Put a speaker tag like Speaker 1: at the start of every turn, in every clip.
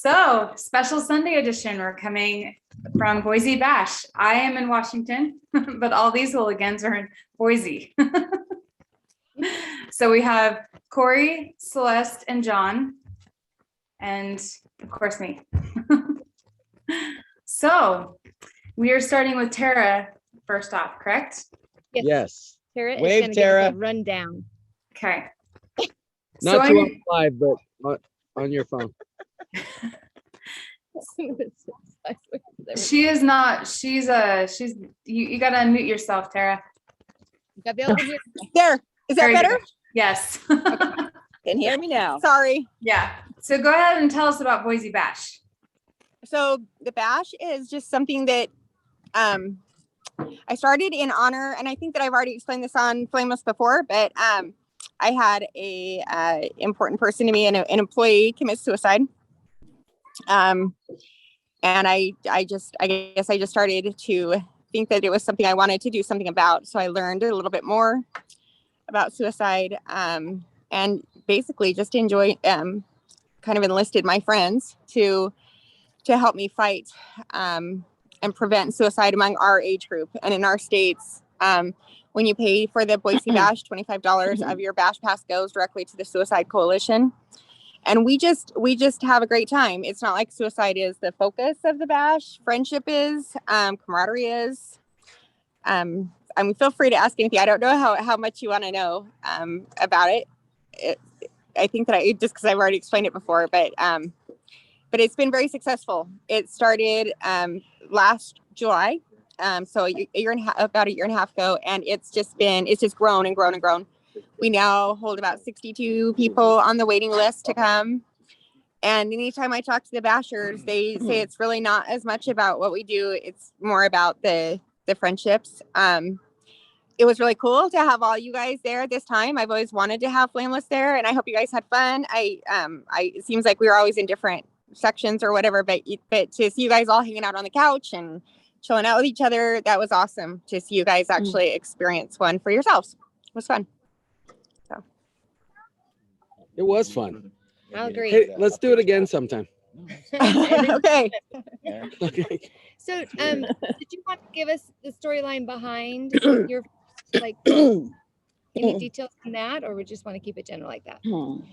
Speaker 1: So, special Sunday edition. We're coming from Boise Bash. I am in Washington, but all these hooligans are in Boise. So we have Corey, Celeste, and John, and of course me. So we are starting with Tara first off, correct?
Speaker 2: Yes.
Speaker 3: Tara is
Speaker 2: Wave,
Speaker 3: going to give
Speaker 2: Tara.
Speaker 3: us a rundown.
Speaker 1: Okay.
Speaker 2: Not
Speaker 1: So
Speaker 2: too
Speaker 1: I'm-
Speaker 2: on live, but on your phone.
Speaker 1: She is not. She's you got to unmute yourself, Tara.
Speaker 3: Got the other here.
Speaker 4: There. Is that
Speaker 1: Very
Speaker 4: better?
Speaker 1: good. Yes.
Speaker 4: Can hear me now. Sorry.
Speaker 1: Yeah. So go ahead and tell us about Boise Bash.
Speaker 4: So the bash is just something that I started in honor, and I think that I've already explained this on Flameless before, but I had a important person to me, an employee commit suicide. And I guess I just started to think that it was something I wanted to do something about. So I learned a little bit more about suicide, and basically just kind of enlisted my friends to help me fight and prevent suicide among our age group. And in our states, when you pay for the Boise Bash, $25 of your Bash Pass goes directly to the Suicide Coalition. And we just have a great time. It's not like suicide is the focus of the bash. Friendship is, camaraderie is. I mean, feel free to ask anything. I don't know how much you want to know about it. I think that just because I've already explained it before, but it's been very successful. It started last July, so about a year and a half ago, and it's just grown and grown and grown. We now hold about 62 people on the waiting list to come. And anytime I talk to the Bashers, they say it's really not as much about what we do. It's more about the friendships. It was really cool to have all you guys there this time. I've always wanted to have Flameless there, and I hope you guys had fun. It seems like we were always in different sections or whatever, but to see you guys all hanging out on the couch and chilling out with each other, that was awesome to see you guys actually experience one for yourselves. It was fun.
Speaker 2: It was fun.
Speaker 3: I'll agree.
Speaker 2: Hey, let's do it again sometime.
Speaker 4: Okay.
Speaker 2: Okay.
Speaker 3: So, did you want to give us the storyline behind your, like, any details on that, or we just want to keep it general like that?
Speaker 4: Oh,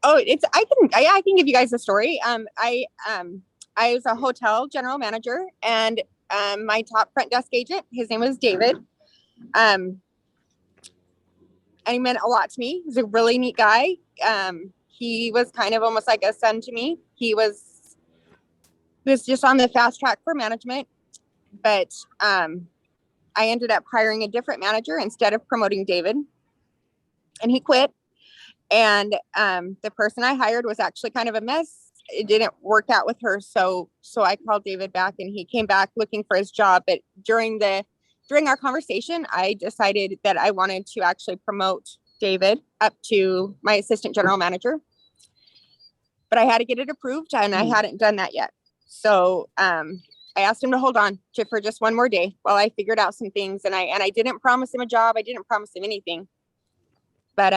Speaker 4: I can give you guys a story. I was a hotel general manager, and my top front desk agent, his name was David. And he meant a lot to me. He's a really neat guy. He was kind of almost like a son to me. He was just on the fast track for management, but I ended up hiring a different manager instead of promoting David, and he quit. And the person I hired was actually kind of a mess. It didn't work out with her, so I called David back, and he came back looking for his job. But during our conversation, I decided that I wanted to actually promote David up to my assistant general manager, but I had to get it approved, and I hadn't done that yet. So I asked him to hold on for just one more day while I figured out some things, and I didn't promise him a job. I didn't promise him anything. But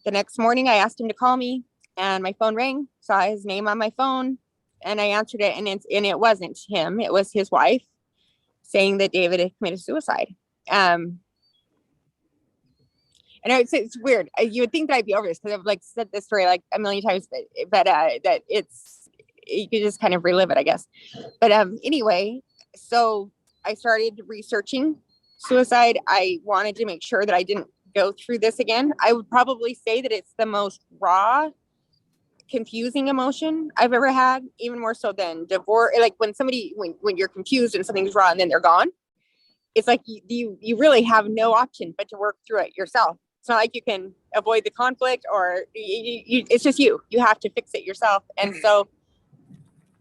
Speaker 4: the next morning I asked him to call me, and my phone rang, saw his name on my phone, and I answered it, and it wasn't him. It was his wife saying that David had committed suicide. And it's weird. You would think that I'd be over this because I've said this story like a million times, but that you could just kind of relive it, I guess. But anyway, so I started researching suicide. I wanted to make sure that I didn't go through this again. I would probably say that it's the most raw, confusing emotion I've ever had, even more so than divorce. Like when you're confused and something's raw and then they're gone, it's like you really have no option but to work through it yourself. It's not like you can avoid the conflict, or it's just you have to fix it yourself. And so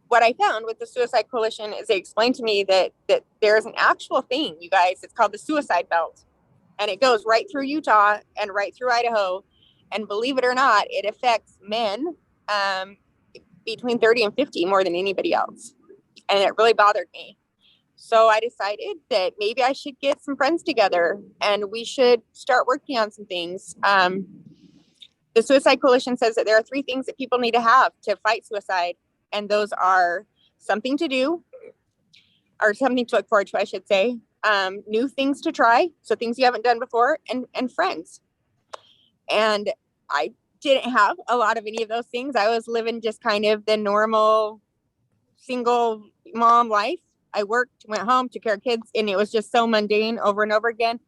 Speaker 4: what I found with the Suicide Coalition is they explained to me that there's an actual thing, you guys. It's called the suicide belt, and it goes right through Utah and right through Idaho. And believe it or not, it affects men between 30 and 50 more than anybody else. And it really bothered me. So I decided that maybe I should get some friends together and we should start working on some things. The Suicide Coalition says that there are 3 things that people need to have to fight suicide. and those are something to do, or something to look forward to, I should say. New things to try, so things you haven't done before, and friends. And I didn't have a lot of any of those things. I was living just kind of the normal single mom life. I worked, went home, took care of kids, and it was just so mundane over and over again.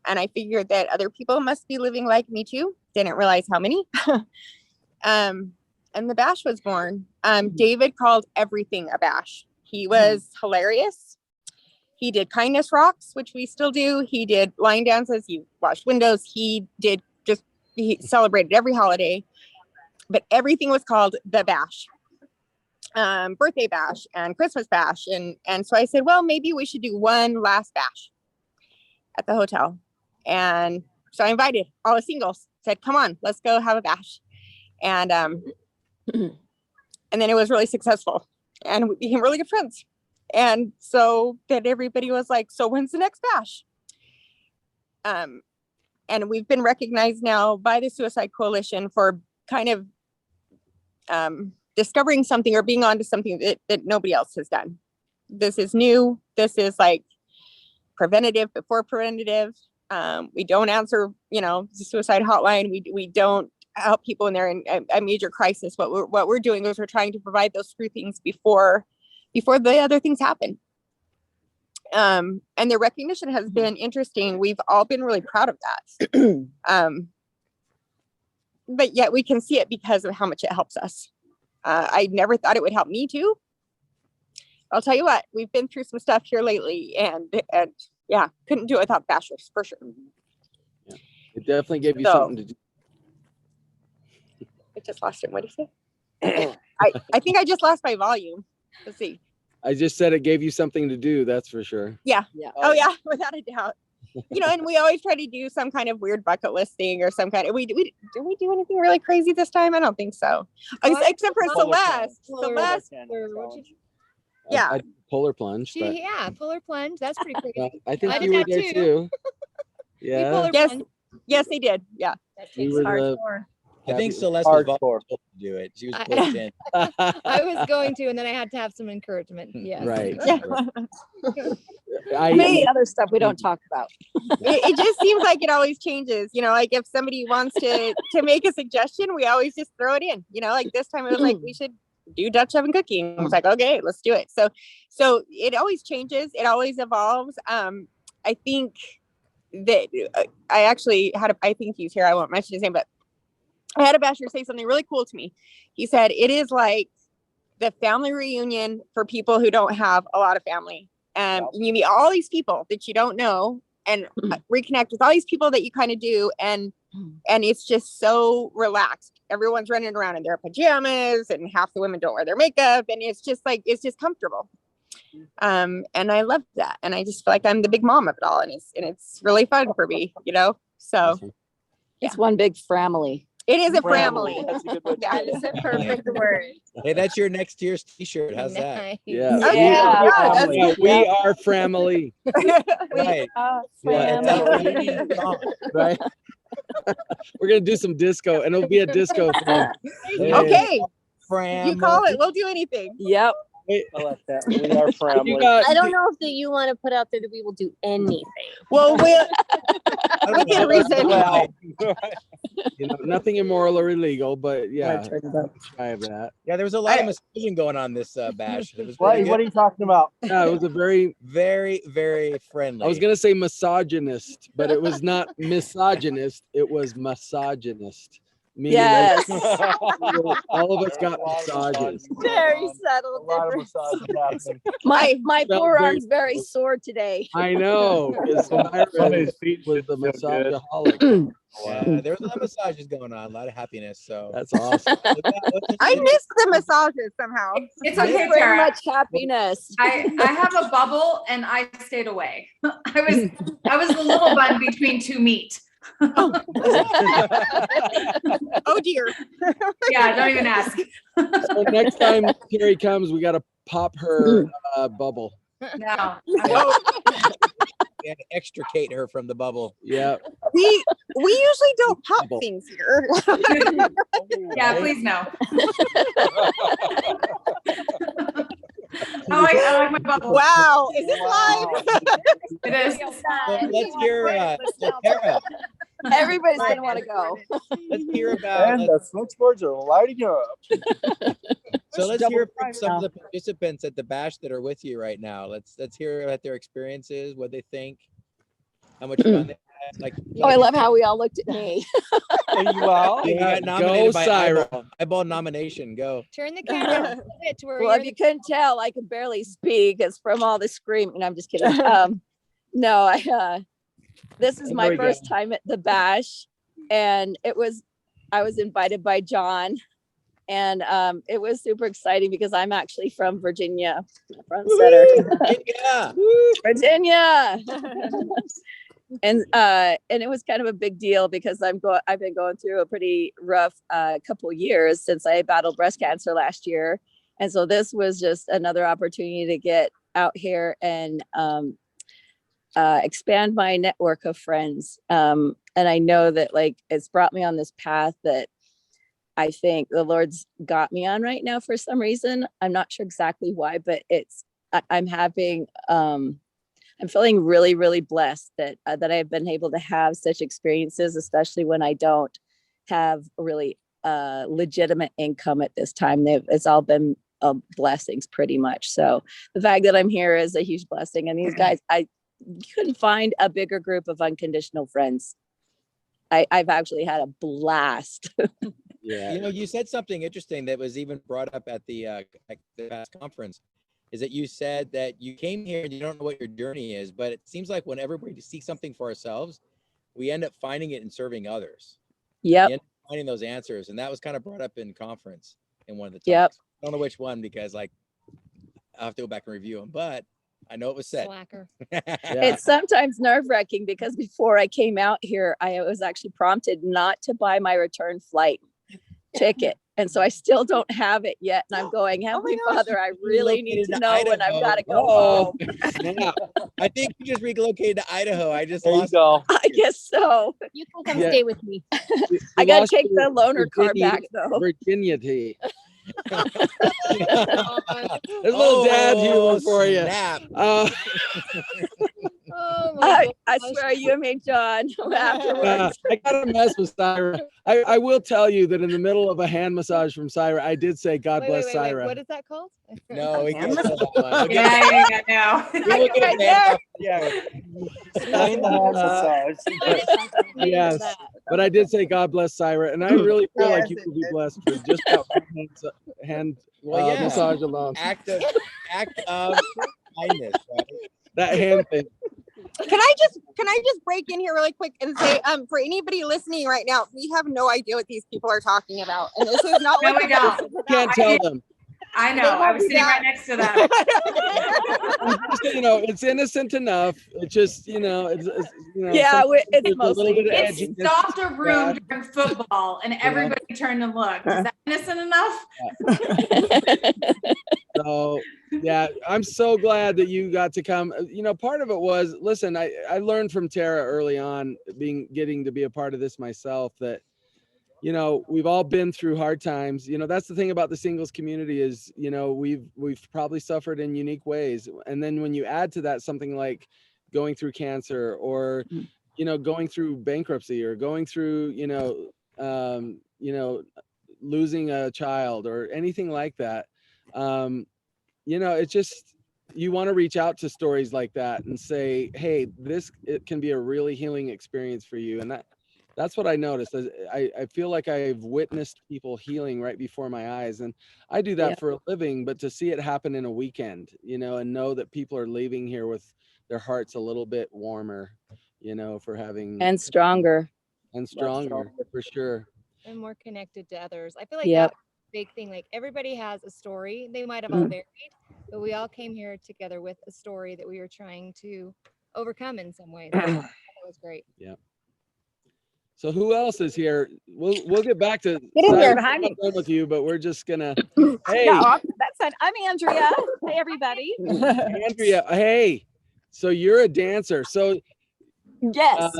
Speaker 4: And I figured that other people must be living like me too. Didn't realize how many. And the bash was born. David called everything a bash. He was hilarious. He did kindness rocks, which we still do. He did line dances. He washed windows. He celebrated every holiday, but everything was called the bash. Birthday bash and Christmas bash. And so I said, well, maybe we should do one last bash at the hotel. And so I invited all the singles, said, come on, let's go have a bash. And then it was really successful and we became really good friends. And so then everybody was like, so when's the next bash? And we've been recognized now by the Suicide Coalition for kind of discovering something or being onto something that nobody else has done. This is new. This is like preventative before preventative. We don't answer, the suicide hotline. We don't help people when they're in a major crisis. What we're doing is we're trying to provide those three things before the other things happen. And the recognition has been interesting. We've all been really proud of that. But yet we can see it because of how much it helps us. I never thought it would help me too. I'll tell you what, we've been through some stuff here lately, and yeah, couldn't do it without Bashers for sure.
Speaker 2: Yeah. It definitely gave you something to do.
Speaker 4: I just lost it. What did you say? I think I just lost my volume. Let's see.
Speaker 2: I just said it gave you something to do. That's for sure.
Speaker 4: Yeah. Oh yeah, without a doubt. And we always try to do some kind of weird bucket list thing or some kind of, did we do anything really crazy this time? I don't think so. Except for Celeste. Yeah.
Speaker 2: Polar plunge. But,
Speaker 3: Yeah, polar plunge. That's pretty crazy.
Speaker 2: I think
Speaker 3: I
Speaker 2: you
Speaker 3: did
Speaker 2: were
Speaker 3: that
Speaker 2: there
Speaker 3: too.
Speaker 2: too. Yeah.
Speaker 4: Yes, they did. Yeah.
Speaker 2: We were the,
Speaker 5: I think Celeste was volunteering to do it. She was pushed in.
Speaker 3: I was going to, and then I had to have some encouragement. Yeah.
Speaker 2: Right.
Speaker 4: Yeah.
Speaker 6: Many other stuff we don't talk about.
Speaker 4: It just seems like it always changes. Like if somebody wants to make a suggestion, we always just throw it in. Like this time it was like, we should do Dutch oven cooking. It's like, okay, let's do it. So it always changes. It always evolves. I think that I actually had I think he's here. I won't mention his name, but I had a basher say something really cool to me. He said, it is like the family reunion for people who don't have a lot of family. You meet all these people that you don't know and reconnect with all these people that you kind of do. And it's just so relaxed. Everyone's running around in their pajamas and half the women don't wear their makeup. And it's just comfortable. And I love that. And I just feel like I'm the big mom of it all. And it's really fun for me, so.
Speaker 6: It's one big family.
Speaker 4: It is a family.
Speaker 5: That's a good word.
Speaker 4: That is a perfect word.
Speaker 5: Hey, that's your next year's t-shirt. How's that?
Speaker 2: yeah.
Speaker 6: Yeah.
Speaker 2: We are family.
Speaker 5: Right.
Speaker 2: Yeah. Right. We're gonna do some disco, and it'll be a disco thing.
Speaker 4: Okay.
Speaker 5: Family.
Speaker 4: You call it. We'll do anything.
Speaker 6: Yep.
Speaker 7: I like that. We are family.
Speaker 8: I don't know if you want to put out there that we will do anything.
Speaker 4: Well, within reason.
Speaker 5: Well,
Speaker 2: nothing immoral or illegal, but yeah, try of that.
Speaker 5: yeah, there was a lot of massaging going on this bash. It was
Speaker 7: What
Speaker 5: really
Speaker 7: are
Speaker 5: good.
Speaker 7: you talking about?
Speaker 2: Yeah, it was a very.
Speaker 5: Very, very friendly.
Speaker 2: I was gonna say misogynist, but it was not misogynist. It was misogynist. Meaning
Speaker 6: Yes.
Speaker 2: all of us got massages.
Speaker 8: Very
Speaker 7: A
Speaker 8: subtle
Speaker 7: lot of
Speaker 8: difference.
Speaker 7: massage happening.
Speaker 6: My
Speaker 2: felt
Speaker 6: forearm's very sore today.
Speaker 2: I know. 'Cause Myra
Speaker 7: Somebody's feet
Speaker 2: was the
Speaker 7: should feel good.
Speaker 2: massageaholic.
Speaker 5: Yeah, there was a lot of massages going on, a lot of happiness. So
Speaker 2: That's awesome.
Speaker 4: I missed the massages somehow.
Speaker 1: It's okay,
Speaker 6: Very
Speaker 1: Tara.
Speaker 6: much happiness.
Speaker 1: I have a bubble and I stayed away. I was the little bun between two meat.
Speaker 4: Oh dear.
Speaker 1: Yeah, don't even ask.
Speaker 2: So next time Terry comes, we got to pop her bubble.
Speaker 1: No.
Speaker 5: and extricate her from the bubble.
Speaker 2: Yeah.
Speaker 4: We usually don't pop
Speaker 2: Bubble.
Speaker 4: things here.
Speaker 1: Yeah, please no. I like my bubble.
Speaker 4: Wow, is this live?
Speaker 1: It is.
Speaker 5: So let's hear, so Tara,
Speaker 6: Everybody's gonna want to go.
Speaker 5: let's hear about,
Speaker 7: And the switchboards are lighting up.
Speaker 5: so let's hear from some of the participants at the bash that are with you right now. Let's hear about their experiences, what they think, how much fun they had. Like,
Speaker 6: Oh, I love how we all looked at me.
Speaker 7: Well,
Speaker 5: you
Speaker 2: Yeah,
Speaker 5: got nominated
Speaker 2: go,
Speaker 5: by
Speaker 2: Syra.
Speaker 5: eyeball nomination. Go.
Speaker 3: Turn the camera a bit to where
Speaker 6: Well, if
Speaker 3: you're
Speaker 6: you couldn't tell, I can barely speak. It's from all the screaming. I'm just kidding. No, this is
Speaker 2: There
Speaker 6: my
Speaker 2: we go.
Speaker 6: first time at the bash, and I was invited by John, and it was super exciting because I'm actually from Virginia, front and center,
Speaker 5: Yeah.
Speaker 6: Virginia. And it was kind of a big deal because I've been going through a pretty rough couple years since I battled breast cancer last year, and so this was just another opportunity to get out here and expand my network of friends. And I know that like it's brought me on this path that I think the Lord's got me on right now for some reason. I'm not sure exactly why, but I'm having I'm feeling really, really blessed that I've been able to have such experiences, especially when I don't have really legitimate income at this time. It's all been blessings pretty much. So the fact that I'm here is a huge blessing. And these guys, I couldn't find a bigger group of unconditional friends. I've actually had a blast.
Speaker 2: Yeah.
Speaker 5: You know, you said something interesting that was even brought up at the past conference, is that you said that you came here and you don't know what your journey is, but it seems like whenever we seek something for ourselves, we end up finding it and serving others.
Speaker 6: Yep.
Speaker 5: We end up finding those answers. And that was kind of brought up in conference in one of the talks.
Speaker 6: Yep.
Speaker 5: I don't know which one because like I'll have to go back and review them, but I know it was said.
Speaker 3: slacker.
Speaker 6: It's sometimes nerve-wracking because before I came out here, I was actually prompted not to buy my return flight ticket. And so I still don't have it yet. And I'm going, Heavenly Father, I really need to know when I've got to go home.
Speaker 5: Yeah. I think you just relocated to Idaho. I just
Speaker 7: there you
Speaker 5: lost.
Speaker 7: go.
Speaker 6: I guess so.
Speaker 8: You can come
Speaker 2: Yeah.
Speaker 8: stay with me.
Speaker 6: I got to take the loaner car
Speaker 2: Virginia-
Speaker 6: back though.
Speaker 2: Virginia tea.
Speaker 3: Oh,
Speaker 2: There's a little dad humor for you.
Speaker 5: Snap.
Speaker 3: oh my
Speaker 6: I
Speaker 3: gosh.
Speaker 6: swear you and me, John, afterwards.
Speaker 2: I gotta mess with Syra. I will tell you that in the middle of a hand massage from Syra, I did say, God
Speaker 3: Wait,
Speaker 2: bless
Speaker 3: wait, wait, wait.
Speaker 2: Syra.
Speaker 3: What is that called?
Speaker 5: No, we can't say that one. We'll get-
Speaker 1: Yeah, no.
Speaker 5: we will get
Speaker 6: Right
Speaker 5: a ban off.
Speaker 7: Yeah. Explain the hand massage.
Speaker 2: Yes, but I did say God bless Syra, and I really feel like
Speaker 4: Yes,
Speaker 2: you
Speaker 4: it
Speaker 2: will be
Speaker 4: did.
Speaker 2: blessed for just that hand
Speaker 5: Well, yeah.
Speaker 2: massage alone.
Speaker 5: Act of kindness, right?
Speaker 2: That hand thing.
Speaker 4: Can I just break in here really quick and say, for anybody listening right now, we have no idea what these people are talking about, and this is not
Speaker 1: No,
Speaker 4: what
Speaker 1: we
Speaker 4: the
Speaker 1: don't.
Speaker 4: bash is about.
Speaker 2: Can't tell them.
Speaker 1: I know. I was sitting right next to them.
Speaker 2: You know, it's innocent enough. It just, you know, it's you know.
Speaker 6: Yeah,
Speaker 2: sometimes
Speaker 6: it's
Speaker 2: there's a little
Speaker 6: mostly-
Speaker 2: bit of
Speaker 1: It
Speaker 2: edginess.
Speaker 1: stopped a room during football and everybody turned and looked. Is that innocent enough?
Speaker 2: So yeah, I'm so glad that you got to come. You know, part of it was, listen, I learned from Tara early on, getting to be a part of this myself, that, you know, we've all been through hard times. You know, that's the thing about the singles community is, you know, we've probably suffered in unique ways. And then when you add to that something like going through cancer, or, you know, going through bankruptcy, or going through, you know, losing a child or anything like that, you know, it's just, you want to reach out to stories like that and say, hey, it can be a really healing experience for you. And that's what I noticed. I feel like I've witnessed people healing right before my eyes, and I do that for a living, but to see it happen in a weekend, you know, and know that people are leaving here with their hearts a little bit warmer, you know, for having
Speaker 6: And stronger.
Speaker 2: for sure.
Speaker 3: And more connected to others. I feel like
Speaker 6: Yep.
Speaker 3: that's a big thing. Like everybody has a story. They might have all varied, but we all came here together with a story that we were trying to overcome in some ways. That was great.
Speaker 2: So who else is here? We'll get back to
Speaker 4: Get in here.
Speaker 2: Simon, I'm done with you, but we're just gonna. Hey,
Speaker 6: That's fine. I'm Andrea. Hey, everybody.
Speaker 2: Andrea. Hey, so you're a dancer. So
Speaker 6: Yes.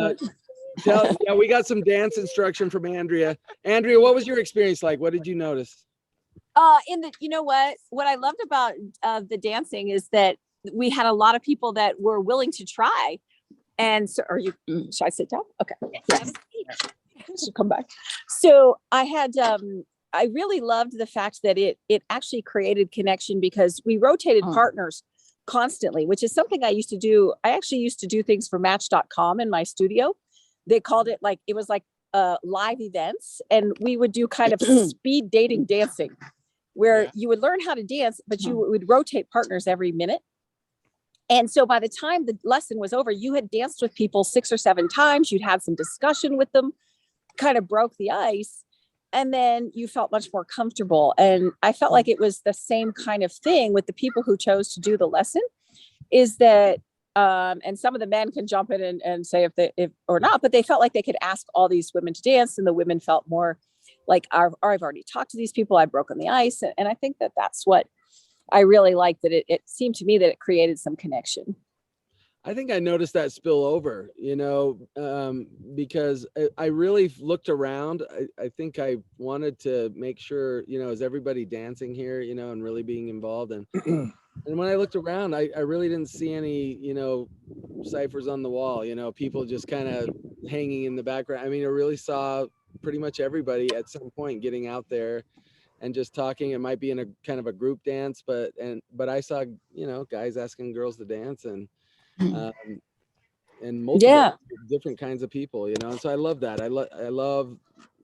Speaker 2: we got some dance instruction from Andrea. Andrea, what was your experience like? What did you notice?
Speaker 6: You know what I loved about the dancing is that we had a lot of people that were willing to try. And so, should I sit down? Okay. Yes. Should come back. So I had, I really loved the fact that it actually created connection because we rotated partners constantly, which is something I used to do. I actually used to do things for Match.com in my studio. They called it it was like live events, and we would do kind of speed dating dancing where you would learn how to dance, but you would rotate partners every minute. And so by the time the lesson was over, you had danced with people 6 or 7 times. You'd had some discussion with them, kind of broke the ice, and then you felt much more comfortable. And I felt like it was the same kind of thing with the people who chose to do the lesson, is that, and some of the men can jump in and say if or not, but they felt like they could ask all these women to dance, and the women felt more like, I've already talked to these people, I've broken the ice. And I think that that's what I really liked, that it seemed to me that it created some connection.
Speaker 2: I think I noticed that spill over, because I really looked around. I think I wanted to make sure, is everybody dancing here, and really being involved. And and when I looked around, I really didn't see any, ciphers on the wall, people just kind of hanging in the background. I mean, I really saw pretty much everybody at some point getting out there and just talking. It might be in a kind of a group dance, but I saw, guys asking girls to dance, and multiple different kinds of people, and so I love that. I love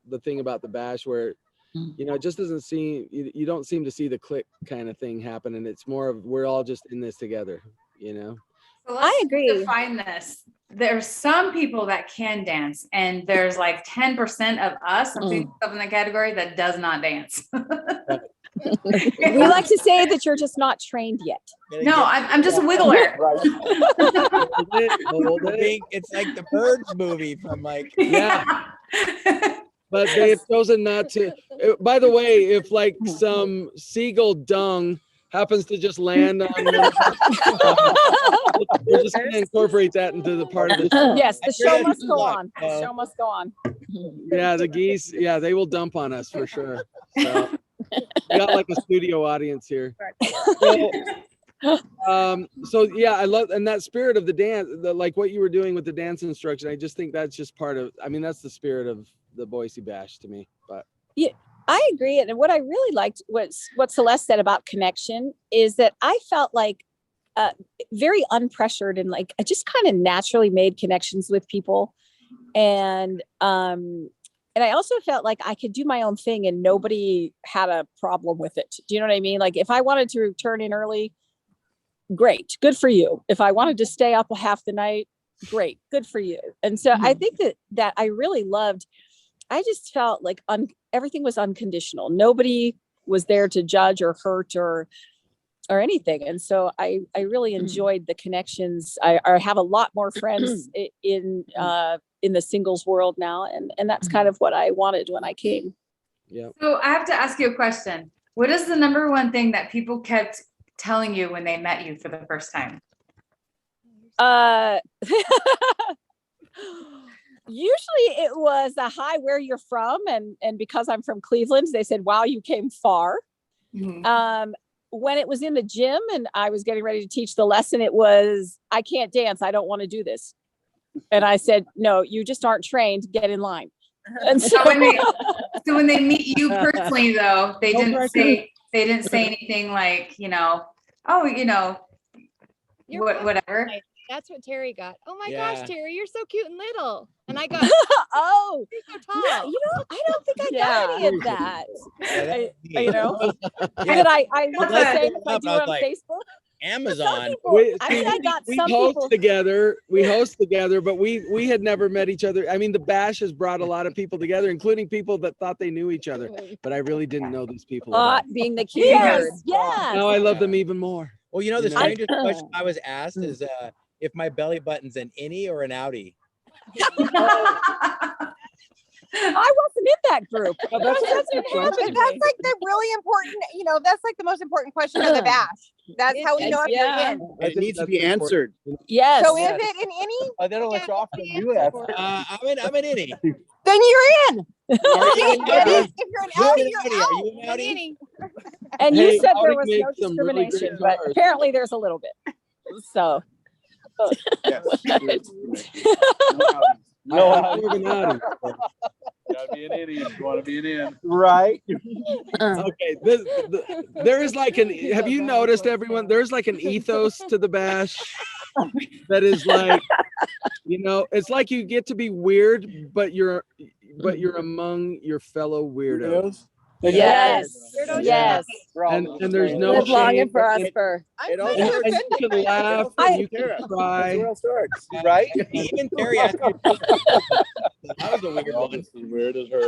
Speaker 2: the thing about the bash where, it just doesn't seem, you don't seem to see the click kind of thing happen, and it's more of, we're all just in this together,
Speaker 1: So I agree. Define this. There's some people that can dance, and there's like 10% of us, I'm thinking of in the category, that does not dance.
Speaker 6: We like to say that you're just not trained yet.
Speaker 1: No, I'm just a wiggler.
Speaker 5: It's like the Birds movie from
Speaker 2: but they have chosen not to. By the way, if some seagull dung happens to just land on we're just going to incorporate that into the part of the show.
Speaker 6: Yes, the show must go on. The show must go on.
Speaker 2: Yeah, the geese, they will dump on us for sure. So we got like a studio audience here. So yeah, I love, and that spirit of the dance, like what you were doing with the dance instruction, I just think that's just part of, that's the spirit of the Boise Bash to me. But
Speaker 6: yeah, I agree. And what I really liked was what Celeste said about connection, is that I felt like very unpressured, and I just kind of naturally made connections with people. And I also felt like I could do my own thing and nobody had a problem with it. Do you know what I mean? Like if I wanted to turn in early, great, good for you. If I wanted to stay up half the night, great, good for you. And so I think that I really loved, I just felt like everything was unconditional. Nobody was there to judge or hurt or anything. And so I really enjoyed the connections. I have a lot more friends in the singles world now. And that's kind of what I wanted when I came.
Speaker 2: Yeah.
Speaker 1: So I have to ask you a question. What is the number one thing that people kept telling you when they met you for the first time?
Speaker 6: Usually it was a hi, where you're from. And because I'm from Cleveland, they said, wow, you came far. When it was in the gym and I was getting ready to teach the lesson, it was, I can't dance. I don't want to do this. And I said, no, you just aren't trained. Get in line. And so
Speaker 1: when they meet you personally, though, they didn't say anything like, whatever.
Speaker 3: That's what Terry got. Oh my gosh, Terry, you're so cute and little. And I got,
Speaker 6: oh,
Speaker 3: you're so tall.
Speaker 6: I don't think I got any of that.
Speaker 5: Yeah.
Speaker 6: I was the same if I do it on Facebook.
Speaker 5: Amazon.
Speaker 2: We host together, but we had never met each other. I mean, the Bash has brought a lot of people together, including people that thought they knew each other, but I really didn't know these people.
Speaker 6: Being the kids. Yes.
Speaker 2: Now I love them even more.
Speaker 5: Well, the strangest question I was asked is if my belly button's an innie or an outie.
Speaker 6: I wasn't in that group.
Speaker 4: That's like the really important, that's like the most important question of the Bash. That's how we know if you're in.
Speaker 7: It needs to be answered.
Speaker 6: Yes.
Speaker 4: So is it an innie?
Speaker 7: Then I'll let you off when you ask.
Speaker 5: I'm an innie.
Speaker 4: Then you're in.
Speaker 5: If
Speaker 4: you're an outie, you're out.
Speaker 5: Are you an outie?
Speaker 6: And
Speaker 2: Hey,
Speaker 6: you said there
Speaker 2: Audi
Speaker 6: was
Speaker 2: makes
Speaker 6: no
Speaker 2: some really great
Speaker 6: discrimination, but
Speaker 2: cars.
Speaker 6: apparently there's a little bit. So.
Speaker 7: Yes.
Speaker 2: No, I'm more of an Audi.
Speaker 9: Gotta be an idiot if you want to be an in.
Speaker 7: Right.
Speaker 2: Okay, there is like an. Have you noticed, everyone? There's like an ethos to the bash that is like, it's like you get to be weird, but you're among your fellow weirdos.
Speaker 6: Yes.
Speaker 3: Weirdo
Speaker 6: Yes.
Speaker 2: And there's no
Speaker 6: Live long
Speaker 2: shame.
Speaker 6: and prosper.
Speaker 7: It all
Speaker 2: And
Speaker 7: starts.
Speaker 2: you can laugh and you can cry.
Speaker 7: That's where it all starts, right?
Speaker 5: Even Terry asked me. I was a weird one.
Speaker 9: Just as weird as her.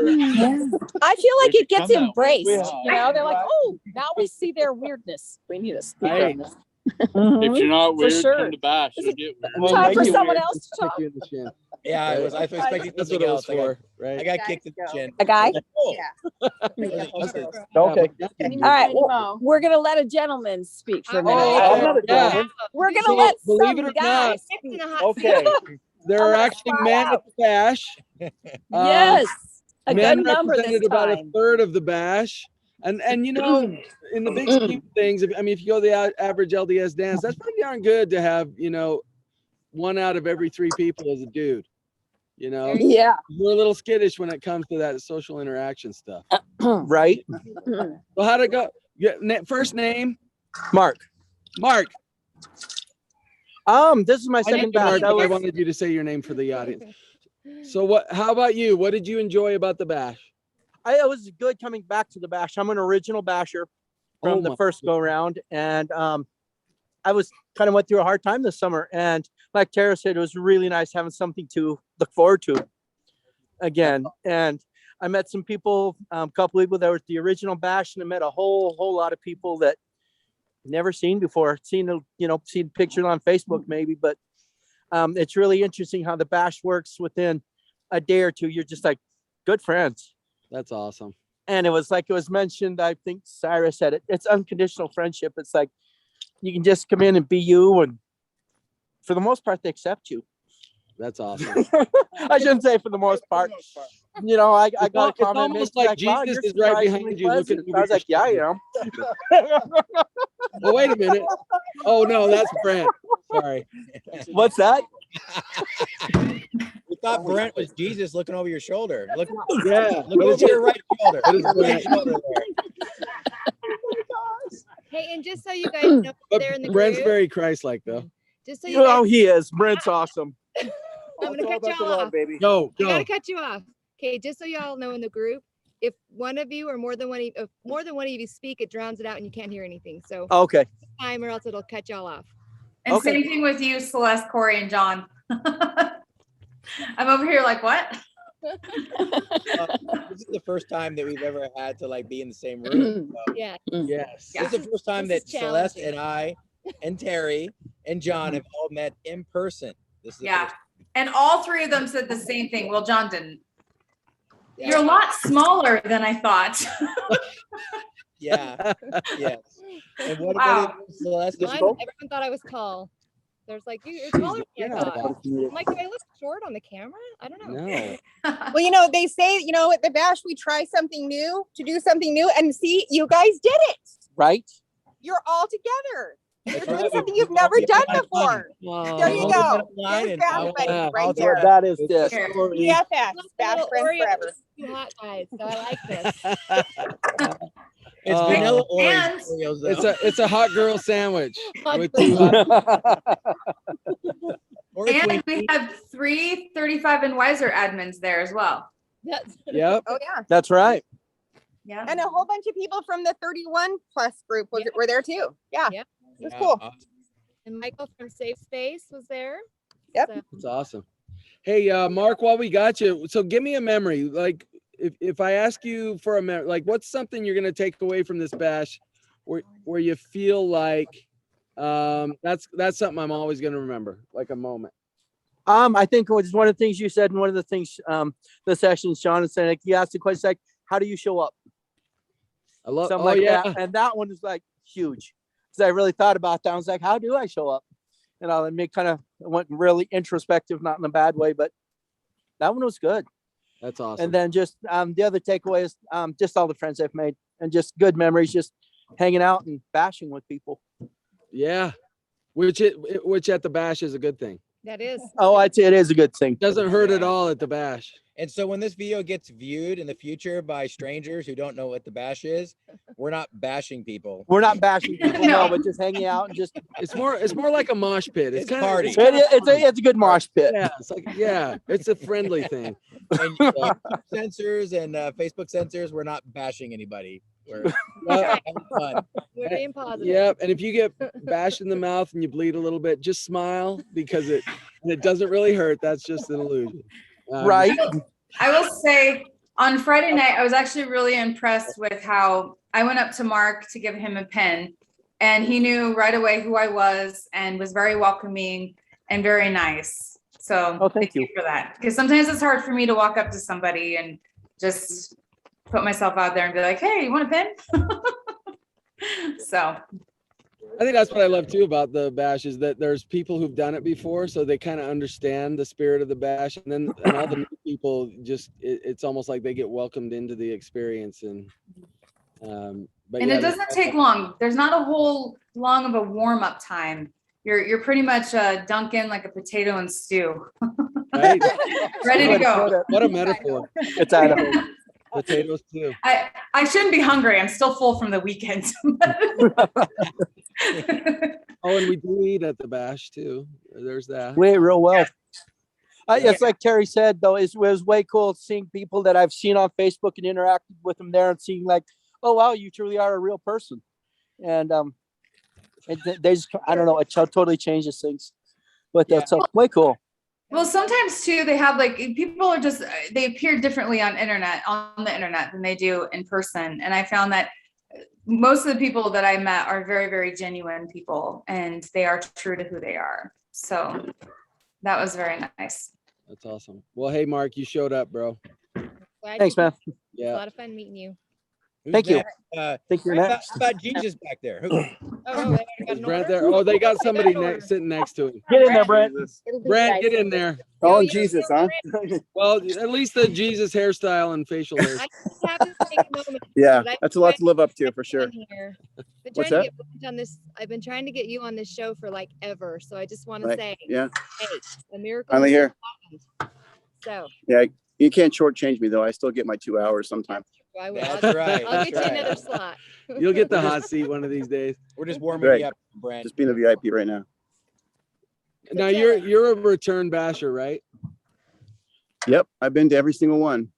Speaker 6: I feel like it gets
Speaker 9: Come that way.
Speaker 6: embraced. They're like, oh, now we see their weirdness. We need a speaker
Speaker 2: Hey.
Speaker 6: on this.
Speaker 9: If you're not weird,
Speaker 6: sure.
Speaker 9: come to Bash.
Speaker 6: Is
Speaker 9: You'll
Speaker 6: it
Speaker 9: get
Speaker 2: Well,
Speaker 6: time for
Speaker 2: make you
Speaker 6: someone
Speaker 2: weird.
Speaker 6: else to
Speaker 2: Kick
Speaker 6: talk?
Speaker 2: you in the shin.
Speaker 5: Yeah, I was expecting
Speaker 2: That's
Speaker 5: something
Speaker 2: what it was
Speaker 5: else. I got,
Speaker 2: for, right?
Speaker 5: I got kicked in the chin.
Speaker 6: A guy?
Speaker 5: Oh.
Speaker 7: Okay.
Speaker 2: Yeah,
Speaker 6: All right, well, we're gonna let a gentleman speak for a minute.
Speaker 2: Oh,
Speaker 7: I'm not a
Speaker 2: yeah.
Speaker 7: gentleman.
Speaker 6: We're gonna
Speaker 2: So,
Speaker 6: let
Speaker 2: believe it
Speaker 6: some
Speaker 2: or
Speaker 6: guy
Speaker 2: not,
Speaker 6: speak.
Speaker 7: Okay.
Speaker 2: there are actually men at the bash.
Speaker 6: Yes, a
Speaker 2: Men
Speaker 6: good number this
Speaker 2: represented about a
Speaker 6: time.
Speaker 2: third of the bash. And in the big scheme of things, if you go the average LDS dance, that's pretty darn good to have, 1 out of every 3 people is a dude.
Speaker 6: Yeah.
Speaker 2: We're a little skittish when it comes to that social interaction stuff.
Speaker 7: Right.
Speaker 2: So how'd it go? First name?
Speaker 7: Mark.
Speaker 2: Mark.
Speaker 7: This is my
Speaker 2: I
Speaker 7: second
Speaker 2: knew
Speaker 7: bash.
Speaker 2: Mark, but I wanted you to say your name for the audience. So how about you? What did you enjoy about the bash?
Speaker 7: It was good coming back to the bash. I'm an original basher from the first go round, and I was kind of went through a hard time this summer. And like Tara said, it was really nice having something to look forward to again. And I met some people, a couple people that were at the original bash, and I met a whole lot of people that never seen before. Seen pictures on Facebook maybe, but it's really interesting how the bash works. Within a day or two, you're just like good friends.
Speaker 2: That's awesome.
Speaker 7: And it was mentioned, I think Cyrus said it, it's unconditional friendship. It's like you can just come in and be you, and for the most part they accept you.
Speaker 2: That's awesome.
Speaker 7: I shouldn't say for the most part. I got a comment.
Speaker 2: It's almost like
Speaker 7: "Wow,
Speaker 2: Jesus
Speaker 7: you're
Speaker 2: is right
Speaker 7: surprisingly
Speaker 2: behind you looking
Speaker 7: pleasant."
Speaker 2: over
Speaker 7: I was like, yeah, I am.
Speaker 2: Well, wait a minute. Oh no, that's Brent. Sorry.
Speaker 7: What's that?
Speaker 5: We thought Brent was Jesus looking over your shoulder. Look
Speaker 2: Yeah.
Speaker 5: over your right shoulder.
Speaker 2: What is
Speaker 5: Your right
Speaker 2: Brent?
Speaker 5: shoulder there.
Speaker 3: Hey, and just so you guys know,
Speaker 2: But
Speaker 3: there in the
Speaker 2: Brent's
Speaker 3: group,
Speaker 2: very Christ-like though.
Speaker 3: just so you guys,
Speaker 7: Oh, he is. Brent's awesome.
Speaker 3: I'm gonna cut you all off.
Speaker 7: baby.
Speaker 2: Go.
Speaker 3: I gotta cut you off. Okay, just so y'all know in the group, if one of you or more than one of you speak, it drowns it out and you can't hear anything. So
Speaker 7: Okay.
Speaker 3: time or else it'll cut y'all off.
Speaker 1: And
Speaker 7: Okay.
Speaker 1: same thing with you, Celeste, Corey, and John. I'm over here like, what?
Speaker 5: This is the first time that we've ever had to be in the same room. So
Speaker 3: Yeah.
Speaker 2: Yes.
Speaker 5: this is the first time
Speaker 3: This
Speaker 5: that
Speaker 3: is
Speaker 5: Celeste
Speaker 3: challenging.
Speaker 5: and I and Terry and John have all met in person. This is the
Speaker 1: Yeah.
Speaker 5: first-
Speaker 1: And all 3 of them said the same thing. Well, John didn't.
Speaker 5: Yeah.
Speaker 1: You're a lot smaller than I thought.
Speaker 5: Yeah. Yes. And what
Speaker 1: Wow.
Speaker 5: about Celeste?
Speaker 3: Everyone thought I was tall. There's like, you're taller
Speaker 2: You're
Speaker 3: than I
Speaker 2: not
Speaker 3: thought.
Speaker 2: tall.
Speaker 3: I'm like, do I look short on the camera? I don't know.
Speaker 2: No.
Speaker 4: Well, they say, at the bash, we try something new to do something new, and see, you guys did it.
Speaker 7: Right.
Speaker 4: You're all together. You're
Speaker 5: That's
Speaker 4: doing
Speaker 5: right.
Speaker 4: something you've never done before. There you
Speaker 5: We've
Speaker 4: go.
Speaker 5: all been online
Speaker 4: There's
Speaker 5: and
Speaker 4: Bash
Speaker 5: all-
Speaker 4: Buddies right
Speaker 7: Also,
Speaker 4: there.
Speaker 7: that is this.
Speaker 1: Here.
Speaker 4: BFF,
Speaker 3: Look, the
Speaker 4: Bash
Speaker 3: little
Speaker 4: friends
Speaker 3: Oreo
Speaker 4: forever.
Speaker 3: is too hot, guys. So I like this.
Speaker 5: It's
Speaker 2: Uh,
Speaker 5: vanilla orange
Speaker 1: and
Speaker 5: Oreos, though.
Speaker 2: It's a hot girl sandwich.
Speaker 3: Hot
Speaker 2: with
Speaker 3: girl.
Speaker 2: 2 hot-
Speaker 5: Or a
Speaker 1: And
Speaker 5: Twinkie.
Speaker 1: we have 3 35 and wiser admins there as well.
Speaker 3: That's
Speaker 2: Yep.
Speaker 4: Oh, yeah.
Speaker 7: That's right.
Speaker 1: Yeah.
Speaker 4: And a whole bunch of people from the 31 plus group were there too. Yeah.
Speaker 3: Yep.
Speaker 4: It's
Speaker 5: Yeah,
Speaker 4: cool.
Speaker 5: awesome.
Speaker 3: and Michael from Safe Space was there.
Speaker 4: Yep.
Speaker 3: So,
Speaker 2: It's awesome. Hey, Mark, while we got you, so give me a memory. Like, if I ask you for a memory, like, what's something you're gonna take away from this bash, where you feel like that's something I'm always gonna remember, like a moment.
Speaker 7: I think it was one of the things you said, and one of the things the sessions John said, like, you asked the question, like, how do you show up?
Speaker 2: I love.
Speaker 7: Something
Speaker 2: Oh
Speaker 7: like
Speaker 2: yeah.
Speaker 7: that. And that one is like huge. Because I really thought about that. I was like, how do I show up? And I went really introspective, not in a bad way, but that one was good.
Speaker 2: That's awesome.
Speaker 7: And then just the other takeaway is just all the friends I've made and just good memories, just hanging out and bashing with people.
Speaker 2: Yeah, which at the bash is a good thing.
Speaker 3: That is.
Speaker 7: Oh, I'd say it is a good thing.
Speaker 2: Doesn't hurt at all at the bash.
Speaker 5: And so when this video gets viewed in the future by strangers who don't know what the bash is, we're not bashing people.
Speaker 7: We're not bashing people, no, but just hanging out and just.
Speaker 2: It's more like a mosh pit. It's kind
Speaker 5: party.
Speaker 2: of
Speaker 7: It's a good mosh pit.
Speaker 2: Yeah, it's a friendly thing.
Speaker 5: And censors and Facebook censors, we're not bashing anybody. We're having fun.
Speaker 3: We're being positive.
Speaker 2: Yeah, and if you get bashed in the mouth and you bleed a little bit, just smile because it doesn't really hurt. That's just an illusion.
Speaker 7: Right.
Speaker 1: I will say on Friday night, I was actually really impressed with how I went up to Mark to give him a pen, and he knew right away who I was and was very welcoming and very nice. So
Speaker 7: thank you
Speaker 1: for that. Because sometimes it's hard for me to walk up to somebody and just put myself out there and be like, hey, you want a pen? So
Speaker 2: I think that's what I love too about the bash is that there's people who've done it before, so they kind of understand the spirit of the bash, and all the new people just it's almost like they get welcomed into the experience. And
Speaker 1: it doesn't take long. There's not a whole long of a warm up time. You're pretty much dunking like a potato and stew.
Speaker 2: Right?
Speaker 1: Ready to go.
Speaker 2: What a metaphor.
Speaker 7: It's Idaho.
Speaker 2: Potatoes too.
Speaker 1: I shouldn't be hungry. I'm still full from the weekend.
Speaker 2: Oh, and we do eat at the bash too. There's that.
Speaker 7: Wait, real well. It's like Terry said, though, it was way cool seeing people that I've seen on Facebook and interacted with them there and seeing like, oh, wow, you truly are a real person. And they just, I don't know, it totally changes things. But that's way cool.
Speaker 1: Well, sometimes too, they have like people are just they appear differently on the internet than they do in person. And I found that most of the people that I met are very, very genuine people, and they are true to who they are. So that was very nice.
Speaker 2: That's awesome. Well, hey, Mark, you showed up, bro.
Speaker 7: Thanks, man.
Speaker 3: Yeah. It was a lot of fun meeting you.
Speaker 7: Thank you.
Speaker 5: Think you're next. How about Jesus back there?
Speaker 2: Is Brent there? Oh, they got somebody sitting next to him.
Speaker 7: Get in there, Brent.
Speaker 2: Brent, get in there.
Speaker 10: Oh, Jesus, huh?
Speaker 2: Well, at least the Jesus hairstyle and facial hair.
Speaker 10: Yeah, that's a lot to live up to for sure.
Speaker 3: What's that? I've been trying to get you on this show for like ever. So I just want to say,
Speaker 10: yeah,
Speaker 3: hey, a miracle.
Speaker 10: Finally here.
Speaker 3: So
Speaker 10: yeah, you can't shortchange me though. I still get my 2 hours sometimes.
Speaker 3: I will.
Speaker 5: That's right.
Speaker 3: I'll get you another slot.
Speaker 2: You'll get the hot seat one of these days.
Speaker 5: We're just warming you up, Brent.
Speaker 10: Just being a VIP right now.
Speaker 2: Now you're a return basher, right?
Speaker 10: Yep, I've been to every single one,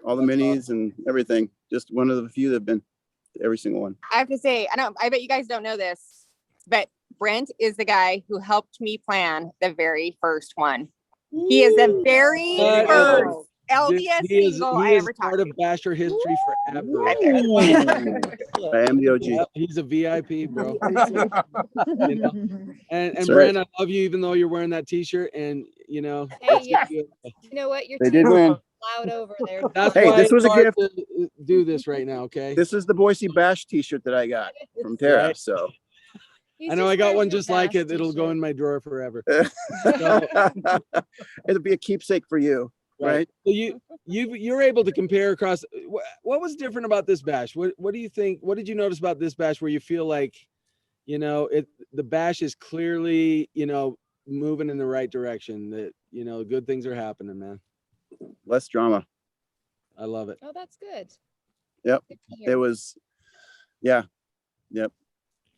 Speaker 10: all the minis and everything. Just one of the few that have been to every single one.
Speaker 4: I have to say, I bet you guys don't know this, but Brent is the guy who helped me plan the very first one. He is the very first LDS single I ever talked
Speaker 2: part of Basher history forever.
Speaker 10: I am the OG.
Speaker 2: Yep, he's a VIP, bro. You know? And
Speaker 10: That's
Speaker 2: Brent,
Speaker 10: right.
Speaker 2: I love you even though you're wearing that t-shirt, and you know.
Speaker 3: Hey, yes. You know what? You're
Speaker 10: They did win.
Speaker 3: loud over there.
Speaker 2: That's
Speaker 10: Hey,
Speaker 2: why
Speaker 10: this was a
Speaker 2: hard
Speaker 10: gift.
Speaker 2: to do this right now, okay?
Speaker 10: This is the Boise Bash t-shirt that I got from Tara.
Speaker 2: Right.
Speaker 10: So
Speaker 3: He's
Speaker 2: I know
Speaker 3: just
Speaker 2: I got
Speaker 3: wearing
Speaker 2: one
Speaker 3: the
Speaker 2: just like
Speaker 3: best
Speaker 2: it. It'll go
Speaker 3: t-shirt.
Speaker 2: in my drawer forever.
Speaker 10: it'll be a keepsake for you, right?
Speaker 2: So you're able to compare across. What was different about this bash? What do you think? What did you notice about this bash where you feel like, you know, the bash is clearly, you know, moving in the right direction, that, you know, good things are happening, man.
Speaker 10: Less drama.
Speaker 2: I love it.
Speaker 3: Oh, that's good.
Speaker 10: Yep.
Speaker 3: Good to hear.
Speaker 10: It was, yeah. Yep.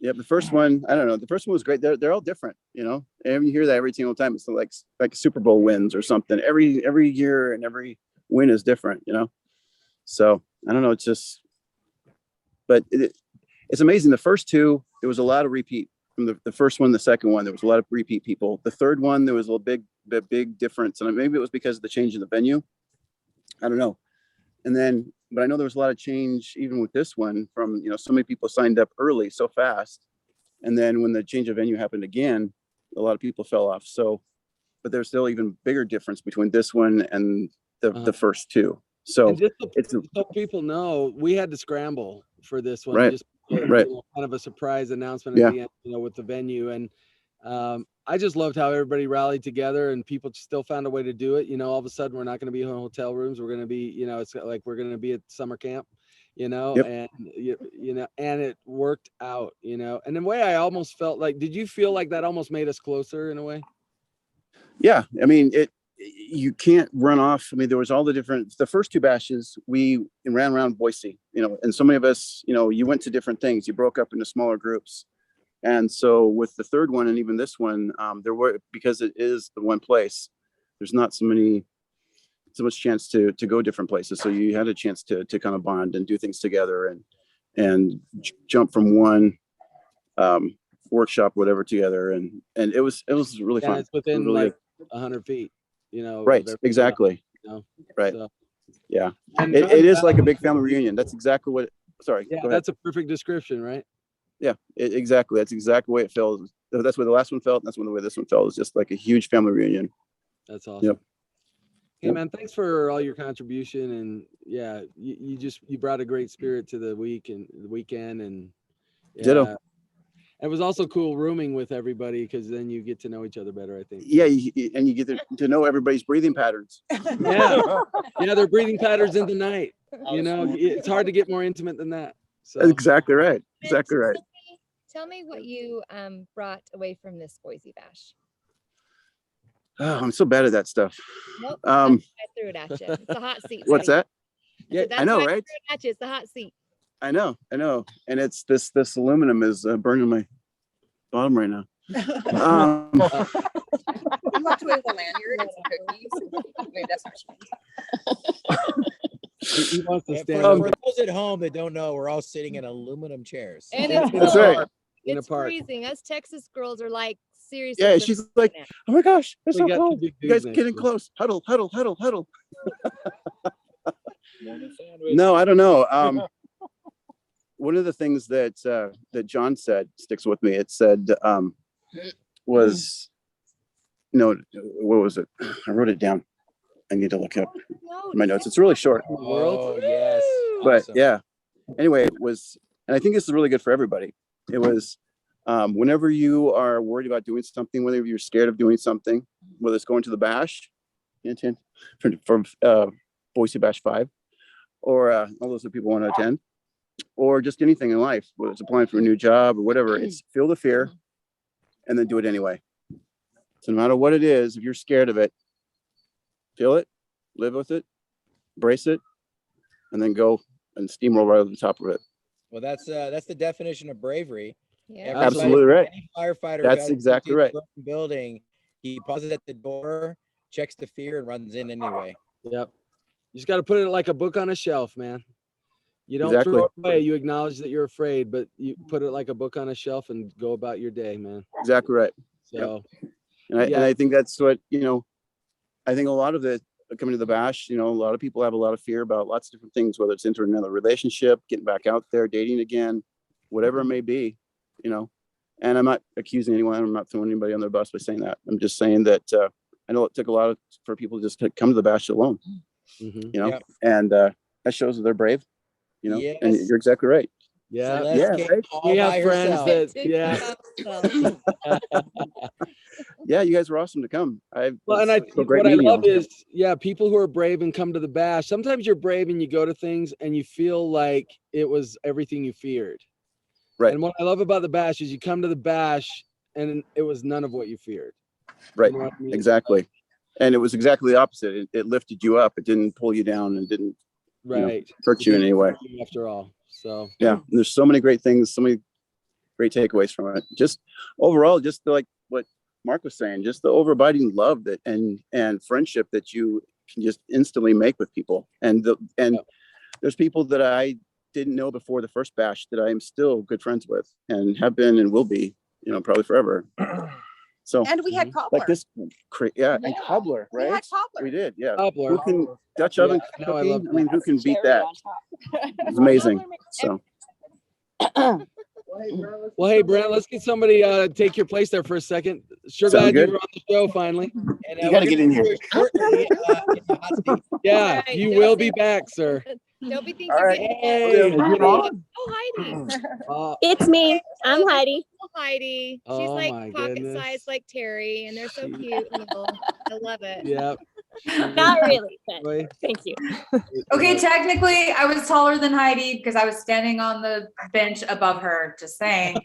Speaker 10: The first one, I don't know. The first one was great. They're all different, you know. And you hear that every single time. It's like Super Bowl wins or something. Every year and every win is different, you know. So I don't know. It's just, but it's amazing. The first two, there was a lot of repeat from the first one. The second one, there was a lot of repeat people. The third one, there was a little big difference, and maybe it was because of the change in the venue. I don't know. And then, but I know there was a lot of change even with this one from, you know, so many people signed up early so fast. And then when the change of venue happened again, a lot of people fell off. So, but there's still even bigger difference between this one and the first two. So
Speaker 2: And just so people know, we had to scramble for this one.
Speaker 10: Right.
Speaker 2: Just
Speaker 10: Right.
Speaker 2: You know, kind of a surprise announcement
Speaker 10: Yeah.
Speaker 2: at the end, you know, with the venue. And I just loved how everybody rallied together and people still found a way to do it. You know, all of a sudden we're not going to be in hotel rooms. We're going to be, you know, it's like we're going to be at summer camp. Yep. And and it worked out, and in a way I almost felt like, did you feel like that almost made us closer in a way?
Speaker 10: Yeah. I mean, you can't run off. I mean, there was all the first two bashes, we ran around Boise, and so many of us, you went to different things, you broke up into smaller groups. And so with the third one, and even this one, because it is the one place, there's not so much chance to go different places. So you had a chance to kind of bond and do things together and jump from one workshop, whatever, together. And it was really fun.
Speaker 2: It's within
Speaker 10: really
Speaker 2: like 100 feet,
Speaker 10: Right. Exactly. Right. So, yeah.
Speaker 2: And
Speaker 10: it is like a big family reunion. That's exactly what, sorry.
Speaker 2: Yeah, that's a perfect description, right?
Speaker 10: Yeah, exactly. That's exactly the way it felt. That's the way the last one felt. And that's the way this one felt. It's just like a huge family reunion.
Speaker 2: That's awesome.
Speaker 10: Yep.
Speaker 2: Hey man, thanks for all your contribution, and yeah, you brought a great spirit to the weekend, and yeah.
Speaker 10: Ditto.
Speaker 2: It was also cool rooming with everybody, because then you get to know each other better, I think.
Speaker 10: Yeah, and you get to know everybody's breathing patterns.
Speaker 2: Yeah, their breathing patterns in the night. It's hard to get more intimate than that. So
Speaker 10: exactly right. Exactly right.
Speaker 3: Tell me what you brought away from this Boise Bash.
Speaker 10: Oh, I'm so bad at that stuff.
Speaker 3: Nope, I threw it at you. It's a hot seat.
Speaker 10: What's
Speaker 3: buddy.
Speaker 10: that?
Speaker 3: Yeah,
Speaker 10: I know, right?
Speaker 3: I threw it at you. It's the hot seat.
Speaker 10: I know. And it's this aluminum is burning my bottom right now.
Speaker 4: You have to wear the lanyard and some cookies. Maybe that's what
Speaker 2: he wants to stand
Speaker 5: for those at home that don't know, we're all sitting in aluminum chairs.
Speaker 3: And
Speaker 10: that's right.
Speaker 3: It's freezing. Us Texas girls are like, seriously.
Speaker 10: Yeah, she's like, oh my gosh, it's so cold. You guys
Speaker 2: next
Speaker 10: getting close. Huddle. No, I don't know. One of the things that John said sticks with me. It said was, what was it? I wrote it down. I need to look up my notes. It's really short.
Speaker 5: Oh, yes.
Speaker 10: But
Speaker 5: Awesome.
Speaker 10: yeah. Anyway, it was, and I think this is really good for everybody. It was, whenever you are worried about doing something, whether you're scared of doing something, whether it's going to the bash, from Boise Bash 5, or all those that people want to attend, or just anything in life, whether it's applying for a new job or whatever, it's feel the fear and then do it anyway. So no matter what it is, if you're scared of it, feel it, live with it, brace it, and then go and steamroll right over the top of it.
Speaker 5: Well, that's the definition of bravery.
Speaker 3: Yeah.
Speaker 10: Absolutely right.
Speaker 5: Any firefighter.
Speaker 10: That's exactly right.
Speaker 5: Building, he pauses at the door, checks the fear, and runs in anyway.
Speaker 2: Yep. You just got to put it like a book on a shelf, man. You don't
Speaker 10: Exactly.
Speaker 2: throw it away. You acknowledge that you're afraid, but you put it like a book on a shelf and go about your day, man.
Speaker 10: Exactly right.
Speaker 2: So,
Speaker 10: and I think that's what, I think a lot of it coming to the bash, a lot of people have a lot of fear about lots of different things, whether it's entering another relationship, getting back out there, dating again, whatever it may be, and I'm not accusing anyone. I'm not throwing anybody on their bus by saying that. I'm just saying that I know it took a lot for people just to come to the bash alone, and that shows that they're brave,
Speaker 5: Yes.
Speaker 10: and you're exactly right.
Speaker 2: Yeah.
Speaker 5: Celeste came all
Speaker 2: We have
Speaker 5: by
Speaker 2: friends
Speaker 5: herself.
Speaker 2: that,
Speaker 10: Yeah, you guys were awesome to come.
Speaker 2: Well, and I think what I love is, people who are brave and come to the bash. Sometimes you're brave and you go to things and you feel like it was everything you feared.
Speaker 10: Right.
Speaker 2: And what I love about the bash is you come to the bash and it was none of what you feared.
Speaker 10: Right.
Speaker 2: You know what I mean?
Speaker 10: Exactly. And it was exactly the opposite. It lifted you up. It didn't pull you down and didn't hurt you in any way.
Speaker 2: After all. So
Speaker 10: yeah, there's so many great things, so many great takeaways from it. Just overall, just like what Mark was saying, just the overabiding love that and friendship that you can just instantly make with people. And there's people that I didn't know before the first bash that I am still good friends with and have been and will be, probably forever. So
Speaker 4: and we had cobbler.
Speaker 10: Like this, and cobbler, right?
Speaker 4: We had cobbler.
Speaker 10: We did, yeah.
Speaker 2: Cobbler.
Speaker 10: Who can Dutch oven cooking? I mean, who can beat that? It's amazing. So.
Speaker 2: Well, hey, Brent, let's get somebody take your place there for a second. Sure, glad you were on the show finally.
Speaker 5: And,
Speaker 10: you got to get in here.
Speaker 2: Yeah, you will be back, sir.
Speaker 3: Don't be thinking.
Speaker 10: All right.
Speaker 2: Hey,
Speaker 3: Oh, Heidi.
Speaker 8: It's me. I'm Heidi.
Speaker 3: Oh, Heidi. She's
Speaker 2: Oh,
Speaker 3: like
Speaker 2: my
Speaker 3: pocket
Speaker 2: goodness.
Speaker 3: size like Terry, and they're so cute. And little. I love it.
Speaker 2: Yeah.
Speaker 8: Not really, but
Speaker 2: Boy.
Speaker 8: thank you.
Speaker 1: Okay, technically, I was taller than Heidi because I was standing on the bench above her. Just saying.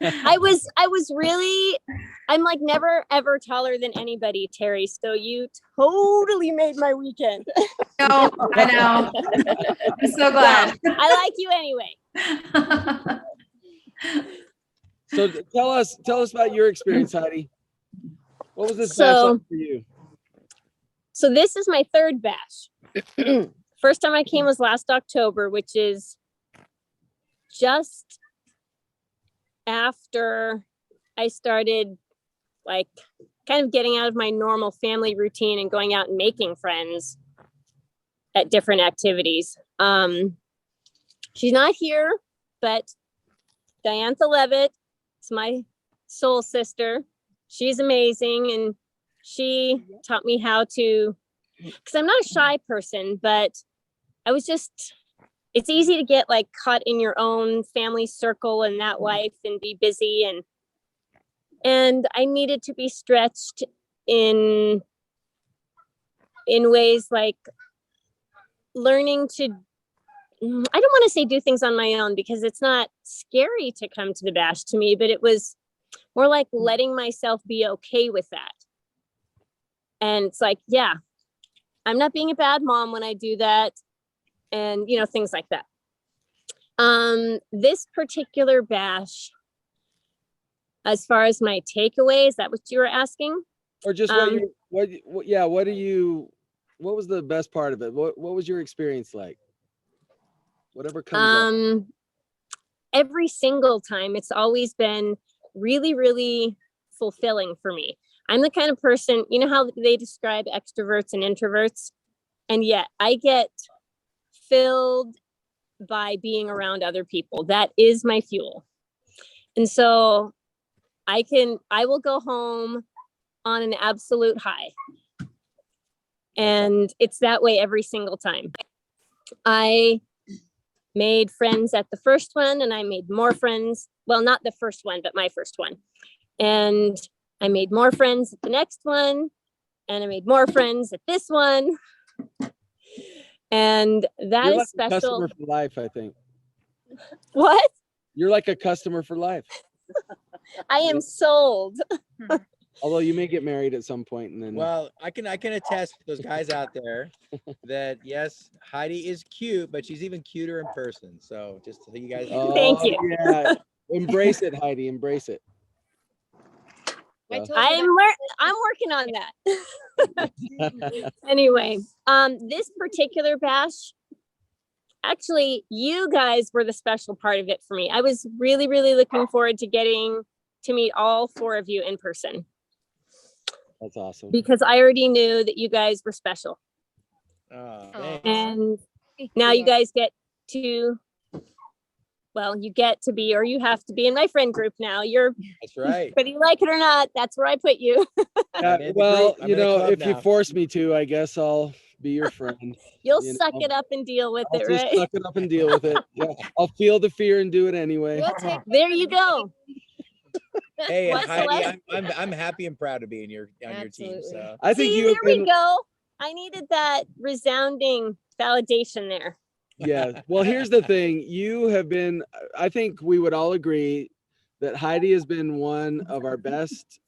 Speaker 8: I was really, I'm like never ever taller than anybody, Terry. So you totally made my weekend.
Speaker 1: No, I know. I'm so glad.
Speaker 8: Well, I like you anyway.
Speaker 2: So tell us about your experience, Heidi. What was this bash
Speaker 8: So-
Speaker 2: like for you?
Speaker 8: So this is my third bash. First time I came was last October, which is just after I started like kind of getting out of my normal family routine and going out and making friends at different activities. She's not here, but Diantha Levitt is my soul sister. She's amazing, and she taught me how to, because I'm not a shy person, but I was just, it's easy to get like caught in your own family circle and that life and be busy, and I needed to be stretched in ways like learning to, I don't want to say do things on my own because it's not scary to come to the bash to me, but it was more like letting myself be okay with that. And it's like, yeah, I'm not being a bad mom when I do that. And, you know, things like that. This particular bash, as far as my takeaway, is that what you were asking?
Speaker 2: Or just what was the best part of it? What was your experience like? Whatever comes up.
Speaker 8: Every single time, it's always been really, really fulfilling for me. I'm the kind of person, you know how they describe extroverts and introverts? And yet I get filled by being around other people. That is my fuel. And so I will go home on an absolute high. And it's that way every single time. I made friends at the first one, and I made more friends. Well, not the first one, but my first one. And I made more friends at the next one, and I made more friends at this one. And that
Speaker 2: You're
Speaker 8: is
Speaker 2: like
Speaker 8: special.
Speaker 2: a customer for life, I think.
Speaker 8: What?
Speaker 2: You're like a customer for life.
Speaker 8: I am sold.
Speaker 2: Although you may get married at some point, and then.
Speaker 5: Well, I can attest to those guys out there that yes, Heidi is cute, but she's even cuter in person. So just so you guys.
Speaker 8: Thank you.
Speaker 2: Yeah, embrace it, Heidi. Embrace it.
Speaker 3: I told you
Speaker 8: I'm working on that. Anyway, this particular bash, actually, you guys were the special part of it for me. I was really, really looking forward to getting to meet all four of you in person.
Speaker 2: That's awesome.
Speaker 8: Because I already knew that you guys were special.
Speaker 5: Thanks.
Speaker 8: And now you guys get to, well, you get to be, or you have to be in my friend group now.
Speaker 5: That's right.
Speaker 8: Whether you like it or not, that's where I put you.
Speaker 2: Well,
Speaker 5: I'm
Speaker 2: you
Speaker 5: in the
Speaker 2: know,
Speaker 5: club
Speaker 2: if you
Speaker 5: now.
Speaker 2: force me to, I guess I'll be your friend.
Speaker 8: You'll
Speaker 2: You
Speaker 8: suck
Speaker 2: know,
Speaker 8: it up and deal with
Speaker 2: I'll
Speaker 8: it,
Speaker 2: just
Speaker 8: right?
Speaker 2: suck it up and deal with it. Yeah, I'll feel the fear and do it anyway.
Speaker 3: We'll take
Speaker 8: There you go.
Speaker 5: Hey,
Speaker 8: What,
Speaker 5: Heidi,
Speaker 8: Celeste?
Speaker 5: I'm happy and proud to be on your team.
Speaker 3: Absolutely.
Speaker 5: So
Speaker 2: I think
Speaker 8: See,
Speaker 2: you have
Speaker 8: there
Speaker 2: been.
Speaker 8: we go. I needed that resounding validation there.
Speaker 2: Yeah. Well, here's the thing. You have been. I think we would all agree that Heidi has been one of our best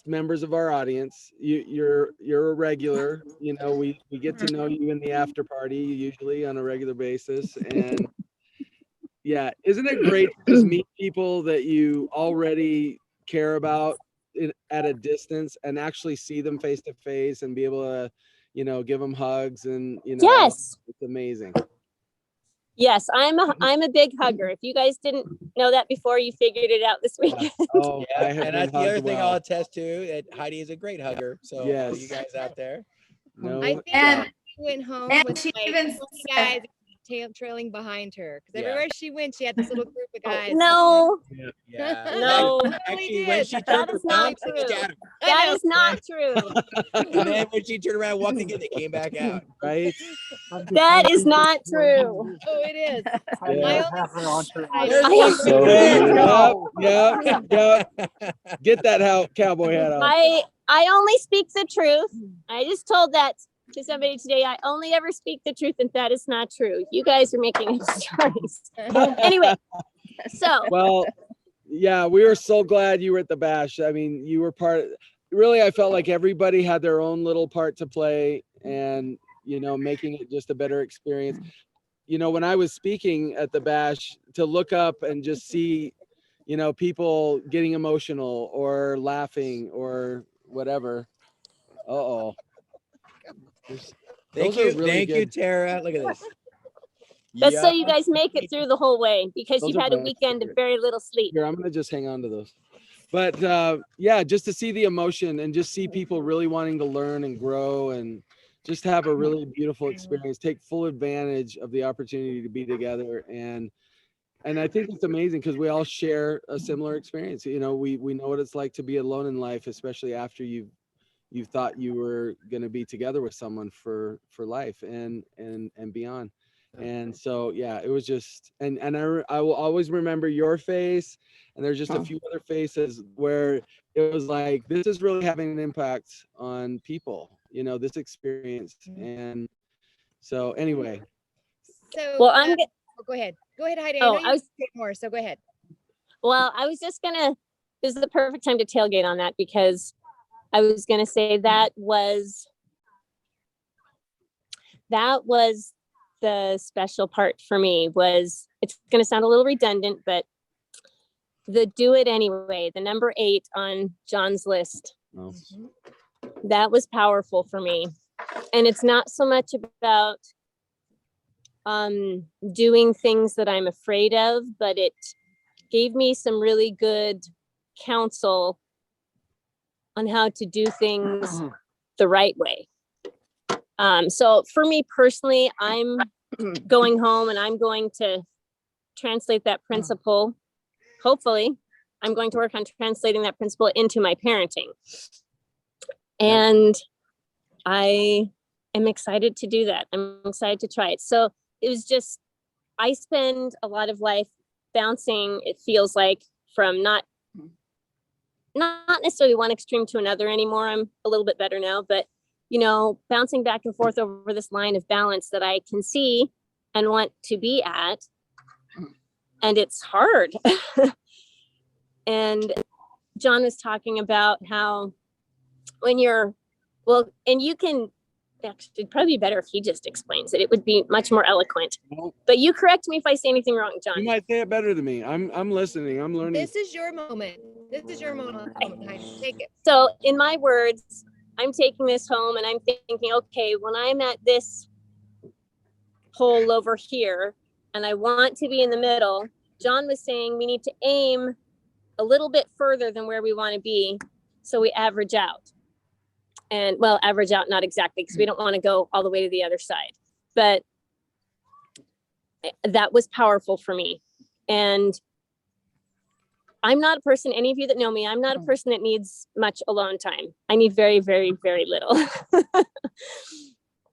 Speaker 2: members of our audience. You're a regular. You know, we get to know you in the after party usually on a regular basis, and yeah, isn't it great to just meet people that you already care about at a distance and actually see them face to face and be able to, you know, give them hugs and, you know,
Speaker 8: Yes.
Speaker 2: it's amazing.
Speaker 8: Yes, I'm a big hugger. If you guys didn't know that before, you figured it out this weekend.
Speaker 2: Oh,
Speaker 5: yeah,
Speaker 2: I have
Speaker 5: and
Speaker 2: been
Speaker 5: that's the other
Speaker 2: hugged
Speaker 5: thing
Speaker 2: well.
Speaker 5: I'll attest to, that Heidi is a great hugger. So
Speaker 2: Yes.
Speaker 5: you guys out there.
Speaker 2: No,
Speaker 3: I think
Speaker 1: And-
Speaker 3: we went home
Speaker 1: and
Speaker 3: with
Speaker 1: she
Speaker 3: like,
Speaker 1: even
Speaker 3: "Hey,
Speaker 1: said-
Speaker 3: guys, trailing behind her because
Speaker 5: Yeah.
Speaker 3: everywhere she went, she had this little group of guys.
Speaker 8: No,
Speaker 5: Yeah.
Speaker 8: no,
Speaker 5: Actually, when she
Speaker 8: that
Speaker 5: turned
Speaker 8: is not
Speaker 5: around, they
Speaker 8: true.
Speaker 5: scattered.
Speaker 8: That is not true.
Speaker 5: And then when she turned around and walked again, they came back out.
Speaker 2: Right?
Speaker 8: That is not true.
Speaker 3: Oh, it is.
Speaker 2: Yeah.
Speaker 5: There's
Speaker 10: So
Speaker 5: one right there.
Speaker 2: Yep. Get that cowboy hat on.
Speaker 8: I only speak the truth. I just told that to somebody today. I only ever speak the truth, and that is not true. You guys are making up stories. Anyway, so
Speaker 2: Well, yeah, we were so glad you were at the bash. I mean, you were really, I felt like everybody had their own little part to play and, making it just a better experience. When I was speaking at the bash, to look up and just see, people getting emotional or laughing or whatever.
Speaker 5: Thank you, Tara. Look at this.
Speaker 8: that's so you guys make it through the whole way because
Speaker 2: Those
Speaker 8: you've
Speaker 2: are
Speaker 8: had a
Speaker 2: nice.
Speaker 8: weekend of very little sleep.
Speaker 2: Here, I'm gonna just hang on to those. But yeah, just to see the emotion and just see people really wanting to learn and grow and just have a really beautiful experience, take full advantage of the opportunity to be together. And I think it's amazing because we all share a similar experience. We know what it's like to be alone in life, especially after you've thought you were going to be together with someone for life and beyond. And so, yeah, it was just, and I will always remember your face, and there's just a few other faces where it was like, this is really having an impact on people, this experience. And so anyway.
Speaker 3: So,
Speaker 8: well,
Speaker 3: go ahead, Heidi.
Speaker 8: Oh,
Speaker 3: I know you say more, so go ahead.
Speaker 8: Well, I was just this is the perfect time to tailgate on that because I was going to say that was the special part for me. Was it's going to sound a little redundant, but the do it anyway, the number 8 on John's list, that was powerful for me. And it's not so much about doing things that I'm afraid of, but it gave me some really good counsel on how to do things the right way. So for me personally, I'm going home and I'm going to translate that principle. Hopefully, I'm going to work on translating that principle into my parenting. And I am excited to do that. I'm excited to try it. So it was just, I spend a lot of life bouncing, it feels like, from not necessarily one extreme to another anymore. I'm a little bit better now, but bouncing back and forth over this line of balance that I can see and want to be at. And it's hard. And John was talking about how when you're, and you can, actually, it'd probably be better if he just explains it. It would be much more eloquent. But you correct me if I say anything wrong, John.
Speaker 2: You might say it better than me. I'm listening. I'm learning.
Speaker 3: This is your moment. This is your moment. Take it.
Speaker 8: So in my words, I'm taking this home and I'm thinking, okay, when I'm at this pole over here and I want to be in the middle, John was saying we need to aim a little bit further than where we want to be so we average out. And average out, not exactly, because we don't want to go all the way to the other side. But that was powerful for me. And I'm not a person, any of you that know me, I'm not a person that needs much alone time. I need very, very, very little.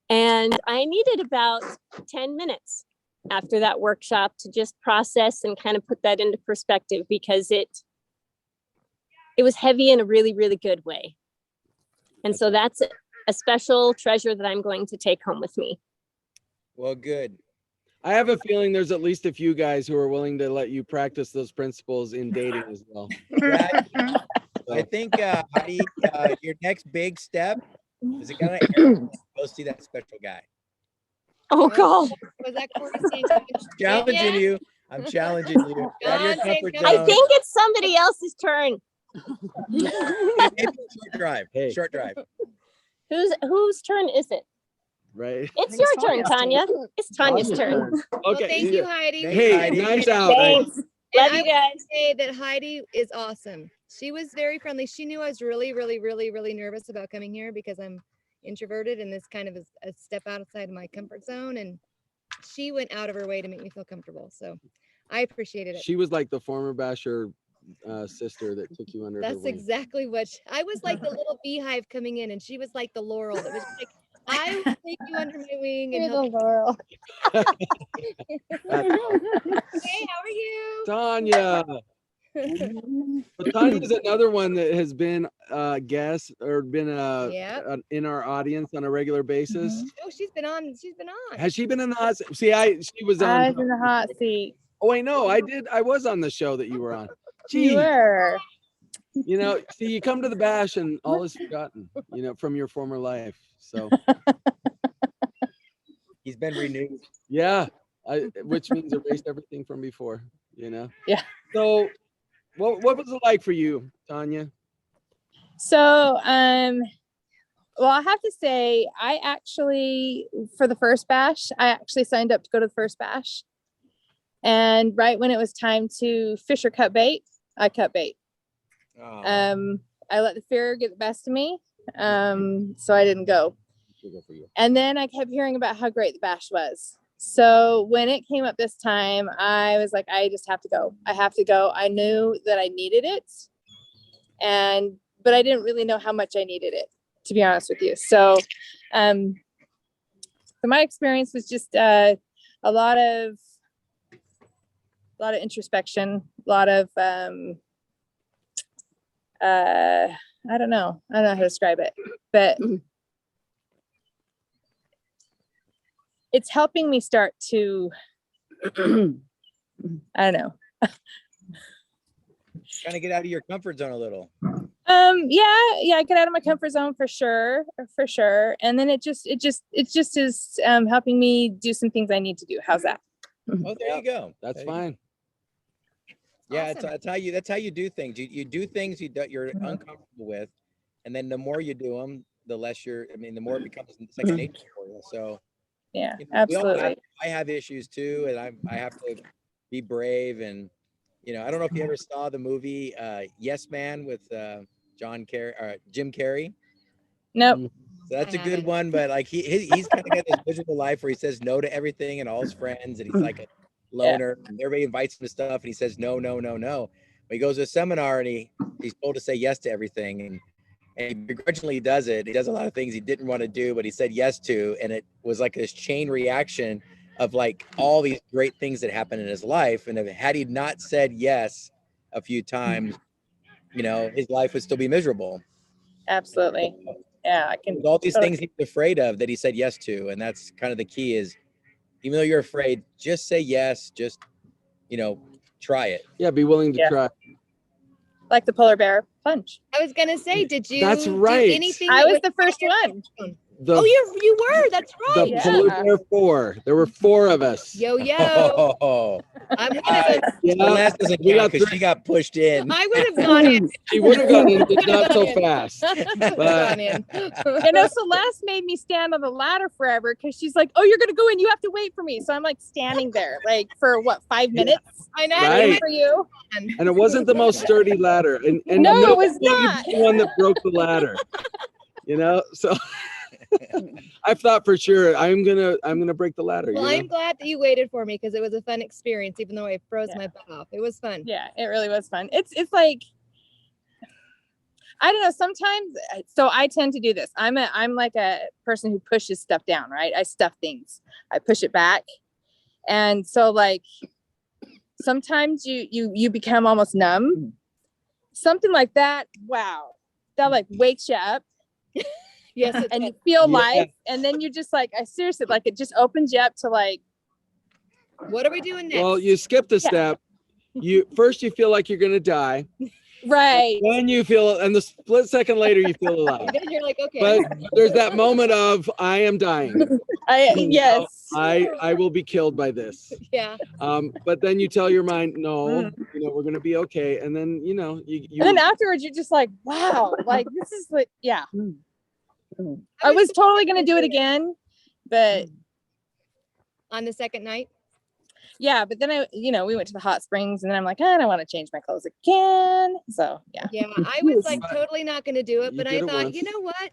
Speaker 8: And I needed about 10 minutes after that workshop to just process and kind of put that into perspective, because it was heavy in a really, really good way. And so that's a special treasure that I'm going to take home with me.
Speaker 5: Well, good.
Speaker 2: I have a feeling there's at least a few guys who are willing to let you practice those principles in dating as well.
Speaker 5: Yeah, I think, Heidi, your next big step is to go see that special guy.
Speaker 8: Oh, God.
Speaker 3: Was that Corey
Speaker 5: Challenging you. I'm challenging you. Out of your comfort zone.
Speaker 8: I think it's somebody else's turn.
Speaker 5: Maybe short drive.
Speaker 2: Hey.
Speaker 5: Short drive.
Speaker 8: Whose turn is it?
Speaker 2: Right.
Speaker 8: It's your turn, Tanya. It's Tanya's turn.
Speaker 3: Well,
Speaker 2: Okay.
Speaker 3: thank you, Heidi.
Speaker 2: Hey,
Speaker 5: Heidi.
Speaker 2: nice out.
Speaker 8: Thanks. Love
Speaker 3: I
Speaker 8: you
Speaker 3: would
Speaker 8: guys.
Speaker 3: say that Heidi is awesome. She was very friendly. She knew I was really, really, really, really nervous about coming here because I'm introverted and this kind of is a step outside of my comfort zone. And she went out of her way to make me feel comfortable. So I appreciated it.
Speaker 2: She was like the former Basher sister that took you under her
Speaker 3: That's
Speaker 2: wing.
Speaker 3: exactly what I was like, the little beehive coming in, and she was like the laurel that was like, I will take you under my wing and
Speaker 6: You're
Speaker 3: help
Speaker 6: the Laurel.
Speaker 3: Hey, how are you?
Speaker 2: Tanya. But Tanya's another one that has been a guest or been in our audience on a regular basis.
Speaker 3: Oh, she's been on. She's been on.
Speaker 2: Has she been in the hot seat? See, she was
Speaker 6: I
Speaker 2: on.
Speaker 6: was in the hot seat.
Speaker 2: Oh, I know. I was on the show that you were on.
Speaker 6: You
Speaker 2: Gee,
Speaker 6: were.
Speaker 2: you know, see, you come to the bash and all is forgotten, you know, from your former life. So
Speaker 5: He's been renewed.
Speaker 2: yeah, which means erased everything from before, you know?
Speaker 6: Yeah.
Speaker 2: So what was it like for you, Tanya?
Speaker 6: So, well, I have to say, I actually, for the first bash, I actually signed up to go to the first bash. And right when it was time to fish or cut bait, I cut bait.
Speaker 5: Oh.
Speaker 6: I let the fear get the best of me. So I didn't go. And then I kept hearing about how great the bash was. So when it came up this time, I was like, I just have to go. I have to go. I knew that I needed it. But I didn't really know how much I needed it, to be honest with you. So, so my experience was just a lot of introspection, a lot of I don't know how to describe it, but it's helping me start to I don't know.
Speaker 5: Kind of get out of your comfort zone a little.
Speaker 6: Yeah, get out of my comfort zone for sure. And then it just is helping me do some things I need to do. How's that?
Speaker 5: Oh, there you go.
Speaker 2: That's fine.
Speaker 5: Yeah,
Speaker 3: Awesome.
Speaker 5: that's how you do things. You do things you're uncomfortable with, and then the more you do them, the less the more it becomes second nature for you. So
Speaker 6: Yeah,
Speaker 5: you know,
Speaker 6: absolutely.
Speaker 5: I have issues too, and I have to be brave. And you know, I don't know if you ever saw the movie Yes Man with Jim Carrey.
Speaker 6: Nope.
Speaker 5: So that's
Speaker 3: I
Speaker 5: a good
Speaker 3: haven't.
Speaker 5: one, but like he's kind of got this miserable life where he says no to everything and all his friends, and he's like a loner. And everybody invites him to stuff, and he says no. But he goes to a seminar, and he's told to say yes to everything, and he begrudgingly does it. He does a lot of things he didn't want to do, but he said yes to, and it was like this chain reaction of like all these great things that happened in his life. And had he not said yes a few times, you know, his life would still be miserable.
Speaker 6: Absolutely. Yeah, I can.
Speaker 5: With all these things he was afraid of that he said yes to, and that's kind of the key is, even though you're afraid, just say yes. Just, you know, try it.
Speaker 2: Yeah, be willing to try.
Speaker 6: Like the polar bear plunge.
Speaker 3: I was gonna say, did you
Speaker 2: That's right.
Speaker 3: do anything?
Speaker 6: I
Speaker 3: that
Speaker 6: was the first one.
Speaker 3: Oh, you were. That's
Speaker 2: The
Speaker 3: right.
Speaker 2: Polar Bear 4. There were 4 of us.
Speaker 3: Yo.
Speaker 5: Oh,
Speaker 3: I'm one of those.
Speaker 2: Yeah,
Speaker 5: Celeste doesn't
Speaker 2: we
Speaker 5: count
Speaker 2: got
Speaker 5: because she got pushed in.
Speaker 3: I would have gone in.
Speaker 2: She would have gone in, but not so
Speaker 3: in.
Speaker 2: fast.
Speaker 3: Gone
Speaker 2: But
Speaker 3: in.
Speaker 6: You know, Celeste made me stand on the ladder forever because she's like, "Oh, you're gonna go in. You have to wait for me." So I'm like standing there, like for what, 5 minutes?
Speaker 3: I know.
Speaker 2: Right.
Speaker 6: For you.
Speaker 2: and it wasn't the most sturdy ladder. And
Speaker 6: No, it was
Speaker 2: you'd
Speaker 6: not.
Speaker 2: be the one that broke the ladder. You know, so I thought for sure I'm gonna break the ladder.
Speaker 3: Well,
Speaker 2: you know?
Speaker 3: I'm glad that you waited for me because it was a fun experience, even though I froze my butt off. It was fun.
Speaker 6: Yeah, it really was fun. It's like, I don't know, sometimes, so I tend to do this. I'm like a person who pushes stuff down, right? I stuff things. I push it back. And so like sometimes you become almost numb. Something like that, wow. That like wakes you up.
Speaker 3: Yes.
Speaker 6: And you feel life. And then you're just like, I seriously, like it just opens you up to like,
Speaker 3: what are we doing next?
Speaker 2: Well, you skipped a step. You feel like you're gonna die.
Speaker 6: Right.
Speaker 2: Then you feel, and the split second later you feel alive.
Speaker 3: Then you're like, okay.
Speaker 2: But there's that moment of I am dying.
Speaker 6: Yes.
Speaker 2: I will be killed by this.
Speaker 3: Yeah.
Speaker 2: But then you tell your mind, no, you know, we're gonna be okay. And then you know, you
Speaker 6: and then afterwards you're just like, wow, like this is like, yeah. I was totally gonna do it again, but
Speaker 3: on the second night.
Speaker 6: Yeah, but then we went to the hot springs, and then I'm like, I don't want to change my clothes again. So yeah.
Speaker 3: Yeah, I was like totally not going to do it, but I thought,
Speaker 2: once.
Speaker 3: you know what?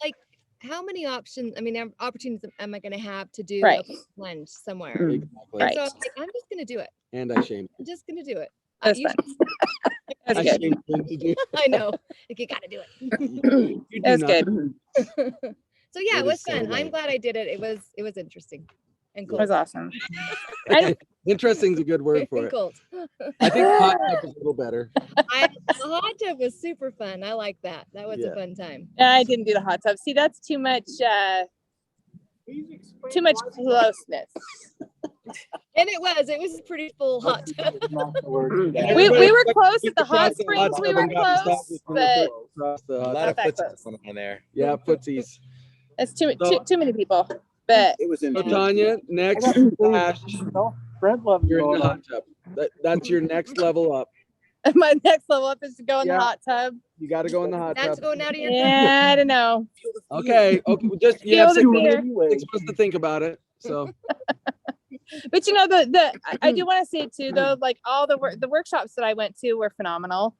Speaker 3: Like, how many options, I mean, opportunities am I going to have to do
Speaker 6: Right.
Speaker 3: a plunge somewhere?
Speaker 2: Exactly.
Speaker 6: Right.
Speaker 3: And so I'm just going to do it.
Speaker 2: And I shamed.
Speaker 3: I'm just going to do it.
Speaker 6: That's
Speaker 3: You
Speaker 6: fun. That's
Speaker 2: I
Speaker 6: good.
Speaker 2: shamed him to do.
Speaker 3: I know. Like, you got to do it.
Speaker 2: You do
Speaker 6: That's
Speaker 2: not.
Speaker 6: good.
Speaker 3: So yeah,
Speaker 2: It
Speaker 3: it was
Speaker 2: is so
Speaker 3: fun. I'm
Speaker 2: right.
Speaker 3: glad I did it. It was interesting and
Speaker 6: It
Speaker 3: cool.
Speaker 6: was awesome.
Speaker 2: Interesting is a good word for
Speaker 3: And
Speaker 2: it.
Speaker 3: cool.
Speaker 2: I think hot tub is a little better.
Speaker 3: The hot tub was super fun. I like that. That was
Speaker 2: Yeah.
Speaker 3: a fun time.
Speaker 6: I didn't do the hot tub. See, that's too much closeness.
Speaker 3: And it was a pretty full hot tub.
Speaker 6: We were close at the hot springs. We were close, but
Speaker 5: A lot of
Speaker 6: Not that
Speaker 5: footsies
Speaker 6: close.
Speaker 5: going on there.
Speaker 2: Yeah, footsies.
Speaker 6: it's too many people. But
Speaker 10: It was
Speaker 2: So
Speaker 10: interesting.
Speaker 2: Tanya, next bash,
Speaker 7: Brent loves
Speaker 2: you're in
Speaker 7: going
Speaker 2: the
Speaker 7: on.
Speaker 2: hot tub. That's your next level up.
Speaker 6: my next level up is to go in the
Speaker 2: Yeah.
Speaker 6: hot tub.
Speaker 2: You got to go in the hot
Speaker 3: That's
Speaker 2: tub.
Speaker 3: going out of your
Speaker 6: Yeah, I don't know.
Speaker 2: Okay. Just you
Speaker 6: Feel
Speaker 2: have
Speaker 6: the
Speaker 2: 6
Speaker 6: fear.
Speaker 2: months to think about it. So
Speaker 6: But you know, I do want to say too, though, like all the workshops that I went to were phenomenal.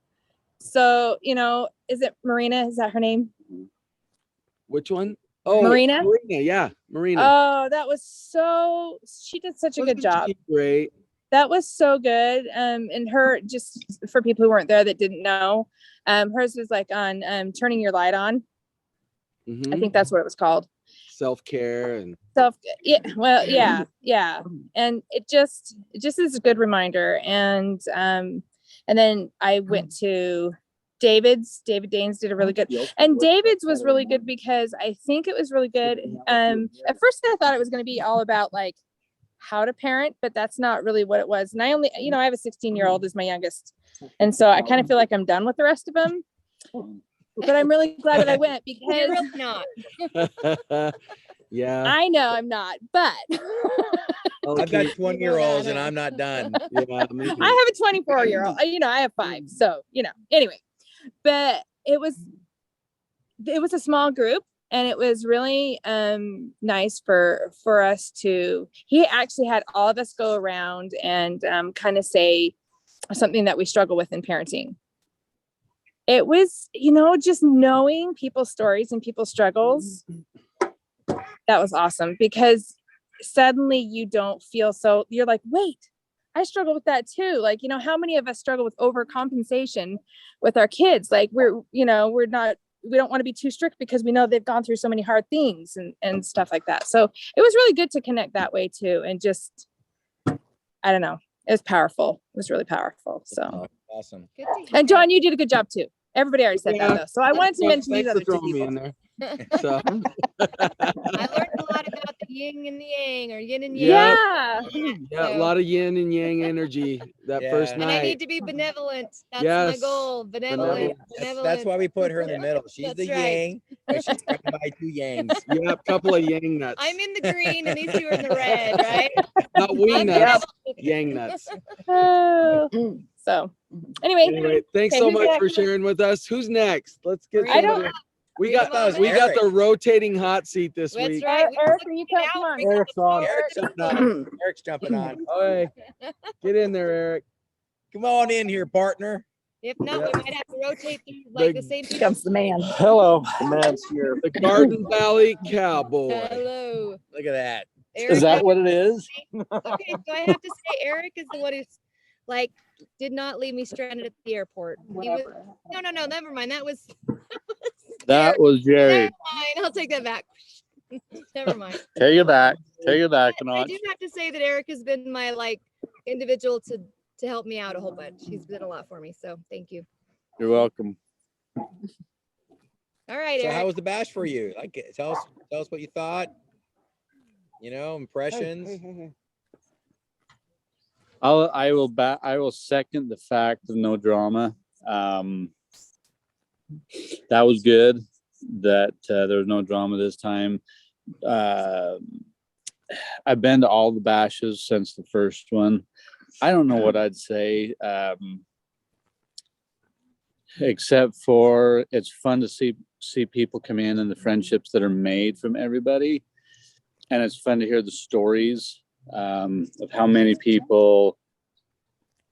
Speaker 6: So, you know, is it Marina? Is that her name?
Speaker 2: which one? Oh,
Speaker 6: Marina?
Speaker 2: Yeah, Marina.
Speaker 6: Oh, that was she did such a good
Speaker 2: Wasn't
Speaker 6: job.
Speaker 2: she great.
Speaker 6: That was so good. And her, just for people who weren't there that didn't know, hers was like on turning your light on. I think that's what it was called.
Speaker 2: Self-care and
Speaker 6: Yeah. And it just is a good reminder. And then I went to David Danes did a really good, and David's was really good because I think it was really good. At first I thought it was going to be all about like how to parent, but that's not really what it was. And I only, I have a 16-year-old as my youngest. And so I kind of feel like I'm done with the rest of them. But I'm really glad that I went because
Speaker 3: You're really not.
Speaker 2: yeah.
Speaker 6: I know I'm not, but
Speaker 5: I've got 20-year-olds and I'm not done.
Speaker 2: Yeah,
Speaker 6: I have a 24-year-old. I have 5. So, anyway, but it was a small group and it was really nice for us to, he actually had all of us go around and kind of say something that we struggle with in parenting. It was, just knowing people's stories and people's struggles. That was awesome because suddenly you don't feel so, you're like, wait, I struggle with that too. Like, how many of us struggle with overcompensation with our kids? Like we don't want to be too strict because we know they've gone through so many hard things and stuff like that. So it was really good to connect that way too. And just, I don't know, it was powerful. It was really powerful. So
Speaker 5: awesome.
Speaker 6: And John, you did a good job too. Everybody already said that though. So I wanted to mention these other 2 people.
Speaker 2: In there. So
Speaker 3: I learned a lot about the yin and the yang, or yin and yang.
Speaker 2: Yeah, a lot of yin and yang energy that first
Speaker 3: And
Speaker 2: night.
Speaker 3: I need to be benevolent. That's my goal. Benevolent.
Speaker 5: That's why we put her in the middle. She's the yang, and she's trying to buy 2 yangs.
Speaker 2: Yeah, a couple of yang nuts.
Speaker 3: I'm in the green and these 2 are in the red, right?
Speaker 2: Not wing nuts, yang nuts.
Speaker 6: So anyway,
Speaker 2: thanks so much for sharing with us. Who's next? Let's get we got the rotating hot seat this week.
Speaker 6: Right. Eric, you come on.
Speaker 7: Eric's on.
Speaker 5: Eric's jumping on.
Speaker 2: Hey, get in there, Eric.
Speaker 5: Come on in here, partner.
Speaker 3: If not, we might have to rotate through like the same people.
Speaker 6: Comes the man.
Speaker 7: Hello, the man's here.
Speaker 2: The Garden Valley Cowboy.
Speaker 3: Hello.
Speaker 5: Look at that.
Speaker 3: Eric,
Speaker 7: Is that what it is?
Speaker 3: Okay, so I have to say Eric is the one who's like did not leave me stranded at the airport. He was, no, never mind. That was
Speaker 9: Jerry.
Speaker 3: Never mind. I'll take that back. Never mind.
Speaker 9: Take it back. Take it back.
Speaker 3: I do have to say that Eric has been my individual to help me out a whole bunch. He's been a lot for me. So thank you.
Speaker 9: You're welcome.
Speaker 3: All right,
Speaker 5: So
Speaker 3: Eric.
Speaker 5: how was the bash for you? Like, tell us what you thought. Impressions.
Speaker 9: I will second the fact of no drama. That was good that there was no drama this time. I've been to all the bashes since the first one. I don't know what I'd say, except for it's fun to see people come in and the friendships that are made from everybody. And it's fun to hear the stories of how many people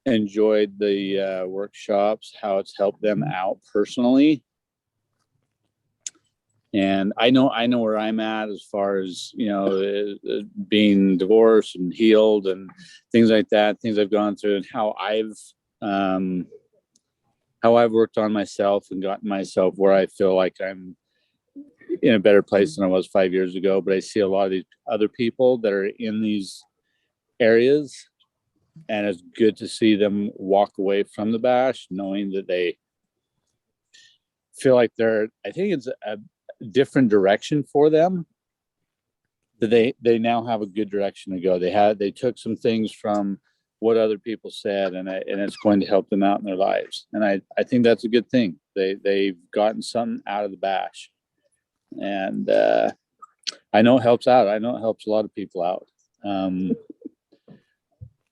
Speaker 9: enjoyed the workshops, how it's helped them out personally. And I know where I'm at as far as, being divorced and healed and things like that, things I've gone through, and how I've worked on myself and gotten myself where I feel like I'm in a better place than I was 5 years ago. But I see a lot of these other people that are in these areas, and it's good to see them walk away from the bash, knowing that they feel like I think it's a different direction for them, that they now have a good direction to go. They took some things from what other people said, and it's going to help them out in their lives. And I think that's a good thing. They've gotten something out of the bash, and I know it helps out. I know it helps a lot of people out.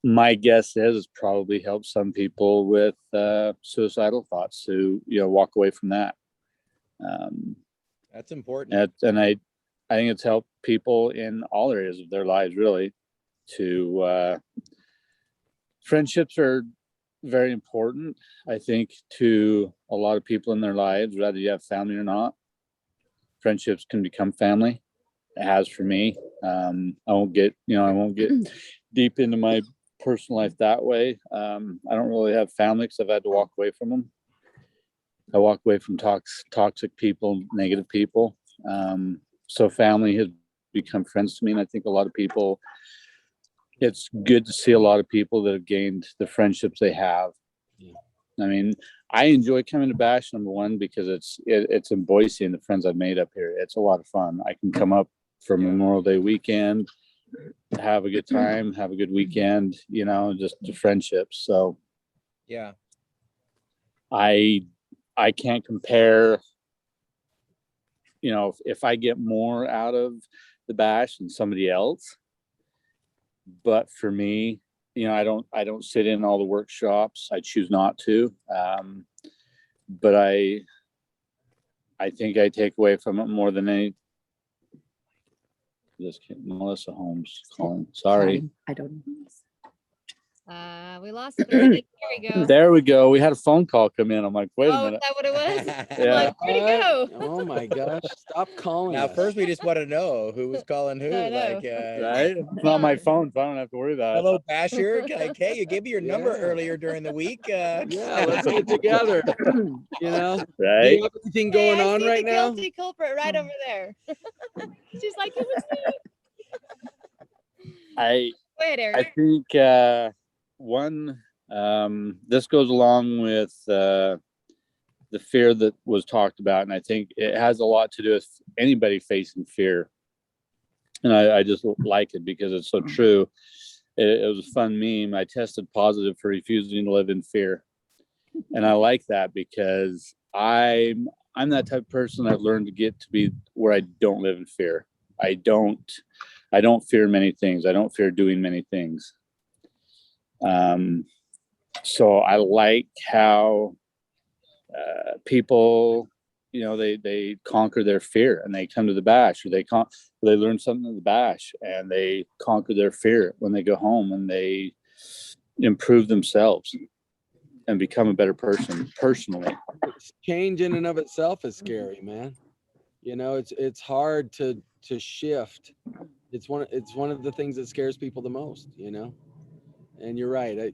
Speaker 9: My guess is it's probably helped some people with suicidal thoughts to walk away from that.
Speaker 5: That's important.
Speaker 9: And I think it's helped people in all areas of their lives, really. Friendships are very important, I think, to a lot of people in their lives, whether you have family or not. Friendships can become family. It has for me. I won't get deep into my personal life that way. I don't really have family because I've had to walk away from them. I walk away from toxic people, negative people. So family has become friends to me. And I think a lot of people, it's good to see a lot of people that have gained the friendships they have. Yeah. I mean, I enjoy coming to Bash, number one, because it's in Boise, and the friends I've made up here, it's a lot of fun. I can come up for Memorial Day weekend, have a good time, have a good weekend, just the friendships. So
Speaker 5: yeah,
Speaker 9: I can't compare, if I get more out of the Bash than somebody else. But for me, I don't sit in all the workshops. I choose not to. But I think I take away from it more than any. This kid, Melissa Holmes calling. Sorry.
Speaker 6: I don't know.
Speaker 3: We lost it. There we go.
Speaker 9: There we go. We had a phone call come in. I'm like, wait a minute.
Speaker 3: Is that what it was?
Speaker 9: Yeah.
Speaker 3: Like, where'd it go?
Speaker 2: Oh my gosh! Stop calling.
Speaker 5: Now,
Speaker 2: us.
Speaker 5: first we just want to know who was calling who.
Speaker 3: I know.
Speaker 5: Like,
Speaker 9: Right? It's not my phone, so I don't have to worry about it.
Speaker 5: hello, Basher. Hey, you gave me your number earlier during the week.
Speaker 2: Yeah, let's get together. Do
Speaker 9: Right?
Speaker 2: you have anything going on right now?
Speaker 3: Guilty culprit right over there. She's like, it was me. Go ahead, Eric.
Speaker 9: I think this goes along with the fear that was talked about, and I think it has a lot to do with anybody facing fear. And I just like it because it's so true. It was a fun meme. I tested positive for refusing to live in fear, and I like that because I'm that type of person. I've learned to get to be where I don't live in fear. I don't fear many things. I don't fear doing many things. So I like how people, they conquer their fear and they come to the Bash, or they learn something in the Bash and they conquer their fear when they go home, and they improve themselves and become a better person personally.
Speaker 2: Change in and of itself is scary, man. It's hard to shift. It's one of the things that scares people the most, and you're right.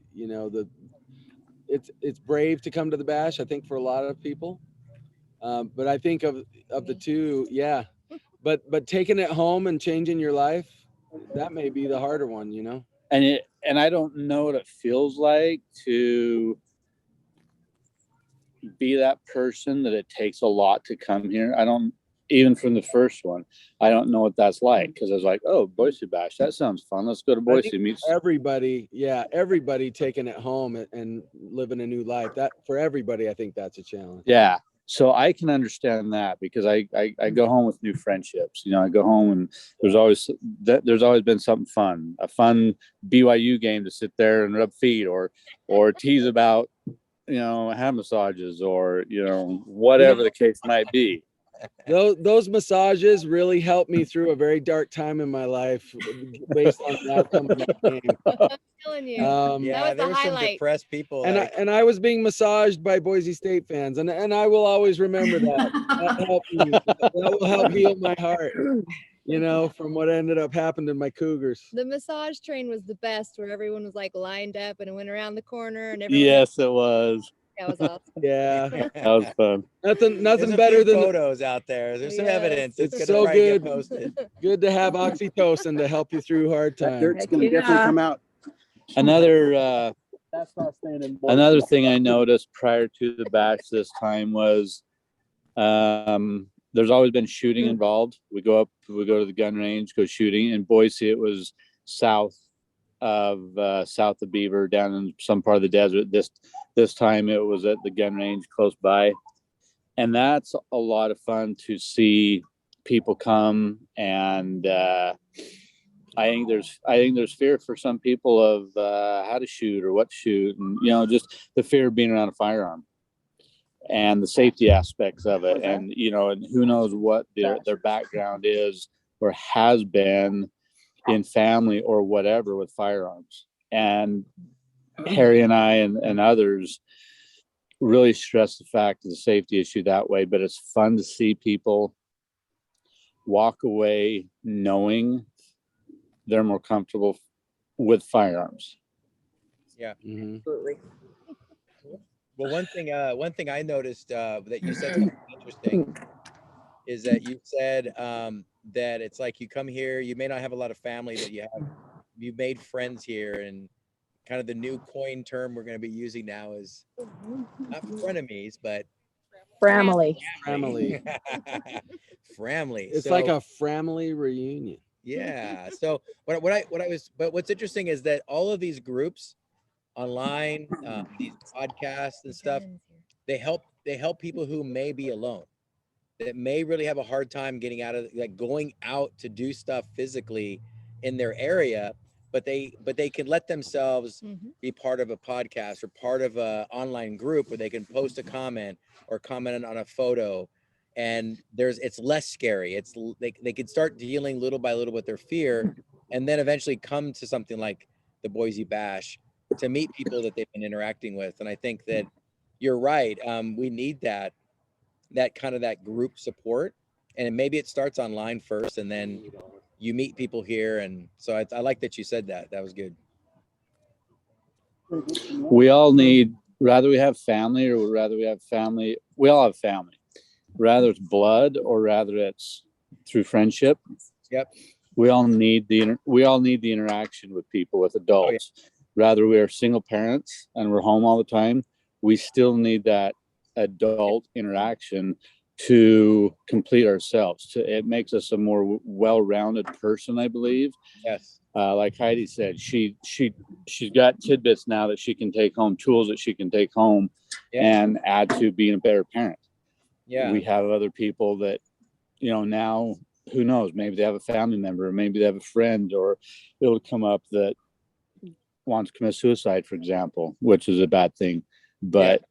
Speaker 2: It's brave to come to the Bash, I think, for a lot of people. But I think of the two, yeah. But taking it home and changing your life, that may be the harder one,
Speaker 9: And I don't know what it feels like to be that person that it takes a lot to come here. I don't, even from the first one, I don't know what that's like, because I was like, oh, Boise Bash, that sounds fun. Let's go to Boise. Meet
Speaker 2: everybody taking it home and living a new life. That for everybody, I think that's a challenge.
Speaker 9: Yeah. So I can understand that, because I go home with new friendships. I go home and there's always been something fun, a fun BYU game to sit there and rub feet or tease about, hand massages or, whatever the case might be.
Speaker 2: Those massages really helped me through a very dark time in my life based on the outcome of that game.
Speaker 3: telling you.
Speaker 5: Yeah,
Speaker 3: That was
Speaker 5: there
Speaker 3: the
Speaker 5: were some
Speaker 3: highlight.
Speaker 5: depressed people.
Speaker 2: And
Speaker 5: Like,
Speaker 2: I was being massaged by Boise State fans, and I will always remember that. That helped me. That will help heal my heart, from what ended up happening to my Cougars.
Speaker 3: The massage train was the best, where everyone was like lined up and it went around the corner and everyone.
Speaker 9: Yes, it was.
Speaker 3: That was awesome.
Speaker 2: Yeah,
Speaker 9: That was fun.
Speaker 2: nothing
Speaker 5: there's a
Speaker 2: better
Speaker 5: few
Speaker 2: than
Speaker 5: photos out there. There's some
Speaker 3: Yes.
Speaker 5: evidence.
Speaker 2: It's
Speaker 5: Gonna
Speaker 2: so
Speaker 5: probably get
Speaker 2: good.
Speaker 5: posted.
Speaker 2: good to have oxytocin to help you through hard
Speaker 10: That
Speaker 2: times.
Speaker 10: dirt's gonna definitely come out.
Speaker 9: Another
Speaker 10: That's not staying in.
Speaker 9: another thing I noticed prior to the bash this time was there's always been shooting involved. We go to the gun range, go shooting. In Boise, it was south of Beaver, down in some part of the desert. This time it was at the gun range close by, and that's a lot of fun to see people come. And I think there's fear for some people of how to shoot or what to shoot, and just the fear of being around a firearm and the safety aspects of it. And and who knows what their background is or has been in family or whatever with firearms. And Harry and I and others really stress the fact of the safety issue that way. But it's fun to see people walk away knowing they're more comfortable with firearms.
Speaker 5: Yeah.
Speaker 2: Mhm.
Speaker 6: Absolutely.
Speaker 5: Well, one thing I noticed that you said something interesting is that you said that it's like you come here, you may not have a lot of family, but you've made friends here, and kind of the new coin term we're going to be using now is not frenemies, but
Speaker 6: Family.
Speaker 2: Family.
Speaker 5: family.
Speaker 2: It's like a family reunion.
Speaker 5: Yeah. So but what's interesting is that all of these groups online, these podcasts and stuff, they help people who may be alone, that may really have a hard time getting out of, like, going out to do stuff physically in their area, but they can let themselves be part of a podcast or part of a online group where they can post a comment or comment on a photo, and it's less scary. They can start dealing little by little with their fear, and then eventually come to something like the Boise Bash to meet people that they've been interacting with. And I think that you're right. We need that kind of that group support, and maybe it starts online first, and then you meet people here. And so I like that you said that. That was good.
Speaker 9: We all need, rather we have family or rather we have family, we all have family, rather it's blood or rather it's through friendship.
Speaker 5: Yep.
Speaker 9: We all need the interaction with people, with adults. Oh, yeah. Rather we are single parents and we're home all the time, we still need that adult interaction to complete ourselves. It makes us a more well-rounded person, I believe.
Speaker 5: Yes.
Speaker 9: Like Heidi said, she's got tidbits now that she can take home, tools that she can take home, and add to being a better parent.
Speaker 5: Yeah.
Speaker 9: We have other people that, now, who knows, maybe they have a family member, or maybe they have a friend, or it'll come up that wants to commit suicide, for example, which is a bad thing. But,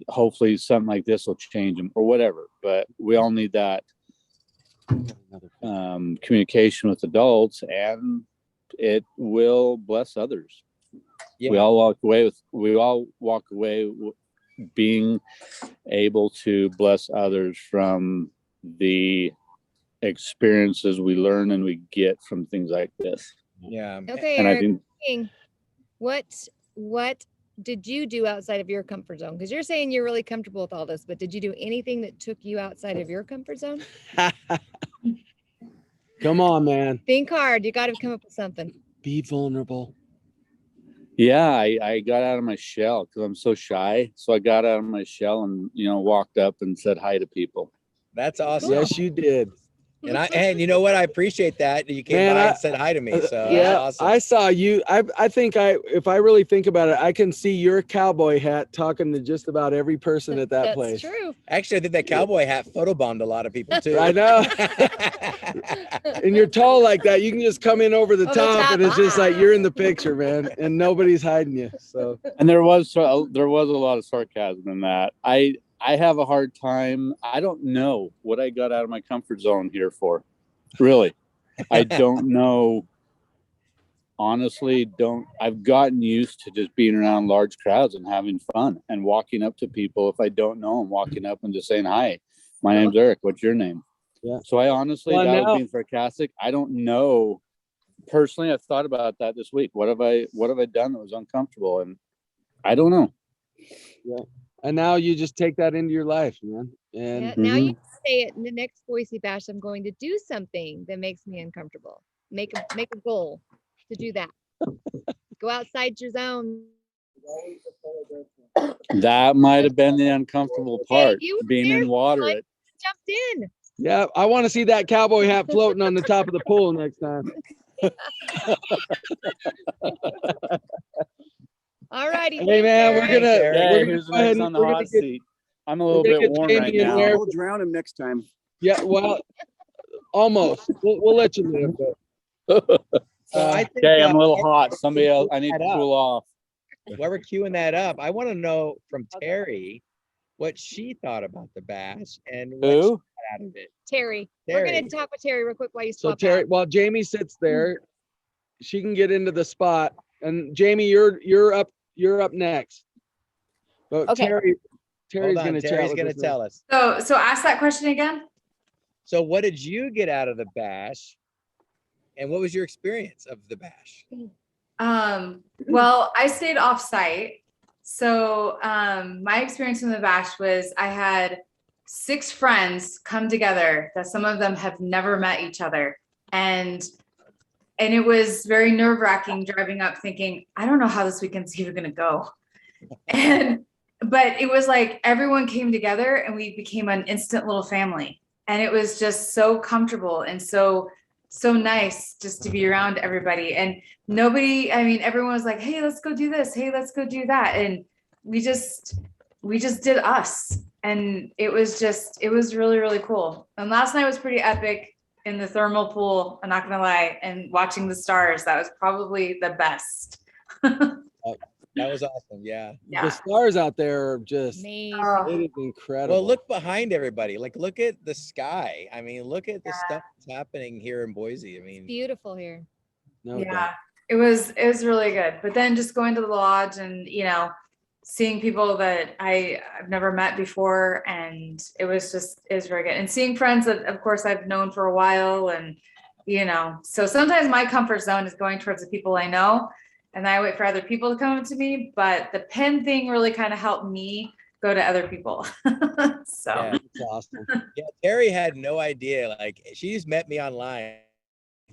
Speaker 9: hopefully something like this will change them or whatever. But we all need that communication with adults, and it will bless others. Yeah. We all walk away being able to bless others from the experiences we learn and we get from things like this.
Speaker 5: Yeah.
Speaker 3: Okay,
Speaker 9: and
Speaker 3: Eric,
Speaker 9: I think
Speaker 3: what did you do outside of your comfort zone? Because you're saying you're really comfortable with all this, but did you do anything that took you outside of your comfort zone?
Speaker 2: Come on, man.
Speaker 3: Think hard. You got to come up with something.
Speaker 2: Be vulnerable.
Speaker 9: Yeah, I got out of my shell because I'm so shy. So I got out of my shell and, walked up and said hi to people.
Speaker 5: That's awesome.
Speaker 2: Yes, you did.
Speaker 5: And you know what? I appreciate that. You came by and said hi to me. So
Speaker 2: yeah,
Speaker 5: that's awesome.
Speaker 2: I saw you. I think if I really think about it, I can see your cowboy hat talking to just about every person at that place.
Speaker 3: That's true.
Speaker 5: Actually, I think that cowboy hat photobombed a lot of people too.
Speaker 2: I know. And you're tall like that. You can just come in over the top, and it's just like you're in the picture, man, and nobody's hiding you. So.
Speaker 9: And there was a lot of sarcasm in that. I have a hard time. I don't know what I got out of my comfort zone here for. Really. I don't know honestly I've gotten used to just being around large crowds and having fun and walking up to people if I don't know them, walking up and just saying, hi, my name's Eric, what's your name?
Speaker 2: Yeah.
Speaker 9: So I honestly,
Speaker 2: Well,
Speaker 9: that
Speaker 2: now-
Speaker 9: was being sarcastic. I don't know personally. I've thought about that this week. What have I done that was uncomfortable? And I don't know.
Speaker 2: Yeah. And now you just take that into your life, man. And
Speaker 3: Yeah, now you say it in the next Boise Bash, I'm going to do something that makes me uncomfortable. Make a goal to do that. Go outside your zone.
Speaker 9: That might have been the uncomfortable part,
Speaker 3: you were
Speaker 9: being
Speaker 3: there,
Speaker 9: in water.
Speaker 3: like- Jumped in.
Speaker 2: yeah, I want to see that cowboy hat floating on the top of the pool next time.
Speaker 3: All righty.
Speaker 2: Hey man, we're gonna
Speaker 9: Yeah, who's
Speaker 2: go ahead
Speaker 9: next
Speaker 2: and
Speaker 9: on the
Speaker 2: we're gonna
Speaker 9: hot
Speaker 2: get,
Speaker 9: seat? I'm a little
Speaker 2: gonna
Speaker 9: bit
Speaker 2: get
Speaker 9: warm
Speaker 2: Jamie
Speaker 9: right
Speaker 2: in
Speaker 9: now.
Speaker 2: there.
Speaker 10: We'll drown him next time.
Speaker 2: Yeah, well, almost. We'll let you live. But,
Speaker 5: So I think,
Speaker 9: Okay, I'm a little
Speaker 5: while
Speaker 9: hot. Somebody else, I need
Speaker 5: that
Speaker 9: to
Speaker 5: up,
Speaker 9: cool off.
Speaker 5: while we're queuing that up, I want to know from Terry what she thought about the bash and what she
Speaker 9: Who?
Speaker 5: got out of it.
Speaker 3: Terry. We're
Speaker 5: Terry.
Speaker 3: gonna talk with Terry real quick while you
Speaker 2: so
Speaker 3: swap
Speaker 2: Terry,
Speaker 3: out.
Speaker 2: while Jamie sits there, she can get into the spot. And Jamie, you're up next. But
Speaker 6: Okay.
Speaker 2: Terry's
Speaker 5: Hold on,
Speaker 2: gonna
Speaker 5: Terry's
Speaker 2: chat
Speaker 5: gonna
Speaker 2: with us
Speaker 5: tell us.
Speaker 1: So ask that question again.
Speaker 5: So what did you get out of the bash? And what was your experience of the bash?
Speaker 1: Well, I stayed off site. So my experience in the bash was I had 6 friends come together that some of them have never met each other. And it was very nerve-wracking driving up thinking, I don't know how this weekend's even gonna go. But it was like everyone came together and we became an instant little family. And it was just so comfortable and so nice just to be around everybody. And nobody, I mean, everyone was like, hey, let's go do this. Hey, let's go do that. And we just did us. And it was really, really cool. And last night was pretty epic in the thermal pool. I'm not gonna lie. And watching the stars, that was probably the best.
Speaker 5: That was awesome. Yeah.
Speaker 2: The stars out there are just
Speaker 3: Amazing.
Speaker 2: it is incredible.
Speaker 5: Well, look behind everybody. Like, look at the sky. I mean, look at the stuff that's happening here in Boise. I mean,
Speaker 3: Beautiful here.
Speaker 2: No
Speaker 1: Yeah,
Speaker 2: doubt.
Speaker 1: it was really good. But then just going to the lodge and, seeing people that I've never met before. And it was very good. And seeing friends that, of course, I've known for a while. And, so sometimes my comfort zone is going towards the people I know. And I wait for other people to come to me. But the pen thing really kind of helped me go to other people. So
Speaker 5: yeah.
Speaker 2: That's awesome.
Speaker 5: Yeah, Terry had no idea. Like, she just met me online.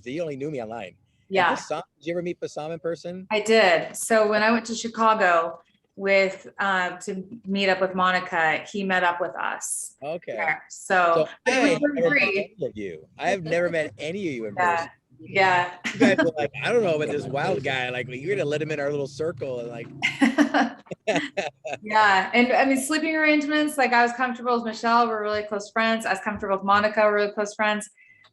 Speaker 5: He only knew me online.
Speaker 1: yeah,
Speaker 5: And Bassam, did you ever meet Bassam in person?
Speaker 1: I did. So when I went to Chicago with to meet up with Monica, he met up with us.
Speaker 5: Okay.
Speaker 1: There.
Speaker 5: So
Speaker 1: So
Speaker 5: I have
Speaker 1: it was
Speaker 5: never met
Speaker 1: great.
Speaker 5: any of you. I have never met any of you in
Speaker 1: Yeah.
Speaker 5: person.
Speaker 1: Yeah.
Speaker 5: You guys were like, I don't know about this wild guy. Like, you're gonna let him in our little circle and like.
Speaker 1: Yeah. And I mean, sleeping arrangements, like I was comfortable with Michelle. We're really close friends. I was comfortable with Monica. We're really close friends.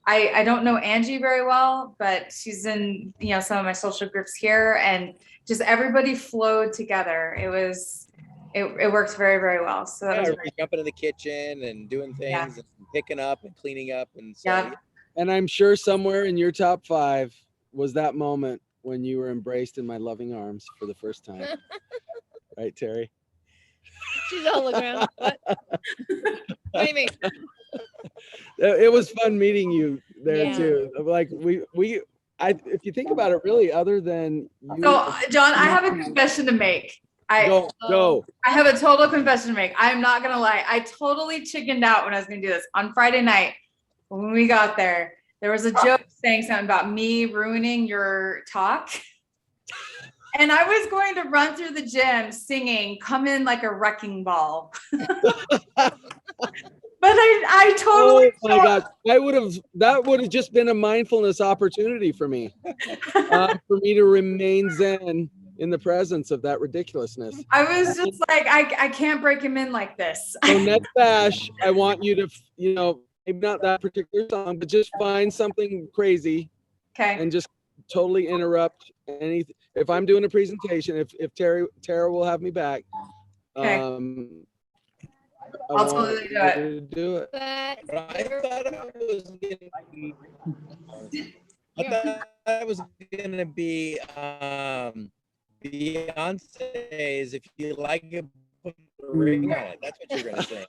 Speaker 1: I don't know Angie very well, but she's in, some of my social groups here, and just everybody flowed together. It worked very, very well. So that
Speaker 5: Yeah,
Speaker 1: was
Speaker 5: we're
Speaker 1: great.
Speaker 5: jumping in the kitchen and doing things and picking up and cleaning up and so
Speaker 1: Yeah.
Speaker 2: And I'm sure somewhere in your top 5 was that moment when you were embraced in my loving arms for the first time. Right, Terry?
Speaker 3: She's all around. What? What do you mean?
Speaker 2: It was fun meeting you there
Speaker 3: Yeah.
Speaker 2: too. Like if you think about it, really, other than you,
Speaker 1: So John, I have a confession to make.
Speaker 2: go.
Speaker 1: I have a total confession to make. I'm not gonna lie. I totally chickened out when I was gonna do this. On Friday night, when we got there was a joke saying something about me ruining your talk. And I was going to run through the gym singing, come in like a wrecking ball. But I totally
Speaker 2: Oh my God. That would have just been a mindfulness opportunity for me. For me to remain zen in the presence of that ridiculousness.
Speaker 1: I was just like, I can't break him in like this.
Speaker 2: So next bash, I want you to, maybe not that particular song, but just find something crazy
Speaker 1: Okay.
Speaker 2: and just totally interrupt anything. If I'm doing a presentation, if Tara will have me back,
Speaker 1: Okay. I'll totally do it.
Speaker 2: Do it.
Speaker 3: But
Speaker 5: I thought I was getting. I thought it was gonna be Beyonce's "If You Like It, Put a Ring on It." That's what you're gonna say.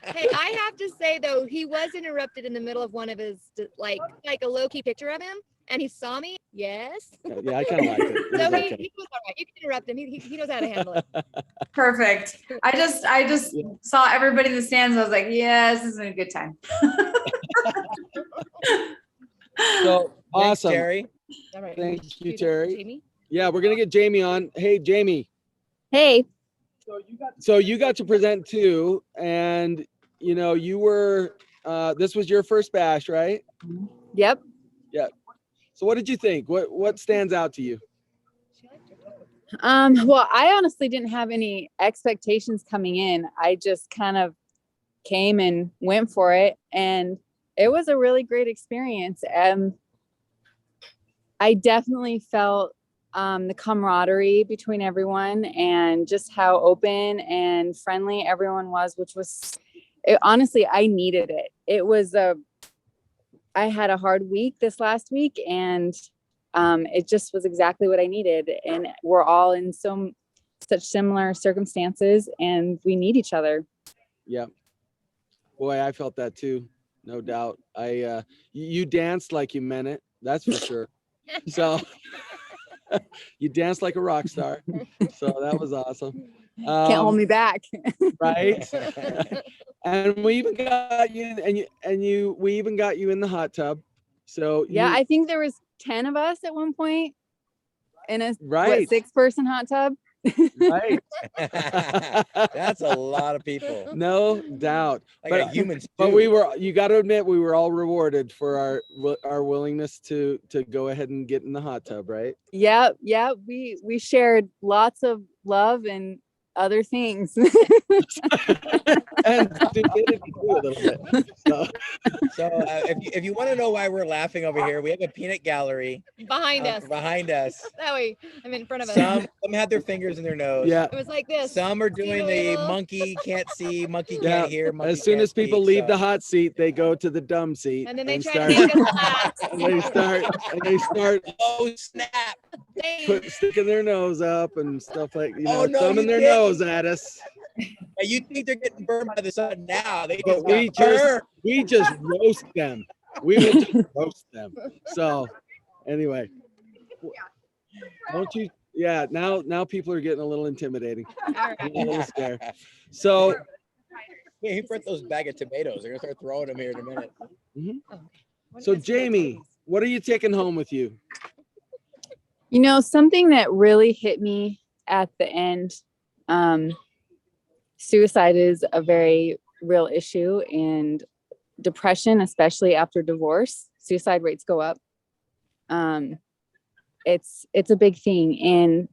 Speaker 3: Hey, I have to say though, he was interrupted in the middle of one of his like a low-key picture of him, and he saw me. Yes.
Speaker 2: Yeah, I kind of liked it. It
Speaker 3: So
Speaker 2: was
Speaker 3: he
Speaker 2: okay.
Speaker 3: was all right. You can interrupt him. He knows how to handle it.
Speaker 1: Perfect. I just saw everybody in the stands. I was like, yeah, this isn't a good time.
Speaker 2: So
Speaker 5: Thanks,
Speaker 2: awesome.
Speaker 5: Terry.
Speaker 3: All right.
Speaker 2: Thank you,
Speaker 3: Do that,
Speaker 2: Terry.
Speaker 3: Jamie?
Speaker 2: Yeah, we're gonna get Jamie on. Hey, Jamie.
Speaker 6: Hey.
Speaker 2: So you got to present too, and you know you were. This was your first bash, right?
Speaker 6: Yep.
Speaker 2: Yeah. So what did you think? What stands out to you?
Speaker 6: Well, I honestly didn't have any expectations coming in. I just kind of came and went for it, and it was a really great experience. I definitely felt the camaraderie between everyone and just how open and friendly everyone was, which was honestly, I needed it. It was I had a hard week this last week, and it just was exactly what I needed. And we're all in such similar circumstances, and we need each other.
Speaker 2: Yeah. Boy, I felt that too. No doubt. You danced like you meant it. That's for sure. So you danced like a rock star. So that was awesome.
Speaker 6: Can't hold me back.
Speaker 2: Right. And we even got you, we even got you in the hot tub. So
Speaker 6: Yeah, I think there was 10 of us at one point in a
Speaker 2: right.
Speaker 6: 6-person hot tub.
Speaker 2: Right.
Speaker 5: That's a lot of people.
Speaker 2: No doubt.
Speaker 5: Like a human
Speaker 2: but
Speaker 5: stew.
Speaker 2: we were, you got to admit, we were all rewarded for our willingness to go ahead and get in the hot tub, right?
Speaker 6: Yeah, we shared lots of love and other things.
Speaker 2: And stupidity too, a little bit. So
Speaker 5: if you want to know why we're laughing over here, we have a peanut gallery
Speaker 3: Behind us.
Speaker 5: Behind us.
Speaker 3: That way, I'm in front of us.
Speaker 5: Some had their fingers in their nose.
Speaker 2: Yeah.
Speaker 3: It was like this.
Speaker 5: Some are doing the monkey can't see, monkey can't hear. Monkey
Speaker 2: as soon
Speaker 5: can't
Speaker 2: as people
Speaker 5: speak,
Speaker 2: leave the hot seat, they go to the dumb seat,
Speaker 3: and then they try
Speaker 2: start,
Speaker 3: to make us laugh.
Speaker 2: and they start
Speaker 5: oh snap,
Speaker 2: sticking their nose up and stuff like,
Speaker 5: no,
Speaker 2: thumbing their
Speaker 5: didn't.
Speaker 2: nose at us.
Speaker 5: Now, you think they're getting burned by the sun now? They
Speaker 2: But
Speaker 5: just
Speaker 2: we just roast them. We will just roast them. So anyway, don't you? Yeah. Now people are getting a little intimidating. A little scared. So
Speaker 5: he brought those bag of tomatoes. They're gonna start throwing them here in a minute.
Speaker 2: Mm-hmm. So Jamie, what are you taking home with you?
Speaker 6: Something that really hit me at the end. Suicide is a very real issue, and depression, especially after divorce, suicide rates go up. It's a big thing. And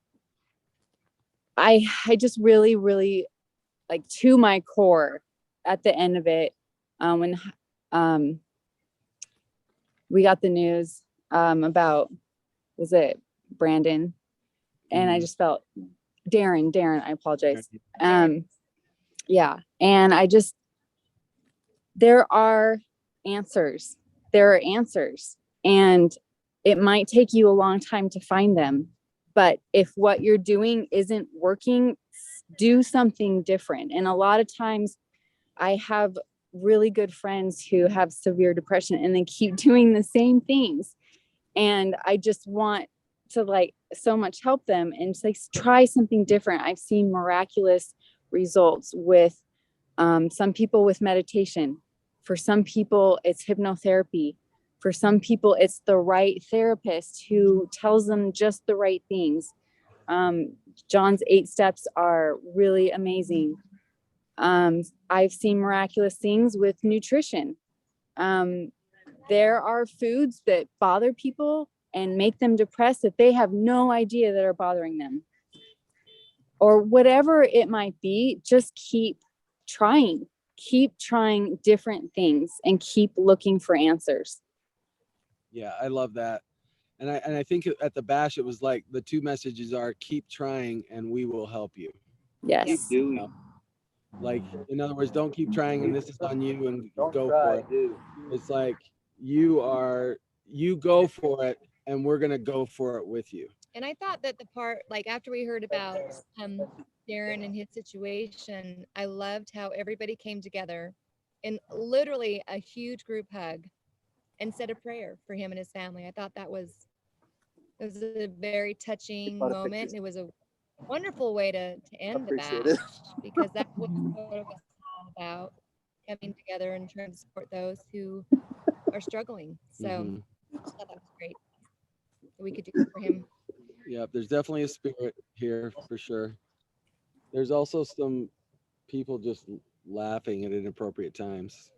Speaker 6: I just really, really, like, to my core at the end of it, when we got the news about, was it Brandon? And I just felt Darren, I apologize. Yeah. And there are answers. And it might take you a long time to find them. But if what you're doing isn't working, do something different. And a lot of times I have really good friends who have severe depression and they keep doing the same things. And I just want to so much help them and try something different. I've seen miraculous results with some people with meditation. For some people, it's hypnotherapy. For some people, it's the right therapist who tells them just the right things. John's 8 steps are really amazing. I've seen miraculous things with nutrition. There are foods that bother people and make them depressed that they have no idea that are bothering them. Or whatever it might be, just keep trying different things and keep looking for answers.
Speaker 2: Yeah, I love that. And I think at the bash, it was like the 2 messages are keep trying and we will help you.
Speaker 6: Yes.
Speaker 10: Keep doing.
Speaker 2: Like, in other words, don't keep trying and this is on you and
Speaker 10: Don't
Speaker 2: go
Speaker 10: try,
Speaker 2: for it.
Speaker 10: do.
Speaker 2: It's like, you go for it, and we're gonna go for it with you.
Speaker 3: And I thought that the part, like after we heard about Darren and his situation, I loved how everybody came together in literally a huge group hug and said a prayer for him and his family. I thought it was a very touching moment. And it was a wonderful way to end the bash, because that's what it was all about, coming together and trying to support those who are struggling. So I thought that was great. We could do it for him.
Speaker 2: Yeah, there's definitely a spirit here for sure. There's also some people just laughing at inappropriate times.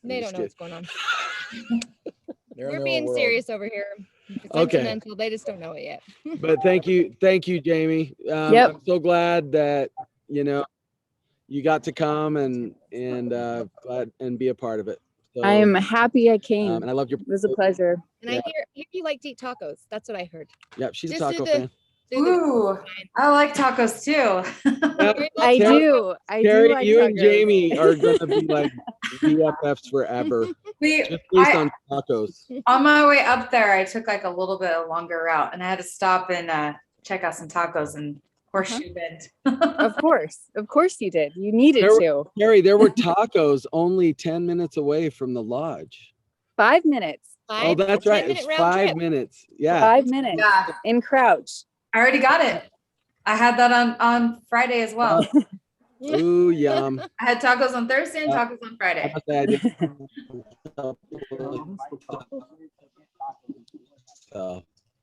Speaker 3: They don't know what's going on.
Speaker 5: They're in
Speaker 3: We're
Speaker 5: their
Speaker 3: being
Speaker 5: own world.
Speaker 3: serious over here. It's
Speaker 2: Okay.
Speaker 3: sentimental. They just don't know it yet.
Speaker 2: But thank you, Jamie.
Speaker 6: Yep.
Speaker 2: I'm so glad that you got to come and glad and be a part of it. So,
Speaker 6: I'm happy I came.
Speaker 2: and I love your.
Speaker 6: It was a pleasure.
Speaker 3: And I hear you like to eat tacos. That's what I heard.
Speaker 2: Yep, she's a
Speaker 3: Just
Speaker 2: taco
Speaker 3: do the-
Speaker 2: fan.
Speaker 1: Ooh, I like tacos too.
Speaker 6: I
Speaker 2: Terry-
Speaker 6: do. I
Speaker 2: Terry,
Speaker 6: do like
Speaker 2: you and
Speaker 6: tacos.
Speaker 2: Jamie are gonna be like BFFs forever, just based on tacos.
Speaker 1: On my way up there, I took like a little bit of longer route, and I had to stop and check out some tacos and Horseshoe Bend.
Speaker 6: Of course you did. You needed to.
Speaker 2: Terry, there were tacos only 10 minutes away from the lodge.
Speaker 6: 5 minutes.
Speaker 2: Oh, that's right. It's 5 minutes. Yeah.
Speaker 6: 5 minutes.
Speaker 1: Yeah.
Speaker 6: In Crouch.
Speaker 1: I already got it. I had that on Friday as well.
Speaker 2: Ooh, yum.
Speaker 1: I had tacos on Thursday and tacos on Friday.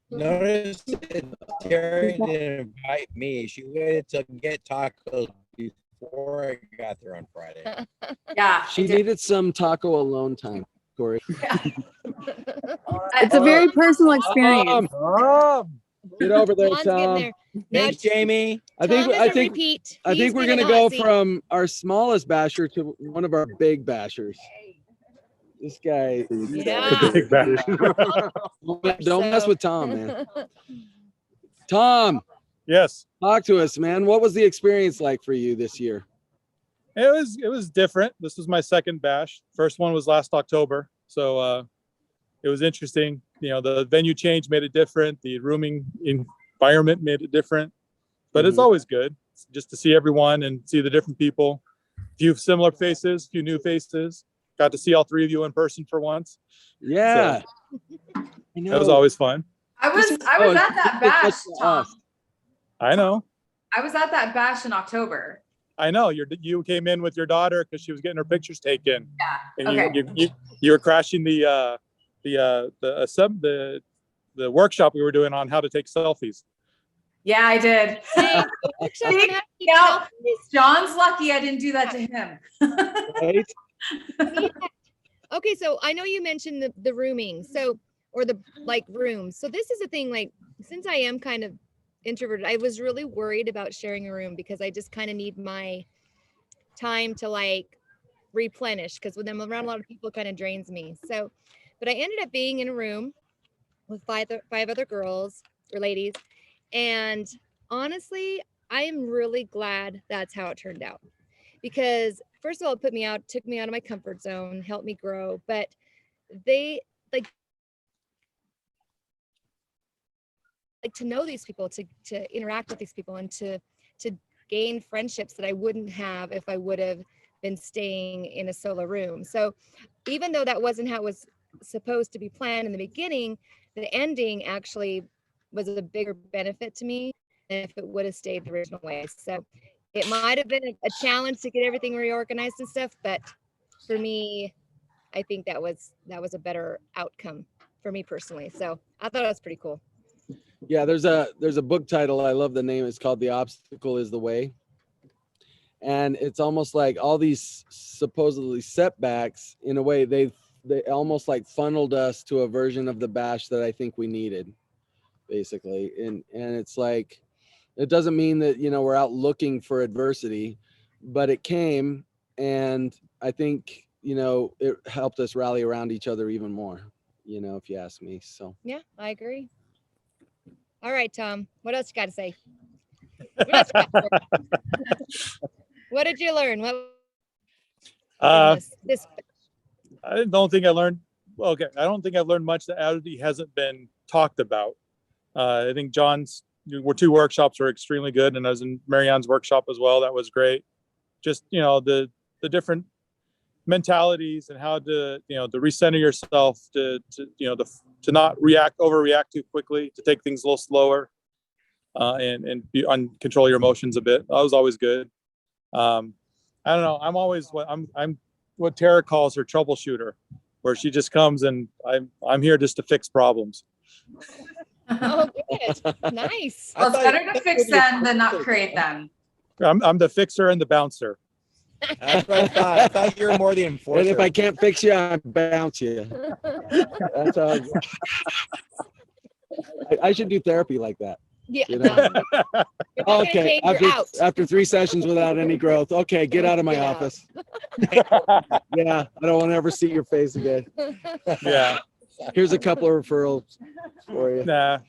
Speaker 5: Notice that Terry didn't invite me. She waited to get tacos before I got there on Friday.
Speaker 1: Yeah.
Speaker 2: She needed some taco alone time, Corey.
Speaker 6: It's a very personal experience.
Speaker 2: Get over there,
Speaker 3: John's getting
Speaker 2: Tom.
Speaker 3: there. Now,
Speaker 5: Thanks, Jamie.
Speaker 2: I think
Speaker 3: Tom is a repeat.
Speaker 2: I
Speaker 3: He's
Speaker 2: think we're
Speaker 3: been in
Speaker 2: gonna
Speaker 3: the
Speaker 2: go
Speaker 3: hot seat.
Speaker 2: from our smallest basher to one of our big bashers. This guy.
Speaker 3: Yeah.
Speaker 11: Big bash.
Speaker 2: Don't mess with Tom, man. Tom,
Speaker 11: Yes,
Speaker 2: talk to us, man. What was the experience like for you this year?
Speaker 11: it was different. This was my second bash. First one was last October, so it was interesting. The venue change made it different. The rooming environment made it different, but it's always good just to see everyone and see the different people. Few similar faces, few new faces. Got to see all three of you in person for once.
Speaker 2: Yeah.
Speaker 11: So, that was always fun.
Speaker 1: I was at that bash, Tom.
Speaker 11: I know.
Speaker 1: I was at that bash in October.
Speaker 11: I know. You came in with your daughter because she was getting her pictures taken.
Speaker 1: Yeah.
Speaker 11: And
Speaker 1: Okay.
Speaker 11: you were crashing the workshop we were doing on how to take selfies.
Speaker 1: Yeah, I did. See? Yeah. John's lucky I didn't do that to him.
Speaker 2: Right?
Speaker 3: Okay, so I know you mentioned the rooming, or the rooms. So this is a thing, since I am kind of introverted, I was really worried about sharing a room because I just kind of need my time to replenish, because when I'm around a lot of people, it kind of drains me. So, but I ended up being in a room with five other girls or ladies. And honestly, I am really glad that's how it turned out, because first of all, it took me out of my comfort zone, helped me grow, but they to know these people, to interact with these people, and to gain friendships that I wouldn't have if I would have been staying in a solo room. So even though that wasn't how it was supposed to be planned in the beginning, the ending actually was a bigger benefit to me than if it would have stayed the original way. So it might have been a challenge to get everything reorganized and stuff, but for me, I think that was a better outcome for me personally. So I thought it was pretty cool.
Speaker 2: Yeah, there's a book title. I love the name. It's called The Obstacle is the Way. And it's almost like all these supposedly setbacks, in a way, they almost funneled us to a version of the bash that I think we needed, basically. And it's it doesn't mean that, we're out looking for adversity, but it came, and I think, it helped us rally around each other even more, if you ask me. So
Speaker 3: Yeah, I agree. All right, Tom, what else you got to say? What did you learn? What
Speaker 11: I don't think I learned okay, I don't think I've learned much that already hasn't been talked about. I think John's 2 workshops were extremely good, and I was in Marianne's workshop as well. That was great. Just, you know, the different mentalities and how to, you know, to recenter yourself, to you know, to not overreact too quickly, to take things a little slower, and control your emotions a bit. That was always good. I don't know. I'm what Tara calls her troubleshooter, where she just comes and I'm here just to fix problems.
Speaker 3: Oh, good. Nice.
Speaker 1: Well, it's better to fix them than not create them.
Speaker 11: I'm the fixer and the bouncer.
Speaker 5: That's what I thought. I thought you were more the enforcer.
Speaker 2: And if I can't fix you, I bounce you. That's how I should do therapy like that.
Speaker 3: Yeah.
Speaker 2: You know? Okay,
Speaker 3: out.
Speaker 2: after 3 sessions without any growth, okay, get out of my
Speaker 3: Get out.
Speaker 2: office. Yeah, I don't want to ever see your face again.
Speaker 11: Yeah.
Speaker 2: Here's a couple of referrals for you.
Speaker 11: Nah,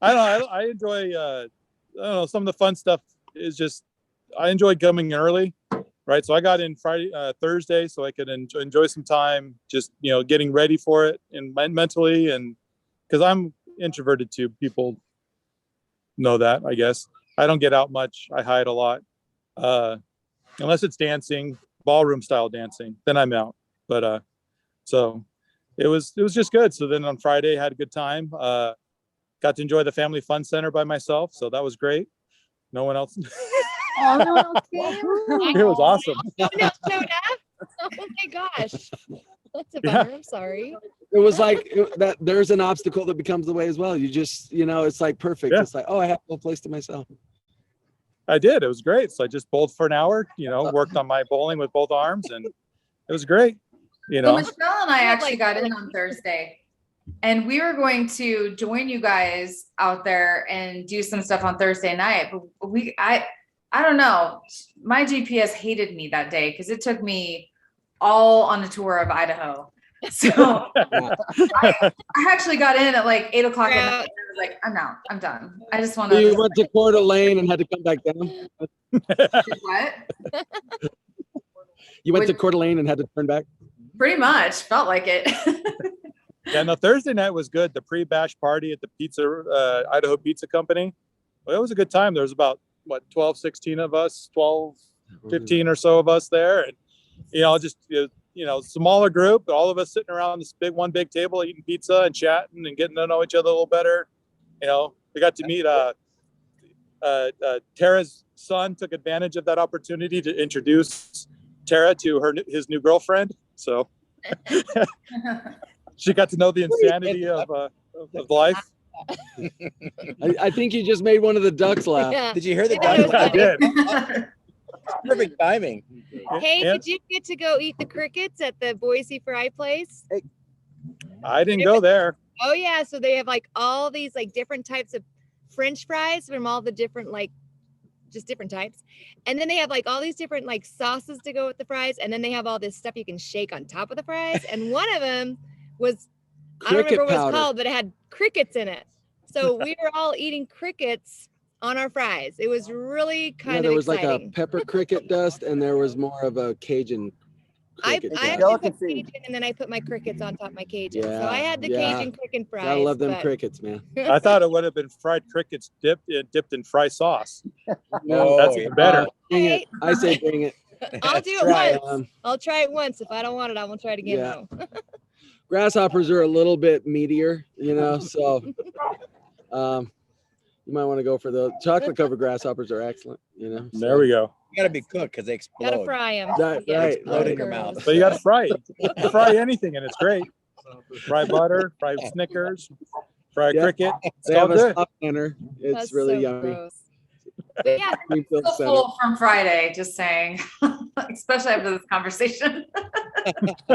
Speaker 11: I don't know. I enjoy, I don't know, some of the fun stuff is just, I enjoy coming early, right? So I got in Thursday, so I could enjoy some time, just, you know, getting ready for it and mentally, and because I'm introverted too. People know that, I guess. I don't get out much. I hide a lot, unless it's dancing, ballroom style dancing. Then I'm out. But so it was just good. So then on Friday, had a good time. Got to enjoy the Family Fun Center by myself, so that was great. No one else.
Speaker 3: Oh, no one else came?
Speaker 11: It was awesome.
Speaker 3: No one else showed up? Oh my gosh. That's a bummer. I'm sorry.
Speaker 2: It was like that. There's an obstacle that becomes the way as well. You just, you know, it's like perfect.
Speaker 11: Yeah.
Speaker 2: It's like, oh, I have a place to myself.
Speaker 11: I did. It was great. So I just bowled for an hour, you know, worked on my bowling with both arms, and it was great. You know,
Speaker 1: So Michelle and I actually got in on Thursday, and we were going to join you guys out there and do some stuff on Thursday night. But I don't know. My GPS hated me that day because it took me all on a tour of Idaho. So I actually got in at like 8 o'clock at night. And I was like, I'm out. I'm done. I just want
Speaker 2: So
Speaker 1: to.
Speaker 2: you went to Coeur d'Alene and had to come back down.
Speaker 1: What?
Speaker 2: You went to Coeur d'Alene and had to turn back.
Speaker 1: Pretty much felt like it.
Speaker 11: yeah. No, Thursday night was good. The pre-bash party at the Idaho Pizza Company. Well, it was a good time. There was about 12, 16 of us, 12, 15 or so of us there, and you know, just you know, smaller group, all of us sitting around this big table eating pizza and chatting and getting to know each other a little better. You know, we got to meet Tara's son took advantage of that opportunity to introduce Tara to his new girlfriend. So she got to know the insanity of life.
Speaker 2: I think you just made one of the ducks laugh.
Speaker 3: Yeah.
Speaker 5: Did you hear the
Speaker 3: Yeah,
Speaker 5: duck?
Speaker 11: I did.
Speaker 5: Perfect timing.
Speaker 3: Hey,
Speaker 11: Yeah.
Speaker 3: did you get to go eat the crickets at the Boise Fry place?
Speaker 11: I didn't go there.
Speaker 3: Oh yeah, so they have like all these like different types of French fries from all the different just different types, and then they have like all these different like sauces to go with the fries, and then they have all this stuff you can shake on top of the fries, and one of them was I don't remember what it was called, but it had crickets in it. So we were all eating crickets on our fries. It was really kind of
Speaker 2: there was
Speaker 3: exciting.
Speaker 2: like a pepper cricket dust, and there was more of a Cajun.
Speaker 3: I
Speaker 2: cricket dust.
Speaker 3: actually put Cajun, and then I put my crickets on top of my Cajun. So I had the Cajun cricket fries.
Speaker 2: I love them
Speaker 3: but-
Speaker 2: crickets, man.
Speaker 11: I thought it would have been fried crickets dipped in fry sauce.
Speaker 2: No,
Speaker 11: That's even better.
Speaker 2: Bring it. I say bring it.
Speaker 3: I'll do it
Speaker 5: Try it.
Speaker 3: once. I'll try it once. If I don't want it, I won't try it again.
Speaker 2: Yeah.
Speaker 3: though.
Speaker 2: Grasshoppers are a little bit meatier, you know, so you might want to go for the chocolate covered grasshoppers are excellent, you know.
Speaker 11: There we go.
Speaker 5: You gotta be cooked because they explode.
Speaker 3: Gotta fry them.
Speaker 2: Right, right,
Speaker 5: Explode in your
Speaker 3: Girls.
Speaker 5: mouth.
Speaker 11: So you got to fry it. You fry anything and it's great. Fry butter, fry Snickers, fry
Speaker 2: Yeah.
Speaker 11: cricket. It's
Speaker 2: They
Speaker 11: all
Speaker 2: have a
Speaker 11: good.
Speaker 2: soft center. It's
Speaker 3: That's
Speaker 2: really
Speaker 3: so
Speaker 2: yummy.
Speaker 3: gross. But yeah,
Speaker 2: Greenfield
Speaker 1: Still
Speaker 2: Center.
Speaker 1: full from Friday, just saying, especially after this conversation.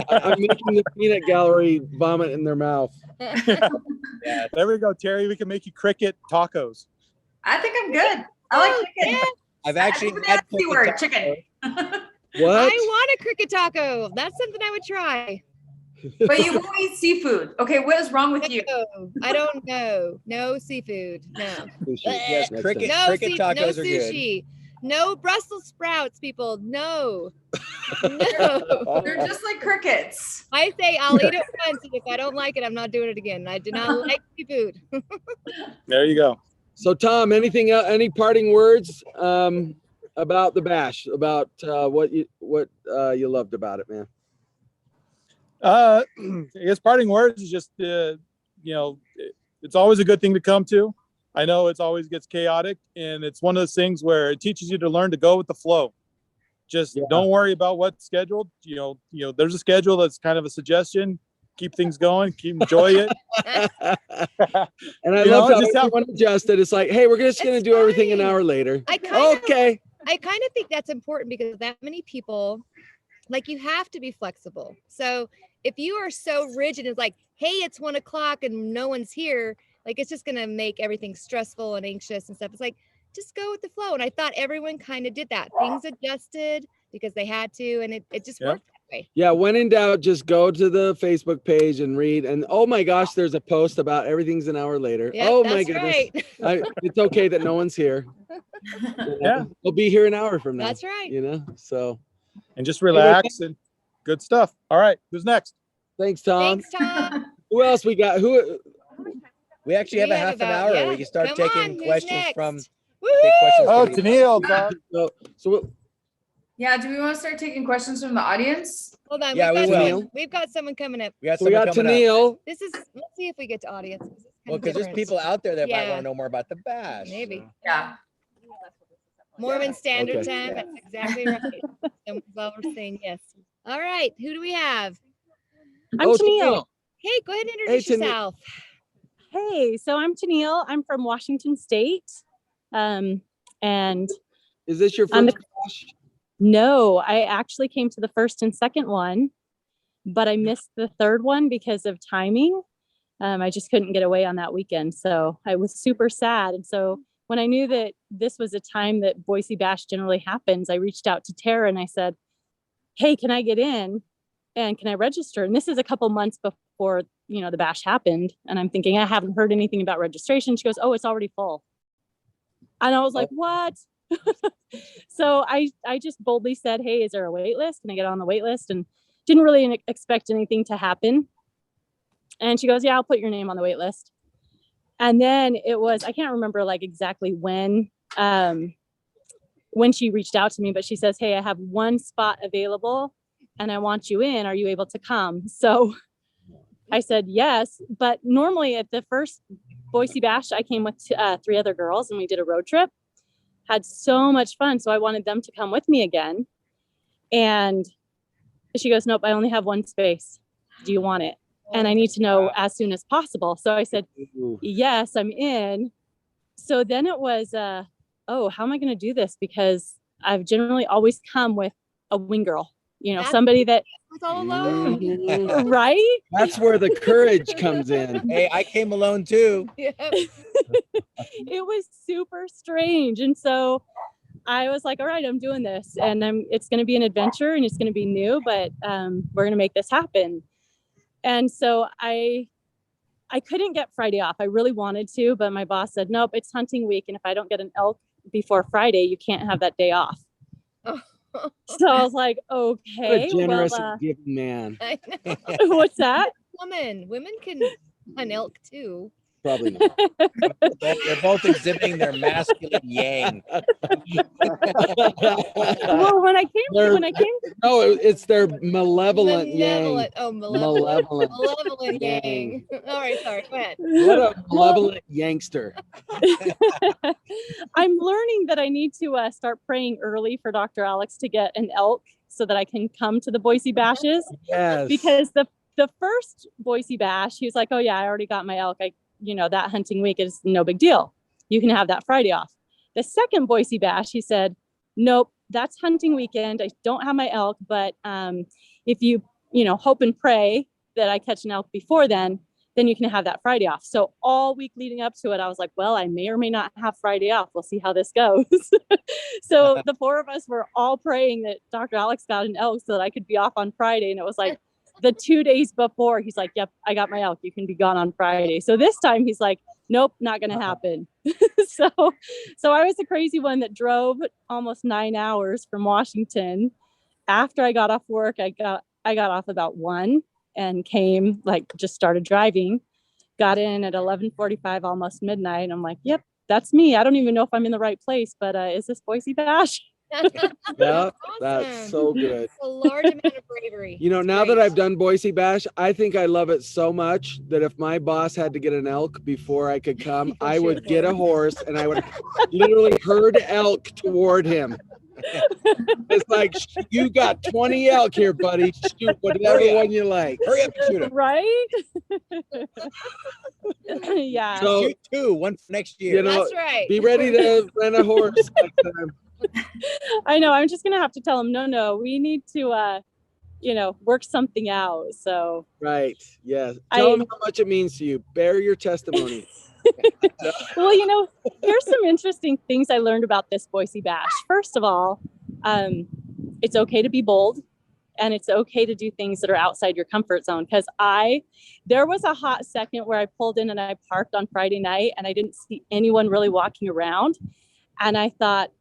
Speaker 2: I'm making the peanut gallery vomit in their mouth.
Speaker 11: Yeah, there we go, Terry. We can make you cricket tacos.
Speaker 1: I think I'm good. I like chicken.
Speaker 3: yeah,
Speaker 5: I've actually
Speaker 1: That's
Speaker 5: had
Speaker 1: the word,
Speaker 5: cricket
Speaker 1: chicken.
Speaker 2: What?
Speaker 3: I want a cricket taco. That's something I would try.
Speaker 1: But you won't eat seafood. Okay, what is wrong with you?
Speaker 3: No, I don't know. No seafood. No.
Speaker 2: Sushi.
Speaker 5: Yes,
Speaker 2: Next
Speaker 5: cricket.
Speaker 2: time.
Speaker 3: No,
Speaker 5: Cricket tacos
Speaker 3: no
Speaker 5: are good.
Speaker 3: sushi. No Brussels sprouts, people. No. No.
Speaker 1: They're just like crickets.
Speaker 3: I say I'll eat it once, and if I don't like it, I'm not doing it again. I do not like seafood.
Speaker 11: There you go.
Speaker 2: So Tom, anything else, any parting words about the bash, about what you loved about it, man?
Speaker 11: I guess parting words is just it's always a good thing to come to. I know it's always gets chaotic, and it's one of those things where it teaches you to learn to go with the flow. Just don't worry about what's scheduled. There's a schedule that's kind of a suggestion. Keep things going, enjoy it.
Speaker 2: And I love how everyone adjusted. It's like, hey, we're just going to do everything an hour later.
Speaker 3: I kind of think that's important because that many people, like, you have to be flexible. So if you are so rigid, it's like, hey, it's 1 o'clock and no one's here. Like, it's just going to make everything stressful and anxious and stuff. It's like, just go with the flow. And I thought everyone kind of did that. Things adjusted because they had to, and it just worked that way.
Speaker 2: Yeah, when in doubt, just go to the Facebook page and read. And oh my gosh, there's a post about everything's an hour later.
Speaker 3: Yep,
Speaker 2: oh my
Speaker 3: that's
Speaker 2: goodness.
Speaker 3: right.
Speaker 2: It's okay that no one's here.
Speaker 11: Yeah.
Speaker 2: We'll be here an hour from now.
Speaker 3: That's right.
Speaker 2: So.
Speaker 11: And just relax and good stuff. All right, who's next?
Speaker 2: Thanks, Tom.
Speaker 3: Thanks, Tom.
Speaker 2: Who else we got?
Speaker 5: We actually have a half an hour. We can start taking questions from.
Speaker 11: Tennille.
Speaker 1: Yeah, do we want to start taking questions from the audience?
Speaker 3: Hold on.
Speaker 5: Yeah,
Speaker 3: we've got someone coming up.
Speaker 5: We got Tennille.
Speaker 3: Let's see if we get to audience.
Speaker 5: Well, because there's people out there that might want to know more about the bash.
Speaker 3: Maybe.
Speaker 1: Yeah.
Speaker 3: Mormon Standard Time. That's exactly right. And we're saying yes. All right. Who do we have?
Speaker 12: I'm Tennille.
Speaker 3: Hey, go ahead and introduce yourself.
Speaker 12: Hey, so I'm Tennille. I'm from Washington State. And
Speaker 2: is this your first bash?
Speaker 12: No, I actually came to the first and second one, but I missed the third one because of timing. I just couldn't get away on that weekend. So I was super sad. And so when I knew that this was a time that Boise Bash generally happens, I reached out to Tara and I said, hey, can I get in and can I register? And this is a couple months before, the bash happened. And I'm thinking, I haven't heard anything about registration. She goes, oh, it's already full. And I was like, what? So I just boldly said, hey, is there a wait list? Can I get on the wait list? And didn't really expect anything to happen. And she goes, yeah, I'll put your name on the wait list. And then it was, I can't remember like exactly when she reached out to me, but she says, hey, I have one spot available and I want you in. Are you able to come? So I said, yes. But normally at the first Boise Bash, I came with 3 other girls and we did a road trip, had so much fun. So I wanted them to come with me again. And she goes, nope, I only have one space. Do you want it? And I need to know as soon as possible. So I said, yes, I'm in. So then it was, how am I going to do this? Because I've generally always come with a wing girl, somebody that
Speaker 3: was all alone.
Speaker 12: Right?
Speaker 2: That's where the courage comes in.
Speaker 5: Hey, I came alone too.
Speaker 3: Yeah.
Speaker 12: It was super strange. And so I was like, all right, I'm doing this and it's going to be an adventure and it's going to be new, but we're going to make this happen. And so I couldn't get Friday off. I really wanted to, but my boss said, nope, it's hunting week. And if I don't get an elk before Friday, you can't have that day off. So I was like, okay.
Speaker 2: What a generous and giving man.
Speaker 12: What's that?
Speaker 3: Women can hunt elk too.
Speaker 2: Probably not.
Speaker 5: They're both exhibiting their masculine yang.
Speaker 12: Well, when I came.
Speaker 2: No, it's their malevolent yang.
Speaker 3: Oh, malevolent yang. All right, sorry. Go ahead.
Speaker 2: What a malevolent youngster.
Speaker 12: I'm learning that I need to start praying early for Dr. Alex to get an elk so that I can come to the Boise Bashes.
Speaker 2: Yes.
Speaker 12: Because the first Boise Bash, he was like, oh yeah, I already got my elk. That hunting week is no big deal. You can have that Friday off. The second Boise Bash, he said, nope, that's hunting weekend. I don't have my elk, but if you, hope and pray that I catch an elk before then you can have that Friday off. So all week leading up to it, I was like, well, I may or may not have Friday off. We'll see how this goes. So the 4 of us were all praying that Dr. Alex got an elk so that I could be off on Friday. And it was like, the 2 days before, he's like, yep, I got my elk. You can be gone on Friday. So this time he's like, nope, not going to happen. so I was the crazy one that drove almost 9 hours from Washington. After I got off work, I got off about 1 and came, like, just started driving, got in at 11:45, almost midnight. And I'm like, yep, that's me. I don't even know if I'm in the right place, but is this Boise Bash?
Speaker 2: Yeah, that's
Speaker 3: Awesome.
Speaker 2: so good.
Speaker 3: A large amount of bravery.
Speaker 2: You know,
Speaker 3: It's
Speaker 2: now
Speaker 3: great.
Speaker 2: that I've done Boise Bash, I think I love it so much that if my boss had to get an elk before I could come,
Speaker 3: For
Speaker 2: I would
Speaker 3: sure.
Speaker 2: get a horse and I would literally herd elk toward him. It's like, you got 20 elk here, buddy. Shoot whatever
Speaker 5: Hurry up.
Speaker 2: one you like.
Speaker 5: Hurry up and shoot him.
Speaker 12: Right? Yeah.
Speaker 2: So,
Speaker 5: Shoot 2, 1 for next year.
Speaker 2: you know,
Speaker 3: That's right.
Speaker 2: be ready to rent a horse next time.
Speaker 12: I know. I'm just gonna have to tell him, no, we need to work something out. So
Speaker 2: Right. Yeah. Tell them how much it means to you. Bear your testimony.
Speaker 12: well, here's some interesting things I learned about this Boise Bash. First of all, it's okay to be bold, and it's okay to do things that are outside your comfort zone. Because there was a hot second where I pulled in and I parked on Friday night and I didn't see anyone really walking around. And I thought,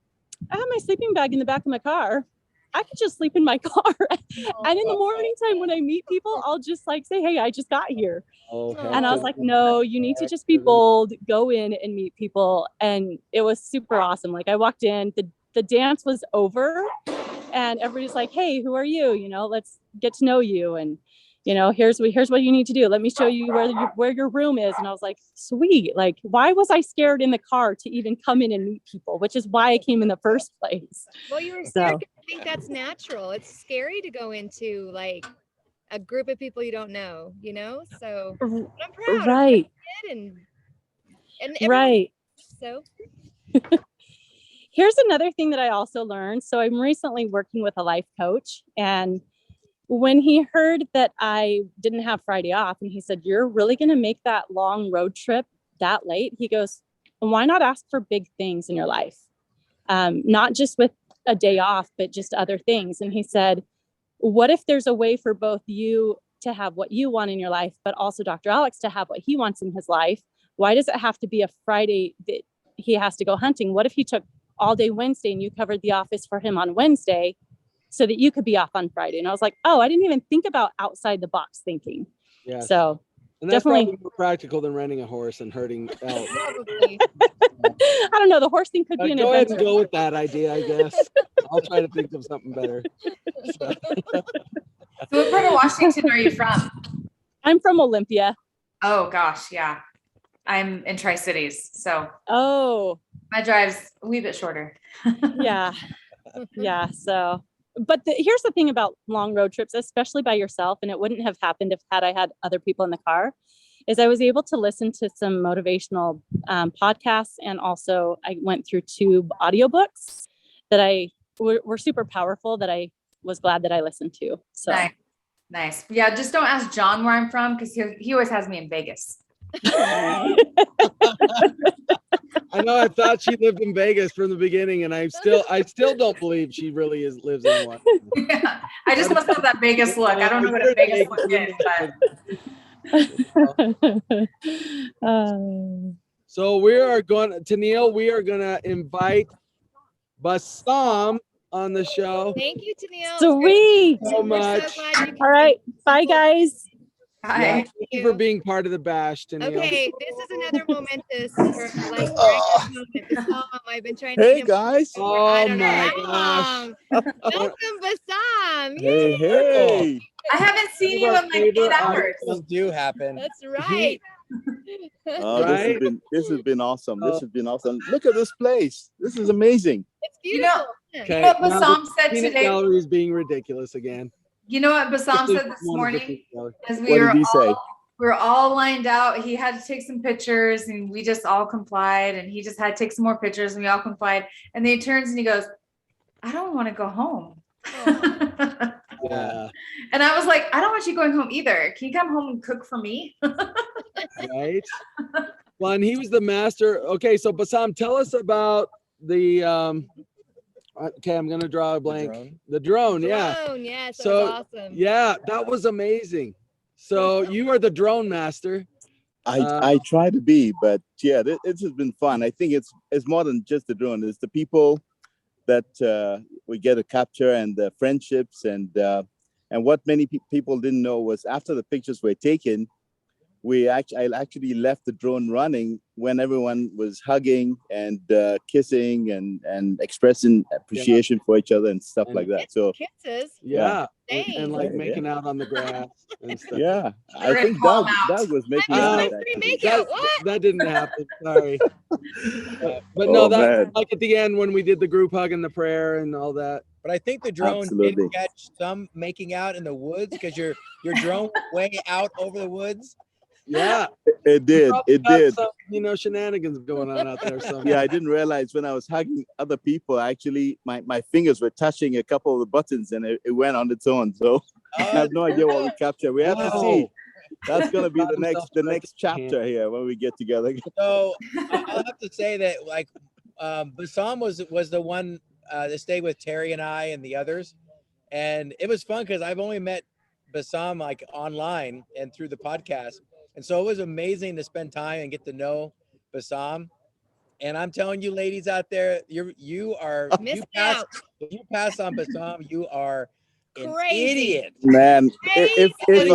Speaker 12: I have my sleeping bag in the back of my car. I could just sleep in my car. And in the morning time when I meet people, I'll just like say, hey, I just got here. And I was like, no, you need to just be bold, go in and meet people. And it was super awesome. Like, I walked in, the dance was over and everybody's like, hey, who are you? Let's get to know you. And, here's what you need to do. Let me show you where your room is. And I was like, sweet. Like, why was I scared in the car to even come in and meet people, which is why I came in the first place.
Speaker 3: Well, you were scared. I think that's natural. It's scary to go into like a group of people you don't know, so I'm proud.
Speaker 12: Right.
Speaker 3: And
Speaker 12: Right.
Speaker 3: So
Speaker 12: here's another thing that I also learned. So I'm recently working with a life coach, and when he heard that I didn't have Friday off and he said, you're really going to make that long road trip that late? He goes, why not ask for big things in your life? Not just with a day off, but just other things. And he said, what if there's a way for both you to have what you want in your life, but also Dr. Alex to have what he wants in his life? Why does it have to be a Friday that he has to go hunting? What if he took all day Wednesday and you covered the office for him on Wednesday so that you could be off on Friday? And I was like, oh, I didn't even think about outside the box thinking.
Speaker 2: Yeah.
Speaker 12: So
Speaker 2: and that's
Speaker 12: definitely
Speaker 2: probably more practical than renting a horse and herding elk.
Speaker 3: probably.
Speaker 12: I don't know. The horse thing could be an
Speaker 2: Go ahead and
Speaker 12: adventure.
Speaker 2: go with that idea, I guess. I'll try to think of something better.
Speaker 1: So what part of Washington are you from?
Speaker 12: I'm from Olympia.
Speaker 1: Oh gosh, yeah. I'm in Tri-Cities, so
Speaker 12: Oh,
Speaker 1: my drive's a wee bit shorter.
Speaker 12: yeah. Yeah. So, but here's the thing about long road trips, especially by yourself, and it wouldn't have happened had I had other people in the car, is I was able to listen to some motivational podcasts. And also I went through 2 audiobooks that were super powerful that I was glad that I listened to. So
Speaker 1: Nice. Yeah. Just don't ask John where I'm from, because he always has me in Vegas.
Speaker 2: I know. I thought she lived in Vegas from the beginning, and I still don't believe she really lives in one.
Speaker 1: Yeah. I just must have that Vegas look. I don't know what a Vegas look is, but
Speaker 2: So we are going to invite Bassam on the show.
Speaker 3: Thank you, Tennille.
Speaker 12: Sweet.
Speaker 2: So much.
Speaker 3: So glad you
Speaker 12: All right. Bye, guys.
Speaker 1: hi.
Speaker 2: Yeah, thank you for being part of the bash, Tennille.
Speaker 3: Okay, this is another momentous, or like miraculous moment. Bassam, I've been trying to get
Speaker 13: Hey
Speaker 3: him
Speaker 13: guys.
Speaker 3: for
Speaker 2: Oh
Speaker 3: I don't know
Speaker 2: my
Speaker 3: how long. Welcome, Bassam.
Speaker 13: Hey, hey.
Speaker 1: I haven't seen you in like 8 hours.
Speaker 5: Miracles do happen.
Speaker 3: That's right.
Speaker 13: Oh,
Speaker 2: Right?
Speaker 13: this has been awesome. This has been awesome. Look at this place. This is amazing.
Speaker 3: It's
Speaker 1: You know-
Speaker 3: beautiful.
Speaker 2: Okay.
Speaker 1: What
Speaker 2: now
Speaker 1: Bassam
Speaker 2: the
Speaker 1: said
Speaker 2: peanut
Speaker 1: today.
Speaker 2: gallery is being ridiculous again.
Speaker 1: You know what Bassam
Speaker 2: Especially
Speaker 1: said this
Speaker 2: one of the
Speaker 1: morning?
Speaker 2: peanut gallery.
Speaker 1: As
Speaker 13: What did he say?
Speaker 1: we were all lined out. He had to take some pictures, and we just all complied. And he just had to take some more pictures, and we all complied. And then he turns and he goes, "I don't want to go home."
Speaker 2: Yeah.
Speaker 1: And I was like, "I don't want you going home either. Can you come home and cook for me?"
Speaker 2: Right. Well, and he was the master. Okay, so Bassam, tell us about the okay, I'm gonna draw a blank. The drone, yeah.
Speaker 3: Drone, yes, that
Speaker 2: So
Speaker 3: was awesome.
Speaker 2: yeah, that was amazing. So you are the drone master.
Speaker 13: I try to be, but yeah, it's just been fun. I think it's more than just the drone. It's the people that we get to capture, and the friendships, and what many people didn't know was after the pictures were taken, I actually left the drone running when everyone was hugging and kissing and expressing appreciation for each other and stuff like that. So
Speaker 3: kisses.
Speaker 2: Yeah.
Speaker 3: Dang.
Speaker 2: And like making out on the grass and stuff.
Speaker 13: yeah, I think Doug was making out.
Speaker 2: That didn't happen. Sorry. But
Speaker 13: Oh,
Speaker 2: no, that
Speaker 13: man.
Speaker 2: like at the end when we did the group hug and the prayer and all that.
Speaker 5: But I think the drone
Speaker 13: Absolutely.
Speaker 5: did catch some making out in the woods because your drone went way out over the woods.
Speaker 2: Yeah,
Speaker 13: it did. It
Speaker 2: got
Speaker 13: did.
Speaker 2: some, shenanigans going on out there. So
Speaker 13: Yeah, I didn't realize when I was hugging other people, actually my fingers were touching a couple of the buttons, and it went on its own. So I have no idea what we captured. We have to see. That's gonna be the next chapter here when we get together.
Speaker 5: So I'll have to say that like Bassam was the one that stayed with Terry and I and the others, and it was fun because I've only met Bassam like online and through the podcast. And so it was amazing to spend time and get to know Bassam. And I'm telling you, ladies out there, you pass on Bassam, you are an idiot.
Speaker 13: Man, if I
Speaker 5: Crazy.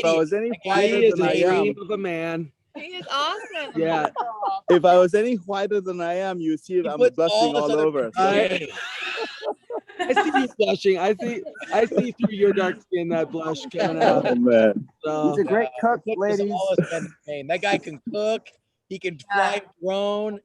Speaker 13: was any
Speaker 2: he
Speaker 13: whiter
Speaker 2: is
Speaker 13: than I
Speaker 2: a
Speaker 13: am,
Speaker 2: dream of a man.
Speaker 3: He is awesome.
Speaker 2: Yeah.
Speaker 13: if I was any whiter than I am, you see I'm
Speaker 5: puts
Speaker 13: blushing
Speaker 5: all
Speaker 13: all
Speaker 5: this other
Speaker 13: over.
Speaker 2: I see you blushing. I see through your dark skin that blush coming out.
Speaker 13: Oh man.
Speaker 2: So,
Speaker 10: He's a great cook, ladies.
Speaker 5: That guy can cook. He can fly a drone.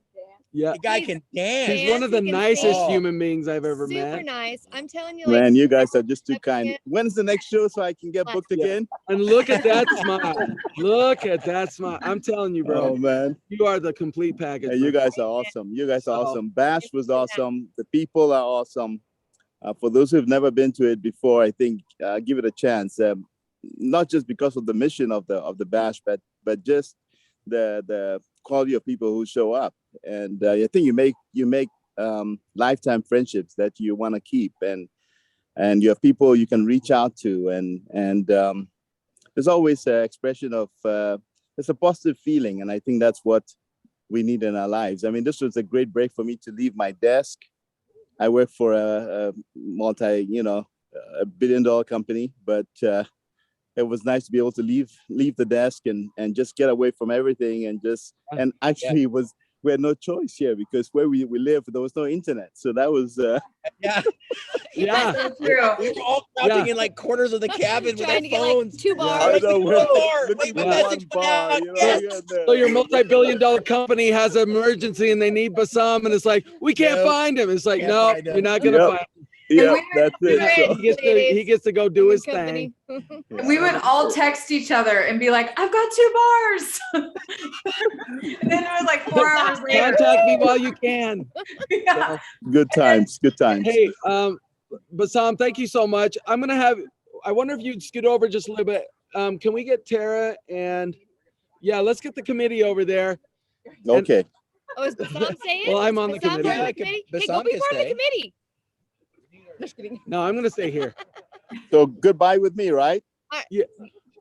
Speaker 2: Yeah.
Speaker 5: The guy can dance.
Speaker 2: He's one of the nicest human beings I've ever
Speaker 3: Super
Speaker 2: met.
Speaker 3: nice. I'm telling you,
Speaker 13: Man, you guys are just too kind. When's the next show so I can get booked again?
Speaker 2: And look at that smile. Look at that smile. I'm telling you, bro.
Speaker 13: Oh man,
Speaker 2: you are the complete package.
Speaker 13: hey, you guys are awesome. You guys are awesome. Bash was awesome. The people are awesome. For those who've never been to it before, I think give it a chance. Not just because of the mission of the Bash, but just the quality of people who show up. And I think you make lifetime friendships that you want to keep, and you have people you can reach out to, and there's always an expression of it's a positive feeling, and I think that's what we need in our lives. I mean, this was a great break for me to leave my desk. I work for a a billion-dollar company, but it was nice to be able to leave the desk and just get away from everything, and actually we had no choice here because where we live there was no internet, so that was
Speaker 5: yeah.
Speaker 3: True.
Speaker 5: We were all crouching in like corners of the cabin with our phones.
Speaker 3: Like 2 bars.
Speaker 2: So your multi-billion-dollar company has an emergency and they need Bassam, and it's like we can't find him. It's like no, you're not gonna find him.
Speaker 13: Yeah, that's it. So.
Speaker 2: He gets to go do his thing.
Speaker 1: We would all text each other and be like, "I've got 2 bars." And then it was like 4 hours later.
Speaker 2: Contact me while you can.
Speaker 1: Yeah.
Speaker 13: Good times. Good times.
Speaker 2: Hey, Bassam, thank you so much. I wonder if you'd scoot over just a little bit. Can we get Tara and let's get the committee over there.
Speaker 13: Okay.
Speaker 3: Oh, is Bassam saying?
Speaker 2: Well, I'm on the
Speaker 3: Bassam
Speaker 2: committee.
Speaker 3: Hey, go be part of the committee. Just kidding.
Speaker 2: No, I'm gonna stay here.
Speaker 13: So goodbye with me, right?
Speaker 2: Yeah.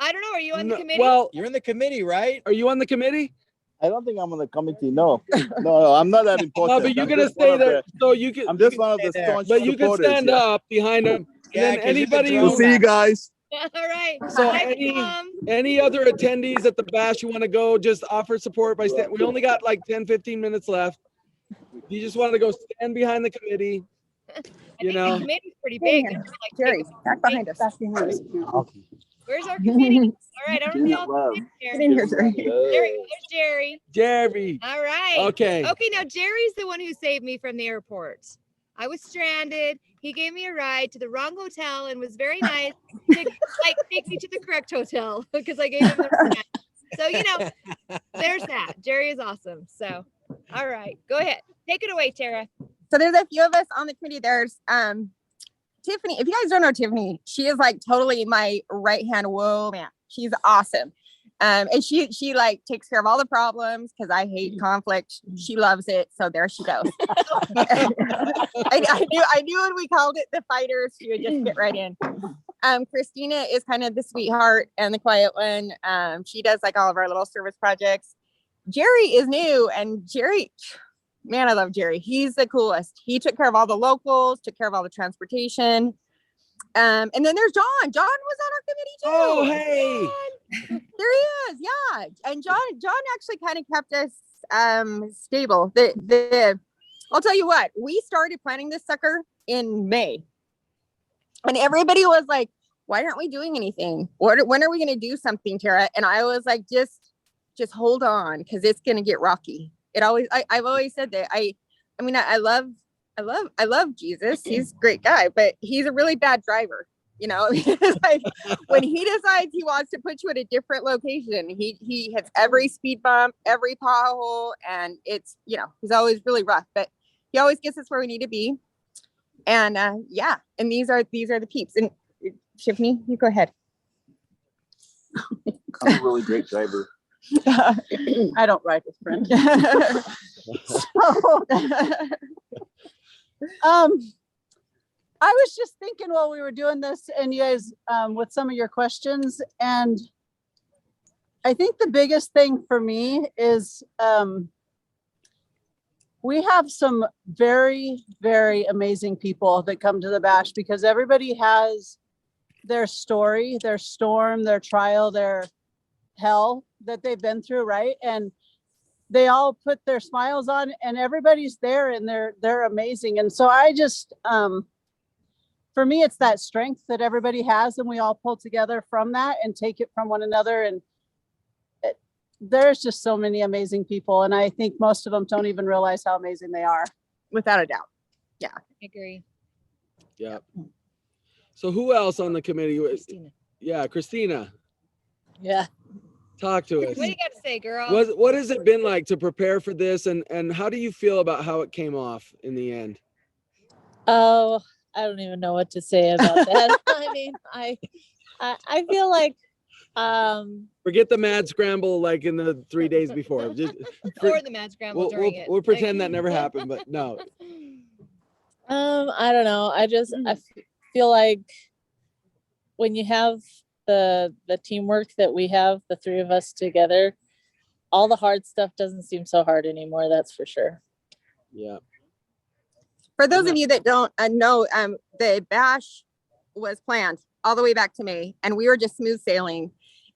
Speaker 3: I don't know. Are you on the committee?
Speaker 2: Well,
Speaker 5: you're in the committee, right?
Speaker 2: Are you on the committee?
Speaker 13: I don't think I'm on the committee. No, I'm not that important.
Speaker 2: No, but you're gonna stay there, so you can.
Speaker 13: I'm just one of the staunch
Speaker 2: But you can stand up behind him, and then anybody.
Speaker 13: We'll see you guys.
Speaker 3: All right.
Speaker 2: So
Speaker 3: Bye,
Speaker 2: any other attendees at the Bash you want to go, just offer support by standing. We only got like 10-15 minutes left. You just want to go stand behind the committee.
Speaker 3: The committee's pretty big.
Speaker 4: Jerry, back behind us.
Speaker 3: Where's our committee? All right, I don't know.
Speaker 4: Get in here, Jerry.
Speaker 3: There's Jerry.
Speaker 2: Jerry.
Speaker 3: All right.
Speaker 2: Okay.
Speaker 3: Okay, now Jerry's the one who saved me from the airport. I was stranded. He gave me a ride to the wrong hotel and was very nice to take me to the correct hotel because I gave him the ride. So, there's that. Jerry is awesome. So, all right, go ahead. Take it away, Tara.
Speaker 4: So there's a few of us on the committee. There's Tiffany. If you guys don't know Tiffany, she is like totally my right hand. Whoa, man, she's awesome. And she like takes care of all the problems because I hate conflict. She loves it. So there she goes. I knew when we called it the fighters, she would just fit right in. Christina is kind of the sweetheart and the quiet one. She does like all of our little service projects. Jerry is new, and Jerry, man, I love Jerry. He's the coolest. He took care of all the locals, took care of all the transportation. And then there's John. John was on our committee too.
Speaker 2: Oh, hey.
Speaker 4: There he is. Yeah. And John actually kind of kept us stable. I'll tell you what, we started planning this sucker in May. And everybody was like, why aren't we doing anything? When are we going to do something, Tara? And I was like, just hold on, because it's going to get rocky. I've always said that. I mean, I love Jesus. He's a great guy, but he's a really bad driver. You know, like when he decides he wants to put you at a different location, he hits every speed bump, every pothole, and it's, you know, he's always really rough, but he always gets us where we need to be. And yeah, and these are the peeps. And Tiffany, you go ahead.
Speaker 13: I'm a really great driver.
Speaker 14: I don't ride with friends. I was just thinking while we were doing this, and you guys with some of your questions, and I think the biggest thing for me is we have some very, very amazing people that come to the Bash, because everybody has their story, their storm, their trial, their hell that they've been through, right? And they all put their smiles on, and everybody's there, and they're amazing. And so I just for me, it's that strength that everybody has, and we all pull together from that and take it from one another. And there's just so many amazing people, and I think most of them don't even realize how amazing they are.
Speaker 4: Without a doubt. Yeah,
Speaker 3: I agree.
Speaker 2: Yeah. So who else on the committee?
Speaker 3: Christina.
Speaker 2: Yeah, Christina.
Speaker 6: Yeah.
Speaker 2: Talk to us.
Speaker 3: What do you got to say, girl?
Speaker 2: What has it been like to prepare for this, and how do you feel about how it came off in the end?
Speaker 6: Oh, I don't even know what to say about that. I mean, I feel like
Speaker 2: forget the mad scramble like in the 3 days before. Just
Speaker 3: or the mad scramble during it.
Speaker 2: We'll pretend that never happened, but no.
Speaker 6: I don't know. I feel like when you have the teamwork that we have, the three of us together, all the hard stuff doesn't seem so hard anymore. That's for sure.
Speaker 2: Yeah.
Speaker 4: For those of you that don't know, the Bash was planned all the way back to May, and we were just smooth sailing,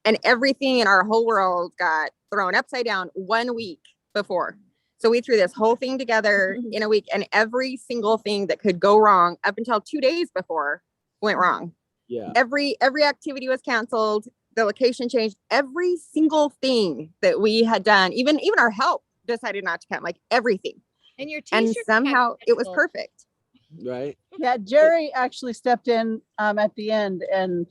Speaker 4: and everything in our whole world got thrown upside down 1 week before. So we threw this whole thing together in a week, and every single thing that could go wrong up until 2 days before went wrong.
Speaker 2: Yeah.
Speaker 4: Every activity was canceled. The location changed. Every single thing that we had done, even our help decided not to come, like everything.
Speaker 3: And your
Speaker 4: and somehow it was perfect.
Speaker 2: Right.
Speaker 14: Yeah, Jerry actually stepped in at the end, and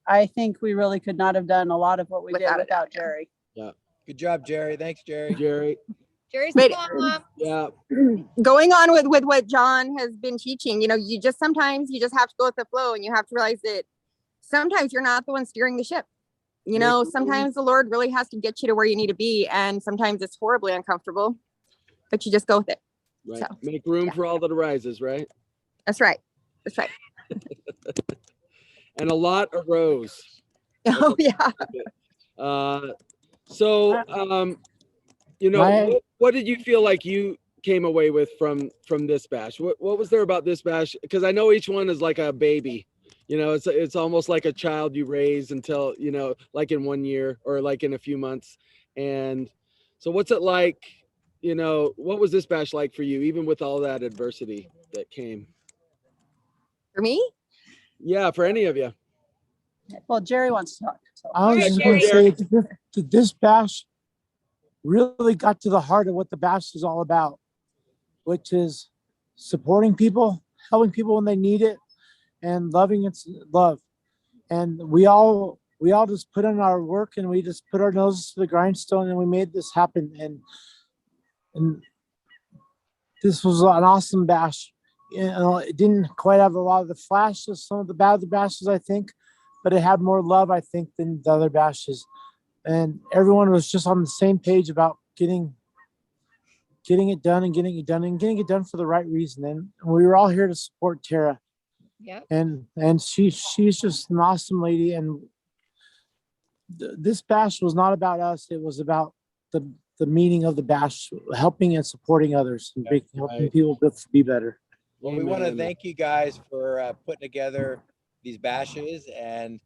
Speaker 14: I think we really could not have done a lot of what we did without Jerry.
Speaker 2: Yeah.
Speaker 5: Good job, Jerry. Thanks, Jerry.
Speaker 3: Jerry's
Speaker 4: But,
Speaker 3: mom.
Speaker 2: Yeah.
Speaker 4: Going on with what John has been teaching, you know, sometimes you just have to go with the flow, and you have to realize that sometimes you're not the one steering the ship. You know, sometimes the Lord really has to get you to where you need to be, and sometimes it's horribly uncomfortable, but you just go with it.
Speaker 2: Right.
Speaker 4: So,
Speaker 2: Make room for all that arises, right?
Speaker 4: That's right. That's right.
Speaker 2: And a lot arose.
Speaker 4: Oh yeah.
Speaker 2: You know, what did you feel like you came away with from this bash? What was there about this bash? Because I know each one is like a baby. You know, it's almost like a child you raise until, you know, like in 1 year or like in a few months. And so what's it like? You know, what was this bash like for you, even with all that adversity that came?
Speaker 4: For me?
Speaker 2: Yeah, for any of you.
Speaker 14: Well, Jerry wants to talk. So.
Speaker 15: I was just going to say that this bash really got to the heart of what the bash is all about, which is supporting people, helping people when they need it, and loving its love. And we all just put in our work, and we just put our noses to the grindstone, and we made this happen. And this was an awesome bash. You know, it didn't quite have a lot of the flash of some of the bad bashes, I think, but it had more love, I think, than the other bashes. And everyone was just on the same page about getting it done and getting it done for the right reason. And we were all here to support Tara.
Speaker 3: Yep.
Speaker 15: And she's just an awesome lady. And this bash was not about us. It was about the meaning of the bash, helping and supporting others and helping people be better.
Speaker 5: Well, we want to thank you guys for putting together these bashes and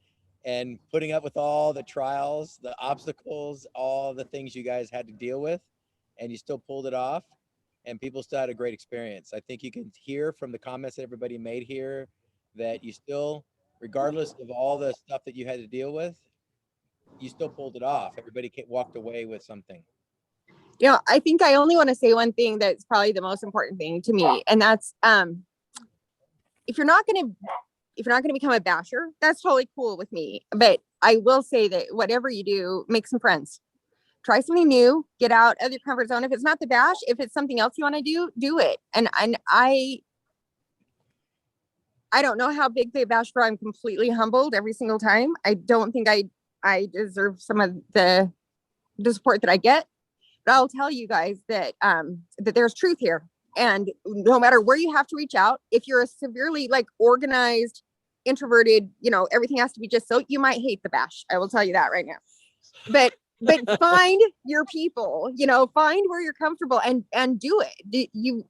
Speaker 5: putting up with all the trials, the obstacles, all the things you guys had to deal with, and you still pulled it off, and people still had a great experience. I think you can hear from the comments that everybody made here that you still, regardless of all the stuff that you had to deal with, you still pulled it off. Everybody walked away with something.
Speaker 4: You know, I think I only want to say one thing that's probably the most important thing to me, and that's if you're not going to become a basher, that's totally cool with me. But I will say that whatever you do, make some friends, try something new, get out of your comfort zone. If it's not the bash, if it's something else you want to do it. And I don't know how big they bash for. I'm completely humbled every single time. I don't think I deserve some of the support that I get. But I'll tell you guys that that there's truth here, and no matter where you have to reach out, if you're a severely like organized, introverted, you know, everything has to be just so, you might hate the bash. I will tell you that right now. But find your people, you know, find where you're comfortable and do it.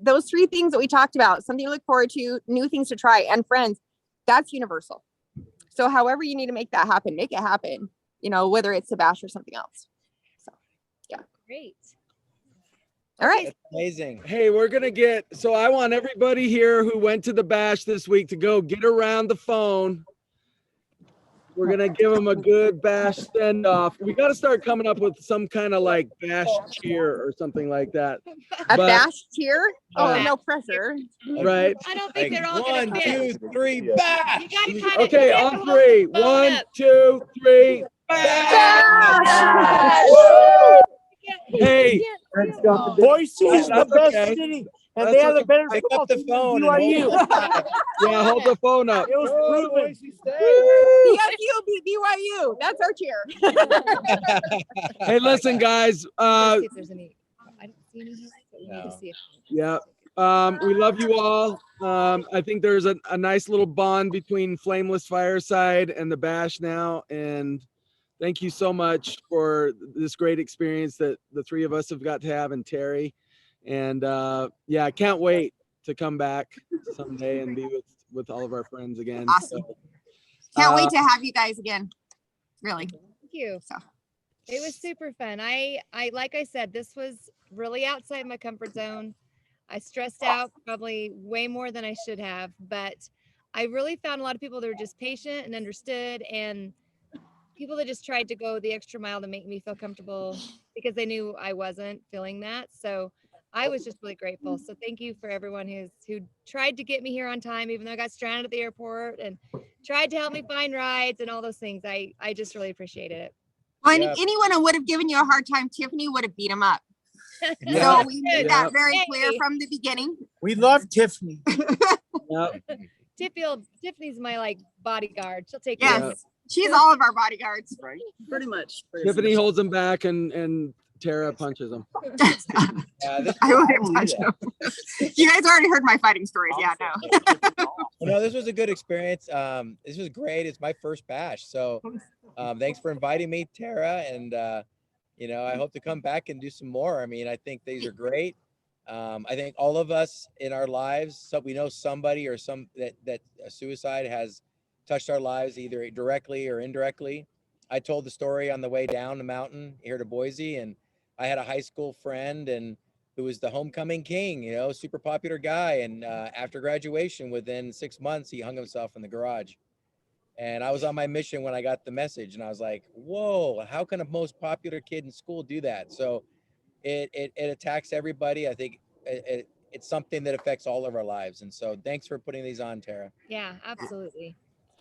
Speaker 4: Those three things that we talked about, something to look forward to, new things to try, and friends, that's universal. So however you need to make that happen, make it happen, you know, whether it's a bash or something else. Yeah.
Speaker 3: Great.
Speaker 4: All right.
Speaker 5: That's amazing.
Speaker 2: Hey, so I want everybody here who went to the bash this week to go get around the phone. We're going to give them a good bash send off. We got to start coming up with some kind of like bash cheer or something like that.
Speaker 4: Bash cheer? Oh, no pressure.
Speaker 2: Right.
Speaker 3: I don't think they're all
Speaker 5: One,
Speaker 3: gonna fit.
Speaker 5: 2, 3, bash.
Speaker 3: You gotta kind of
Speaker 2: Okay, on three. 1, 2, 3.
Speaker 15: Bash!
Speaker 2: Hey,
Speaker 15: Boise is the best city, and they have the better
Speaker 5: Pick
Speaker 15: football
Speaker 5: up the
Speaker 15: team than
Speaker 5: phone and
Speaker 15: BYU.
Speaker 2: yeah, hold the phone up.
Speaker 15: It was proven.
Speaker 4: BYU, that's our cheer.
Speaker 2: Hey, listen, guys.
Speaker 3: Let's see if there's any. I don't see any. But we need to see if.
Speaker 2: Yeah. We love you all. I think there's a nice little bond between Flameless Fireside and the Bash now. And thank you so much for this great experience that the three of us have got to have, and Terry. And yeah, I can't wait to come back someday and be with all of our friends again.
Speaker 4: Awesome.
Speaker 2: So,
Speaker 4: Can't wait to have you guys again. Really.
Speaker 3: Thank you.
Speaker 4: So.
Speaker 3: It was super fun. I like I said, this was really outside my comfort zone. I stressed out probably way more than I should have, but I really found a lot of people that were just patient and understood, and people that just tried to go the extra mile to make me feel comfortable because they knew I wasn't feeling that. So I was just really grateful. So thank you for everyone who tried to get me here on time, even though I got stranded at the airport, and tried to help me find rides and all those things. I just really appreciated it.
Speaker 4: Well, and if anyone would have given you a hard time, Tiffany would have beat him up.
Speaker 2: Yeah.
Speaker 4: So we made that very clear from the beginning.
Speaker 15: We love Tiffany.
Speaker 3: Tiffany's my like bodyguard. She'll take care of
Speaker 4: Yes, she's all of our bodyguards.
Speaker 6: Right? Pretty much.
Speaker 2: Tiffany holds them back, and Tara punches them.
Speaker 4: I wouldn't punch him. You guys already heard my fighting stories. Yeah, no.
Speaker 5: Well, no, this was a good experience. This was great. It's my first bash. So thanks for inviting me, Tara. And, you know, I hope to come back and do some more. I mean, I think these are great. I think all of us in our lives, so we know somebody or that suicide has touched our lives either directly or indirectly. I told the story on the way down the mountain here to Boise, and I had a high school friend and who was the homecoming king, you know, super popular guy. And after graduation, within 6 months, he hung himself in the garage. And I was on my mission when I got the message, and I was like, whoa, how can a most popular kid in school do that? So it attacks everybody. I think it's something that affects all of our lives. And so thanks for putting these on, Tara.
Speaker 3: Yeah, absolutely.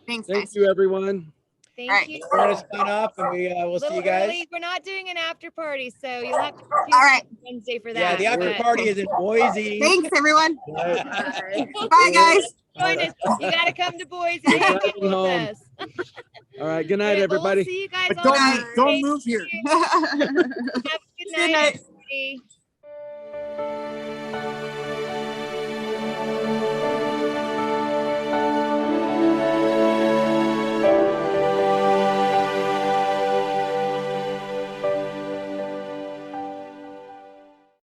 Speaker 4: Thanks,
Speaker 2: Thank
Speaker 4: guys.
Speaker 2: you, everyone.
Speaker 3: Thank you.
Speaker 5: We're gonna sign off, and we'll see you guys.
Speaker 3: Early. We're not doing an after party, so you'll have to
Speaker 4: All right.
Speaker 3: Wednesday for that.
Speaker 5: Yeah, the after party is in Boise.
Speaker 4: Thanks, everyone. Bye, guys.
Speaker 3: Join us. You got to come to Boise and hang out with us.
Speaker 2: All right. Good night, everybody.
Speaker 3: We'll see you guys
Speaker 15: But
Speaker 3: on
Speaker 15: don't move here.
Speaker 3: Have a good night. everybody.